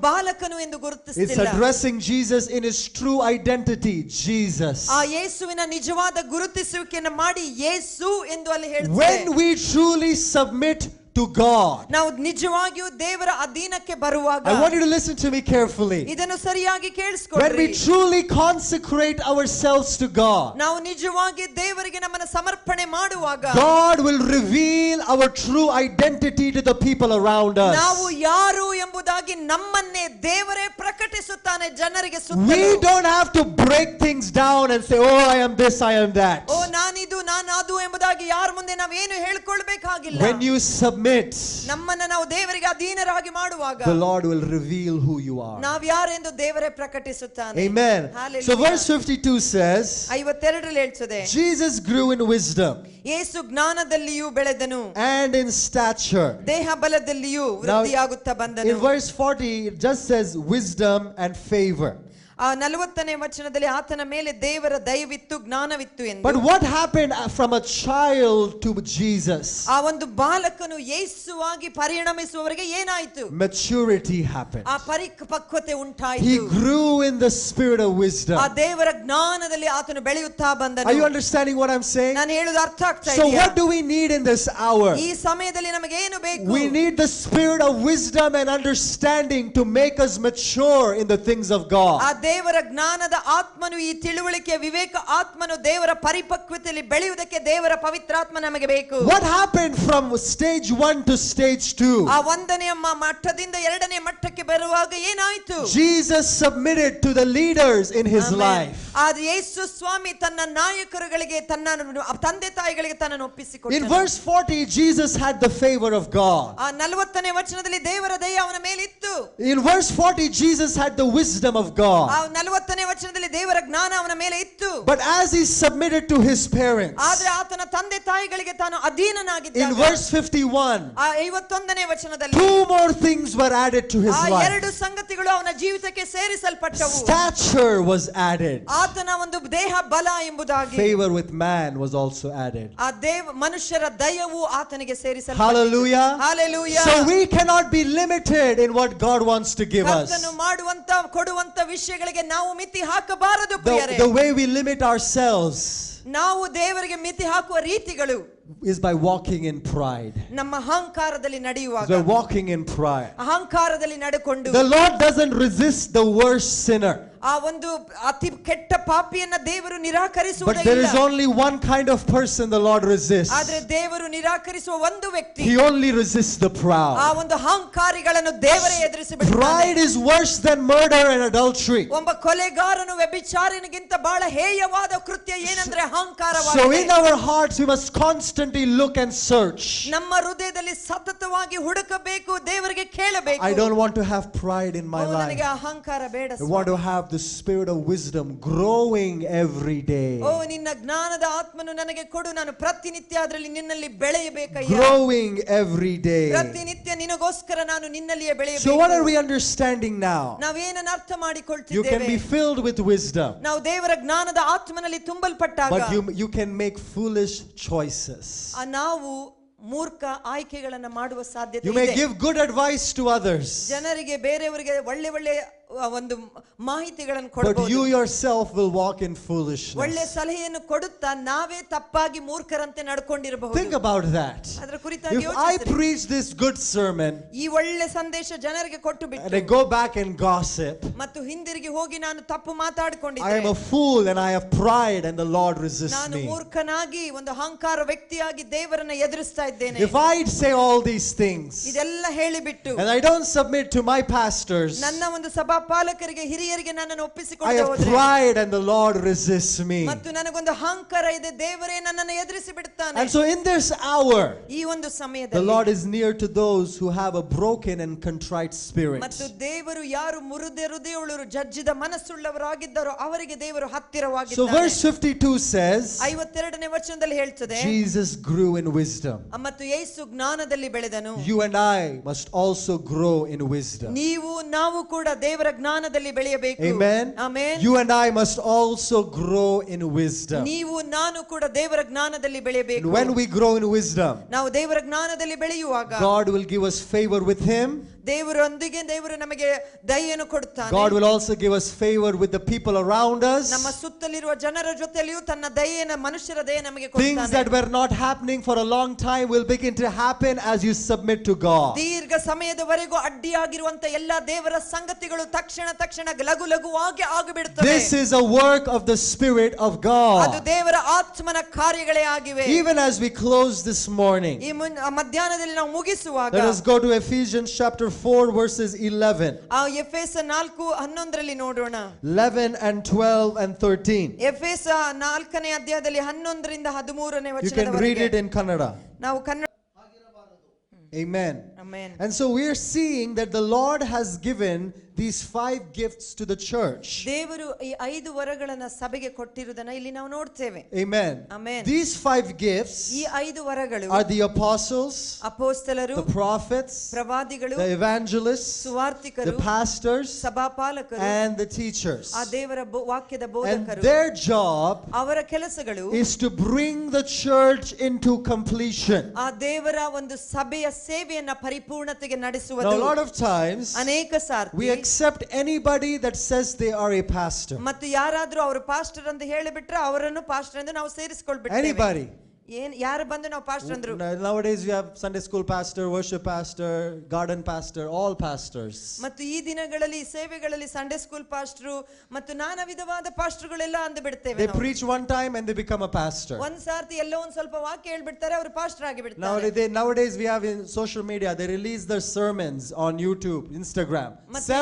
ಬಾಲಕನು ಎಂದು It's ಗುರುತಿಸುತ್ತಿಲ್ಲ. addressing Jesus in his true identity, Jesus. ಯೇಸುವಿನ ನಿಜವಾದ ಗುರುತಿಸುವಿಕೆಯನ್ನು ಮಾಡಿ ಯೇಸು ಎಂದು ಅಲ್ಲಿ ಹೇಳ್ತದೆ. When we truly submit to God. ನಾವು ನಿಜವಾಗಿಯೂ ದೇವರ ಅಧೀನಕ್ಕೆ ಬರುವಾಗ, I want you to listen to me carefully. ಇದನ್ನು ಸರಿಯಾಗಿ When ಕೇಳಿಸಿಕೊಳ್ಳಿ. we truly consecrate ourselves to God, ನಾವು ನಿಜವಾಗಿ ದೇವರಿಗೆ ನಮ್ಮನ್ನು ಸಮರ್ಪಣೆ ಮಾಡುವಾಗ, God will reveal our true identity to the people around us. ನಾವು ಯಾರು ಎಂಬುದಾಗಿ ನಮ್ಮನ್ನೇ ದೇವರೇ ಪ್ರಕಟಿಸುತ್ತಾನೆ ಜನರಿಗೆ We ಸುತ್ತಲೂ. don't have to break things down and say, oh, I am this, I am that. ಓ ನಾನಿದು ನಾನದು ಎಂಬುದಾಗಿ ಯಾರ ಮುಂದೆ ನಾವೇನು ಹೇಳ್ಕೊಳ್ಬೇಕಾಗಿಲ್ಲ. When you submit, ನಮ್ಮನ್ನ ನಾವು ದೇವರಿಗೆ ಅಧೀನರಾಗಿ ಮಾಡುವಾಗ, the Lord will reveal who you are. ನಾವು ಯಾರೆಂದು ದೇವರೇ ಪ್ರಕಟಿಸುತ್ತಾನೆ. Amen. Hallelujah. So verse 52 says, 52ರಲ್ಲಿ ಹೇಳ್ತದೆ, Jesus grew in wisdom Yesu ಜ್ಞಾನದಲ್ಲಿಯೂ ಬೆಳೆದನು, and in stature. ದೇಹ ಬಲದಲ್ಲಿಯೂ ವೃದ್ಧಿಯಾಗುತ್ತಾ ಬಂದನು. In verse 40 it just says wisdom and favor. 40ನೇ ವಚನದಲ್ಲಿ ಆತನ ಮೇಲೆ ದೇವರ ದಯವಿತ್ತು ಜ್ಞಾನವಿತ್ತು ಎಂದು. But what happened from a child to Jesus? ಆ ಒಂದು ಬಾಲಕನು ಯೇಸುವಾಗಿ ಪರಿಣಮಿಸುವವರೆಗೆ ಏನಾಯಿತು? Maturity happened. ಆ ಪರಿಪಕ್ವತೆ ಉಂಟಾಯಿತು. He grew in the spirit of wisdom. ಆ ದೇವರ ಜ್ಞಾನದಲ್ಲಿ ಆತನು ಬೆಳೆಯುತ್ತಾ ಬಂದನು. Are you understanding what I'm saying? ನಾನು ಹೇಳುವುದು ಅರ್ಥ ಆಗ್ತಾ So ಇದೆಯಾ? what do we need in this hour? ಈ ಸಮಯದಲ್ಲಿ ನಮಗೆ ಏನು ಬೇಕು? We need the spirit of wisdom and understanding to make us mature in the things of God. ಆ ದೇವರ ಜ್ಞಾನದ ಆತ್ಮನು, ಈ ತಿಳುವಳಿಕೆ ವಿವೇಕ ಆತ್ಮನು ದೇವರ ಪರಿಪಕ್ವತೆಯಲ್ಲಿ ಬೆಳೆಯುವುದಕ್ಕೆ ದೇವರ ಪವಿತ್ರಾತ್ಮ ನಮಗೆ ಬೇಕು. What happened from stage 1 to stage 2? ಆ ಒಂದನೆಯ ಮಟ್ಟದಿಂದ ಎರಡನೇ ಮಟ್ಟಕ್ಕೆ ಬರುವಾಗ ಏನಾಯಿತು? Jesus submitted to the leaders in his life. ಆದ್ರೆ ಯೇಸು ಸ್ವಾಮಿ ತನ್ನ ನಾಯಕರುಗಳಿಗೆ, ತನ್ನ ತಂದೆ ತಾಯಿಗಳಿಗೆ ತನ್ನನ್ನು ಒಪ್ಪಿಸಿಕೊಟ್ಟನು. In verse 40 Jesus had the favor of God. ಆ 40ನೇ ವಚನದಲ್ಲಿ ದೇವರ ದಯೆ ಅವನ ಮೇಲೆ ಇತ್ತು. In verse 40 Jesus had the wisdom of God. ಆ 40ನೇ ವಚನದಲ್ಲಿ ದೇವರ ಜ್ಞಾನ ಅವನ ಮೇಲೆ ಇತ್ತು. But as he submitted to his parents, ಆದ್ರೆ ಆತನ ತಂದೆ ತಾಯಿಗಳಿಗೆ ತಾನು ಅಧೀನನಾಗಿದ್ದಾಗ, in verse 51 ಆ 51ನೇ ವಚನದಲ್ಲಿ 2 more things were added to his ಆ life. ಎರಡು ಸಂಗತಿಗಳು ಅವನ ಜೀವಿತಕ್ಕೆ ಸೇರಿಸಲ್ಪಟ್ಟವು. Stature was added. ಆತನ ಒಂದು ದೇಹ ಬಲ ಎಂಬುದಾಗಿ, Favor with man was also added. ಆ ಮನುಷ್ಯರ ದಯವು ಆತನಿಗೆ ಸೇರಿಸಲ್ಪಟ್ಟಿತು. Hallelujah. Hallelujah. So we cannot be limited in what God wants to give us. ಕರ್ತನು ಮಾಡುವಂತ ಕೊಡುವಂತ ವಿಷಯಗಳಿಗೆ ನಾವು ಮಿತಿ ಹಾಕಬಾರದು ಪ್ರಿಯರೇ. The way we limit ourselves ನಾವು ದೇವರಿಗೆ ಮಿತಿ ಹಾಕುವ ರೀತಿಗಳು is by walking in pride. ನಮ್ಮ ಅಹಂಕಾರದಲ್ಲಿ ನಡೆಯುವಾಗ, We're walking in pride. ಅಹಂಕಾರದಲ್ಲಿ ನಡೆಕೊಂಡು, The Lord doesn't resist the worst sinner. ಆ ಒಂದು ಅತಿ ಕೆಟ್ಟ ಪಾಪಿಯನ್ನ ದೇವರು But ನಿರಾಕರಿಸುವುದಿಲ್ಲ. there is only one kind of person the Lord resists. ಆದ್ರೆ ದೇವರು ನಿರಾಕರಿಸುವ ಒಂದು ವ್ಯಕ್ತಿ, He only resists the ಆ proud. ಒಂದು ಅಹಂಕಾರಿಗಳನ್ನು ದೇವರೇ ಎದುರಿಸಿ ಬಿಡುತ್ತಾನೆ. Pride is worse than murder and adultery. ಒಬ್ಬ ಕೊಲೆಗಾರನು ವ್ಯಭಿಚಾರಿನಿಗಿಂತ ಬಹಳ ಹೇಯವಾದ ಕೃತ್ಯ ಏನಂದ್ರೆ So in ಅಹಂಕಾರವಾಗಿದೆ. our hearts we must constantly look and search. ನಮ್ಮ ಹೃದಯದಲ್ಲಿ ಸತತವಾಗಿ ಹುಡುಕಬೇಕು, ದೇವರಿಗೆ ಕೇಳಬೇಕು. I don't want to have pride in my life. ನನಗೆ ಅಹಂಕಾರ ಬೇಡ. I want to have the spirit of wisdom growing every day. ಓ ನಿನ್ನ ಜ್ಞಾನದ ಆತ್ಮನು ನನಗೆ ಕೊಡು, ನಾನು ಪ್ರತಿನಿತ್ಯ ಅದರಲ್ಲಿ ನಿನ್ನಲ್ಲಿ ಬೆಳೆಯಬೇಕಯ್ಯ. Growing every day. ಪ್ರತಿನಿತ್ಯ ನಿನಗೋಸ್ಕರ ನಾನು ನಿನ್ನಲ್ಲಿಯೇ ಬೆಳೆಯಬೇಕು. So what are we understanding now? ನಾವೇನನ್ನ ಅರ್ಥ You can ಮಾಡಿಕೊಳ್ತಿದ್ದೇವೆ? be filled with wisdom, ನಾವು ದೇವರ ಜ್ಞಾನದ ಆತ್ಮನಲ್ಲಿ ತುಂಬಲ್ಪಟ್ಟಾಗ but you can make foolish choices. ನಾವು ಮೂರ್ಖ ಆಯ್ಕೆಗಳನ್ನ ಮಾಡುವ ಸಾಧ್ಯತೆ You may ಇದೆ. give good advice to others, ಜನರಿಗೆ, ಬೇರೆಯವರಿಗೆ ಒಳ್ಳೆ ಒಳ್ಳೆ ಒಂದು ಮಾಹಿತಿಗಳನ್ನು But ಕೊಡಬಹುದು. you yourself will walk in foolishness. ಒಳ್ಳೆ ಸಲಹೆಯನ್ನು ಕೊಡುತ್ತಾ ನಾವೇ ತಪ್ಪಾಗಿ ಮೂರ್ಖರಂತೆ ನಡ್ಕೊಂಡಿರಬಹುದು. Think about that. ಅದರ ಕುರಿತಾಗಿ If I preach this good sermon ಈ ಒಳ್ಳೆ ಸಂದೇಶ ಜನರಿಗೆ ಕೊಟ್ಟು and I ಬಿಟ್ಟು go back and gossip, ಮತ್ತು ಹಿಂದಿರುಗಿ ಹೋಗಿ ನಾನು ತಪ್ಪು I am ಮಾತಾಡಿಕೊಂಡಿದ್ದೆ, a fool and I have pride and the Lord resists ನಾನು me. ಮೂರ್ಖನಾಗಿ ಒಂದು ಅಹಂಕಾರ ವ್ಯಕ್ತಿಯಾಗಿ ದೇವರನ್ನ ಎದುರಿಸ್ತಾ ಇದ್ದೇನೆ. If I say all these things ಇದೆಲ್ಲ ಹೇಳಿಬಿಟ್ಟು and I don't submit to my pastors, ನನ್ನ ಒಂದು ಸಭಾಪಾಲಕರಿಗೆ ಹಿರಿಯರಿಗೆ ನನ್ನನ್ನು I ಒಪ್ಪಿಸಿಕೊಂಡು have ಹೋದ್ರೆ pride and the Lord resists me. ಮತ್ತು ನನಗೊಂದು ಅಹಂಕಾರ ಇದೆ, ದೇವರೇ ನನ್ನನ್ನು ಎದುರಿಸಿ ಬಿಡುತ್ತಾನೆ. And so in this hour, ಈ ಒಂದು the ಸಮಯದಲ್ಲಿ Lord is near to those who have a broken and contrite spirit. ಮತ್ತು ದೇವರು ಯಾರು ಮುರಿದ ಹೃದಯವುಳ್ಳವರು ಜಜ್ಜಿದ ಮನಸ್ಸುಳ್ಳವರಾಗಿದ್ದಾರೋ ಅವರಿಗೆ ದೇವರು So ಹತ್ತಿರವಾಗಿದ್ದಾನೆ. verse 52 says, 52ನೇ ವಚನದಲ್ಲಿ ಹೇಳ್ತದೆ, Jesus grew in wisdom. ಮತ್ತು ಯೇಸು ಜ್ಞಾನದಲ್ಲಿ ಬೆಳೆದನು. You and I must also grow in wisdom. ನಾವು ಕೂಡ ದೇವರ ಜ್ಞಾನದಲ್ಲಿ ಬೆಳೆಯಬೇಕು. Amen. Amen. You and I must also grow in wisdom. ನಾನು ಕೂಡ ದೇವರ ಜ್ಞಾನದಲ್ಲಿ ಬೆಳೆಯಬೇಕು. And when we grow in wisdom, ನಾವು ದೇವರ ಜ್ಞಾನದಲ್ಲಿ ಬೆಳೆಯುವಾಗ God will give us favor with Him. ದೇವರೊಂದಿಗೆ ದೇವರು ನಮಗೆ ದಯೆಯನ್ನು ಕೊಡುತ್ತಾನೆ. God will also give us favor with the people around us. ನಮ್ಮ ಸುತ್ತಲಿರುವ ಜನರ ಜೊತೆಯಲ್ಲಿಯೂ ತನ್ನ ದಯೆಯನ್ನು, ಮನುಷ್ಯರ ದಯೆ ನಮಗೆ Things ಕೊಡುತ್ತಾನೆ. that were not happening for a long time will begin to happen as you submit to God. ದೀರ್ಘ ಸಮಯದವರೆಗೂ ಅಡ್ಡಿಯಾಗಿರುವಂತ ಎಲ್ಲಾ ದೇವರ ಸಂಗತಿಗಳು ತಕ್ಷಣ ಲಘು ಲಘುವಾಗಿ ಆಗಿಬಿಡುತ್ತವೆ. This is a work of the Spirit of ಅದು God. ದೇವರ ಆತ್ಮನ ಕಾರ್ಯಗಳೇ ಆಗಿವೆ. Even as we close this morning, ಈ ಮಧ್ಯಾಹ್ನದಲ್ಲಿ ನಾವು ಮುಗಿಸುವಾಗ let us go to Ephesians chapter 4 verses 11. ಆ ಎಫೆಸ 4:11 ನೋಡೋಣ. 11 and 12 and 13. ಎಫೆಸ 4ನೇ ಅಧ್ಯಾಯದಲ್ಲಿ 11ರಿಂದ 13ನೇ You can read it ವಚನದವರೆಗೆ in Kannada. ನಾವು Kannada. Amen. Amen. And so we are seeing that the Lord has given these 5 gifts to the church. ದೇವರು ಈ 5 ವರಗಳನ್ನು ಸಭೆಗೆ ಕೊಟ್ಟಿರುವುದನ್ನ ಇಲ್ಲಿ ನಾವು ನೋಡ್ತೇವೆ. Amen. Amen. These 5 gifts ಈ 5 ವರಗಳು are the apostles, ಅಪೊಸ್ತಲರು, the prophets, ಪ್ರವಾದಿಗಳು, the evangelists, ಸುವಾರ್ತಿಕರು, the pastors, ಸಭಾಪಾಲಕರು, and the teachers. ಆ ದೇವರ ವಾಕ್ಯದ And ಬೋಧಕರು. their job ಅವರ ಕೆಲಸಗಳು is to bring the church into completion. ಆ ದೇವರ ಒಂದು ಸಭೆಯ ಸೇವೆಯನ್ನ ಪರಿಪೂರ್ಣತೆಗೆ Now, ನಡೆಸುವುದು. a lot of times ಅನೇಕ ಸಾರ್ತಿ we accept anybody that says they are a pastor. ಮತ್ತು ಯಾರಾದ್ರೂ ಅವರು ಪಾಸ್ಟರ್ ಅಂತ ಹೇಳಿಬಿಟ್ರೆ ಅವರನ್ನು ಪಾಸ್ಟರ್ ಎಂದು ನಾವು ಸೇರಿಸಿಕೊಳ್ಬಿಡ್ತೇವೆ. Anybody. ಯಾರು ಬಂದು ನಾವು ಪಾಸ್ಟರ್ ಅಂದ್ರು. Nowadays we have Sunday school pastor, worship pastor, garden pastor, all pastors. ಮತ್ತು ಈ ದಿನಗಳಲ್ಲಿ ಸೇವೆಗಳಲ್ಲಿ ಸಂಡೇ ಸ್ಕೂಲ್ ಪಾಸ್ಟರ್ ಮತ್ತು ನಾನಾ ವಿಧವಾದ ಪಾಸ್ಟರ್ಗಳೆಲ್ಲ ಅಂದು ಬಿಡ್ತೇವೆ. They preach one time and they become a pastor. ಒಂದ್ ಸಾರ್ತಿ ಎಲ್ಲೋ ಒಂದ್ ಸ್ವಲ್ಪ ವಾಕ್ಯ ಹೇಳ್ಬಿಡ್ತಾರೆ, ಅವರು ಪಾಸ್ಟರ್ ಆಗಿ ಬಿಡ್ತಾರೆ. Nowadays we have in social media, they release their sermons on YouTube, Instagram.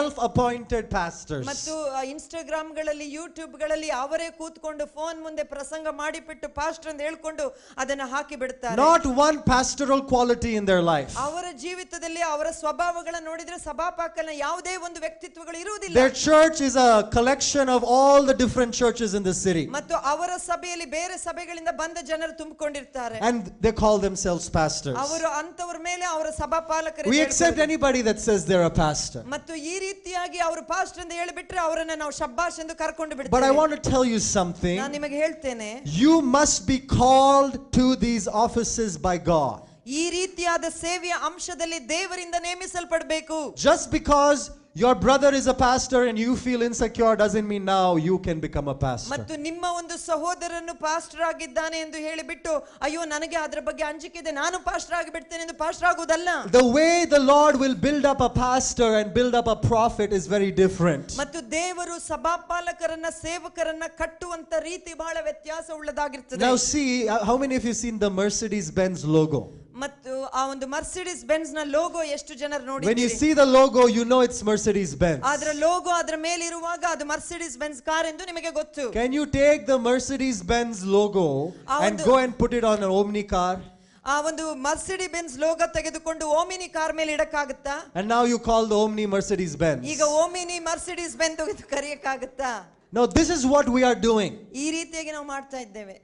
Self-appointed pastors. ಮತ್ತು ಇನ್ಸ್ಟಾಗ್ರಾಮ್ ಗಳಲ್ಲಿ, ಯೂಟ್ಯೂಬ್ ಗಳಲ್ಲಿ ಅವರೇ ಕೂತ್ಕೊಂಡು ಫೋನ್ ಮುಂದೆ ಪ್ರಸಂಗ ಮಾಡಿಬಿಟ್ಟು ಪಾಸ್ಟರ್ ಅಂತ ಹೇಳ್ಕೊಂಡು ಅದನ್ನ ಹಾಕಿ ಬಿಡ್ತಾರೆ. Not one pastoral quality in their life. ಅವರ ಜೀವಿತದಲ್ಲಿ ಅವರ ಸ್ವಭಾವಗಳನ್ನು ನೋಡಿದ್ರೆ ಸಭಾಪಾಲಕನ ಯಾವುದೇ ಒಂದು ವ್ಯಕ್ತಿತ್ವಗಳು ಇರುವುದಿಲ್ಲ. Their church is a collection of all the different churches in the city. ಮತ್ತು ಅವರ ಸಭೆಯಲ್ಲಿ ಬೇರೆ ಸಭೆಗಳಿಂದ ಬಂದ ಜನರು ತುಂಬಿಕೊಂಡಿರ್ತಾರೆ. And they call themselves pastors. ಅವರು ಅಂತವರ ಮೇಲೆ ಅವರ ಸಭಾಪಾಲಕರು. We accept anybody that says they're a pastor. ಮತ್ತು ಈ ರೀತಿಯಾಗಿ ಅವರು ಪಾಸ್ಟರ್ ಅಂತ ಹೇಳಿಬಿಟ್ರೆ ಅವರನ್ನ ನಾವು ಶಬ್ಬಾಷ್ ಎಂದು ಕರ್ಕೊಂಡು But I ಬಿಡ್ತೇವೆ. want to tell you something. ನಾನು ನಿಮಗೆ ಹೇಳ್ತೇನೆ, You must be called to these offices by God. ಈ ರೀತಿಯಾದ ಸೇವೆಯ ಅಂಶದಲ್ಲಿ ದೇವರಿಂದ ನೇಮಿಸಲ್ಪಡಬೇಕು. Just because your brother is a pastor and you feel insecure doesn't mean now you can become a pastor. ಮತ್ತು ನಿಮ್ಮ ಒಂದು ಸಹೋದರನು ಪಾಸ್ಟರ್ ಆಗಿದ್ದಾನೆ ಎಂದು ಹೇಳಿಬಿಟ್ಟು ಅಯ್ಯೋ ನನಗೆ ಅದರ ಬಗ್ಗೆ ಅಂಜಿಕೆ ಇದೆ ನಾನು ಪಾಸ್ಟರ್ ಆಗಿಬಿಡ್ತೇನೆ ಎಂದು pastor ಆಗುವುದಲ್ಲ. The way the Lord will build up a pastor and build up a prophet is very different. ಮತ್ತು ದೇವರು ಸಭಾಪಾಲಕರನ್ನ ಸೇವಕರನ್ನ ಕಟ್ಟುವಂತ ರೀತಿ ಬಹಳ ವ್ಯತ್ಯಾಸ ಉಳ್ಳದಾಗಿರ್ತದೆ. Now see, how many of you seen the Mercedes-Benz logo? ಮತ್ತು ಆ ಒಂದು ಮರ್ಸಿಡಿಸ್ ಬೆಂಜ್ ನ ಲೋಗೋ ಎಷ್ಟು ಜನರು When you ನೋಡಿದ್ದೀರಿ? see the logo, you know it's Mercedes-Benz. ಅದರ ಲೋಗೋ ಅದರ ಮೇಲೆ ಇರುವಾಗ ಅದು ಮರ್ಸಿಡಿಸ್ ಬೆಂಜ್ ಕಾರ್ ಎಂದು ನಿಮಗೆ ಗೊತ್ತು. Can you take the Mercedes-Benz logo and go and put it on an Omni car? ಆ ಒಂದು ಮರ್ಸಿಡಿ ಬೆಂಜ್ ಲೋಗೋ ತೆಗೆದುಕೊಂಡು ಓಮಿನಿ ಕಾರ್ ಮೇಲೆ ಇಡಕ್ಕಾಗುತ್ತಾ? And now you call the Omni Mercedes-Benz. ಈಗ ಓಮಿನಿ ಮರ್ಸಿಡಿಸ್ ಬೆಂಜ್ ಕರೆಯಕ್ಕಾಗುತ್ತಾ? No, this is what we are doing. ಈ ರೀತಿಯಾಗಿ ನಾವು ಮಾಡ್ತಾ ಇದ್ದೇವೆ.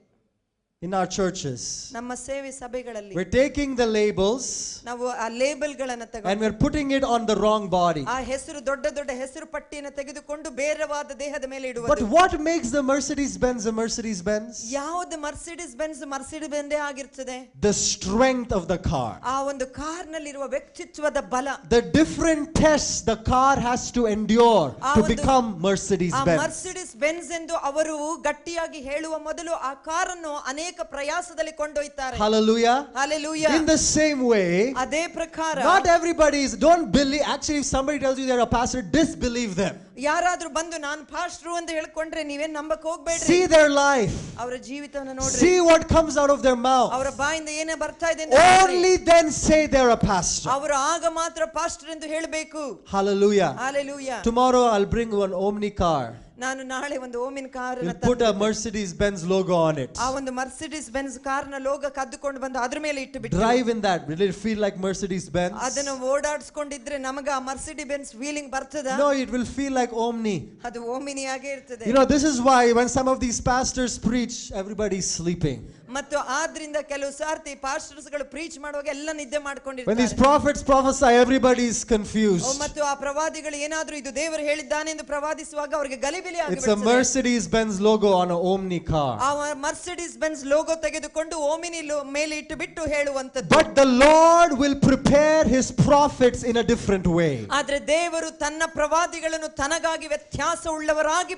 in our churches. ನಮ್ಮ ಸೇವೆ ಸಭೆಗಳಲ್ಲಿ We're taking the labels ನಾವು ಆ ಲೇಬಲ್ಗಳನ್ನು and ತಗೊಂಡು we're putting it on the wrong body. ಆ ಹೆಸರು ದೊಡ್ಡ ದೊಡ್ಡ ಹೆಸರು ಪಟ್ಟಿಯನ್ನು ತೆಗೆದುಕೊಂಡು ಬೇರೆವಾದ ದೇಹದ ಮೇಲೆ But ಇಡುವುದು. what makes the Mercedes-Benz a Mercedes-Benz? ಯಾವುದು ಮರ್ಸಿಡಿಸ್ ಬೆಂಜ್ ಆಗಿರ್ತದೆ? The strength of the car. ಆ ಒಂದು ಕಾರ್ನಲ್ಲಿರುವ ವ್ಯಕ್ತಿತ್ವದ ಬಲ. The different tests the car has to endure to become ಆ Mercedes-Benz. ಮರ್ಸಿಡಿಸ್ ಬೆಂಜ್ ಎಂದು ಅವರು ಗಟ್ಟಿಯಾಗಿ ಹೇಳುವ ಮೊದಲು ಆ ಕಾರನ್ನು ಅನೇಕ ಪ್ರಯಾಸದಲ್ಲಿ ಕೊಂಡೊಯ್ತಾರೆ. Hallelujah. Hallelujah. In the same way, ಅದೇ ಪ್ರಕಾರ not everybody is, don't believe, actually if somebody tells you they're a pastor, disbelieve them. ಯಾರಾದ್ರೂ ಬಂದು ನಾನು ಪಾಸ್ಟ್ರು ಅಂತ ಹೇಳ್ಕೊಂಡ್ರೆ ನೀವೇನ್ ನಂಬಕ್ ಹೋಗ್ಬೇಡ್ರಿ. See their life. ಅವರ ಜೀವಿತವನ್ನು ನೋಡ್ರಿ. See what comes out of their mouth. ಅವರ ಬಾಯಿಂದ ಏನೇ ಬರ್ತಾ ಇದೆ Only then say they're a pastor. ಅವರು ಆಗ ಮಾತ್ರ ಪಾಸ್ಟರ್ ಎಂದು ಹೇಳಬೇಕು. Hallelujah. Hallelujah. Tomorrow I'll bring one Omni car. ನಾನು ನಾಳೆ ಒಂದು Omni car We'll put a Mercedes-Benz logo on it. ಆ ಒಂದು ಮರ್ಸಿಡಿಸ್ ಬೆಂಜ್ ಕಾರ್ನ ಲೋಗೋ ಕದ್ದುಕೊಂಡು ಬಂದು ಅದ್ರ ಮೇಲೆ ಇಟ್ಟು ಬಿಟ್ಟು Drive in that. Will it feel like Mercedes-Benz? ಅದನ್ನು ಓಡಾಡಿಸ್ಕೊಂಡಿದ್ರೆ ನಮಗೆ ಆ ಮರ್ಸಿಡಿ ಬೆಂಜ್ ಫೀಲಿಂಗ್ ಬರ್ತದ? No, it will feel like Omni. ಅದು ಓಮಿನಿ ಆಗೇ ಇರ್ತದೆ. You know, this is why when some of these pastors preach, everybody's sleeping. ಮತ್ತು ಆದ್ರಿಂದ ಕೆಲವು ಸಾರ್ತಿ ಪಾಸ್ಟರ್ಸ್ ಗಳು ಪ್ರೀಚ್ ಮಾಡುವಾಗ ಎಲ್ಲ ನಿದ್ದೆ When these ಮಾಡ್ಕೊಂಡಿರ್ತಾರೆ. prophets prophesy, everybody's confused. ಮತ್ತು ಆ ಪ್ರವಾದಿಗಳು ಏನಾದ್ರೂ ಇದು ದೇವರು ಹೇಳಿದ್ದಾನೆ ಎಂದು ಪ್ರವಾದಿಸುವಾಗ ಅವರಿಗೆ ಗಲಿಬಿಲಿ It's a ಆಗಿಬಿಡುತ್ತದೆ. Mercedes-Benz logo on an Omni car. ಆ ಮರ್ಸಿಡಿಸ್ ಬೆಂಜ್ ಲೋಗೋ ತೆಗೆದುಕೊಂಡು ಓಮಿನಿ ಮೇಲೆ ಇಟ್ಟು ಬಿಟ್ಟು ಹೇಳುವಂತದ್ದು. But the Lord will prepare his prophets in a different way. ಆದ್ರೆ ದೇವರು ತನ್ನ ಪ್ರವಾದಿಗಳನ್ನು ತನಗಾಗಿ ವ್ಯತ್ಯಾಸ ಉಳ್ಳವರಾಗಿ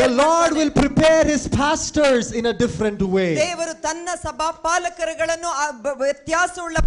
The Lord will prepare his pastors in a different way. ದೇವರು ತನ್ನ ಸಭಾಪಾಲಕರುಗಳನ್ನು ವ್ಯತ್ಯಾಸ ಉಳ್ಳ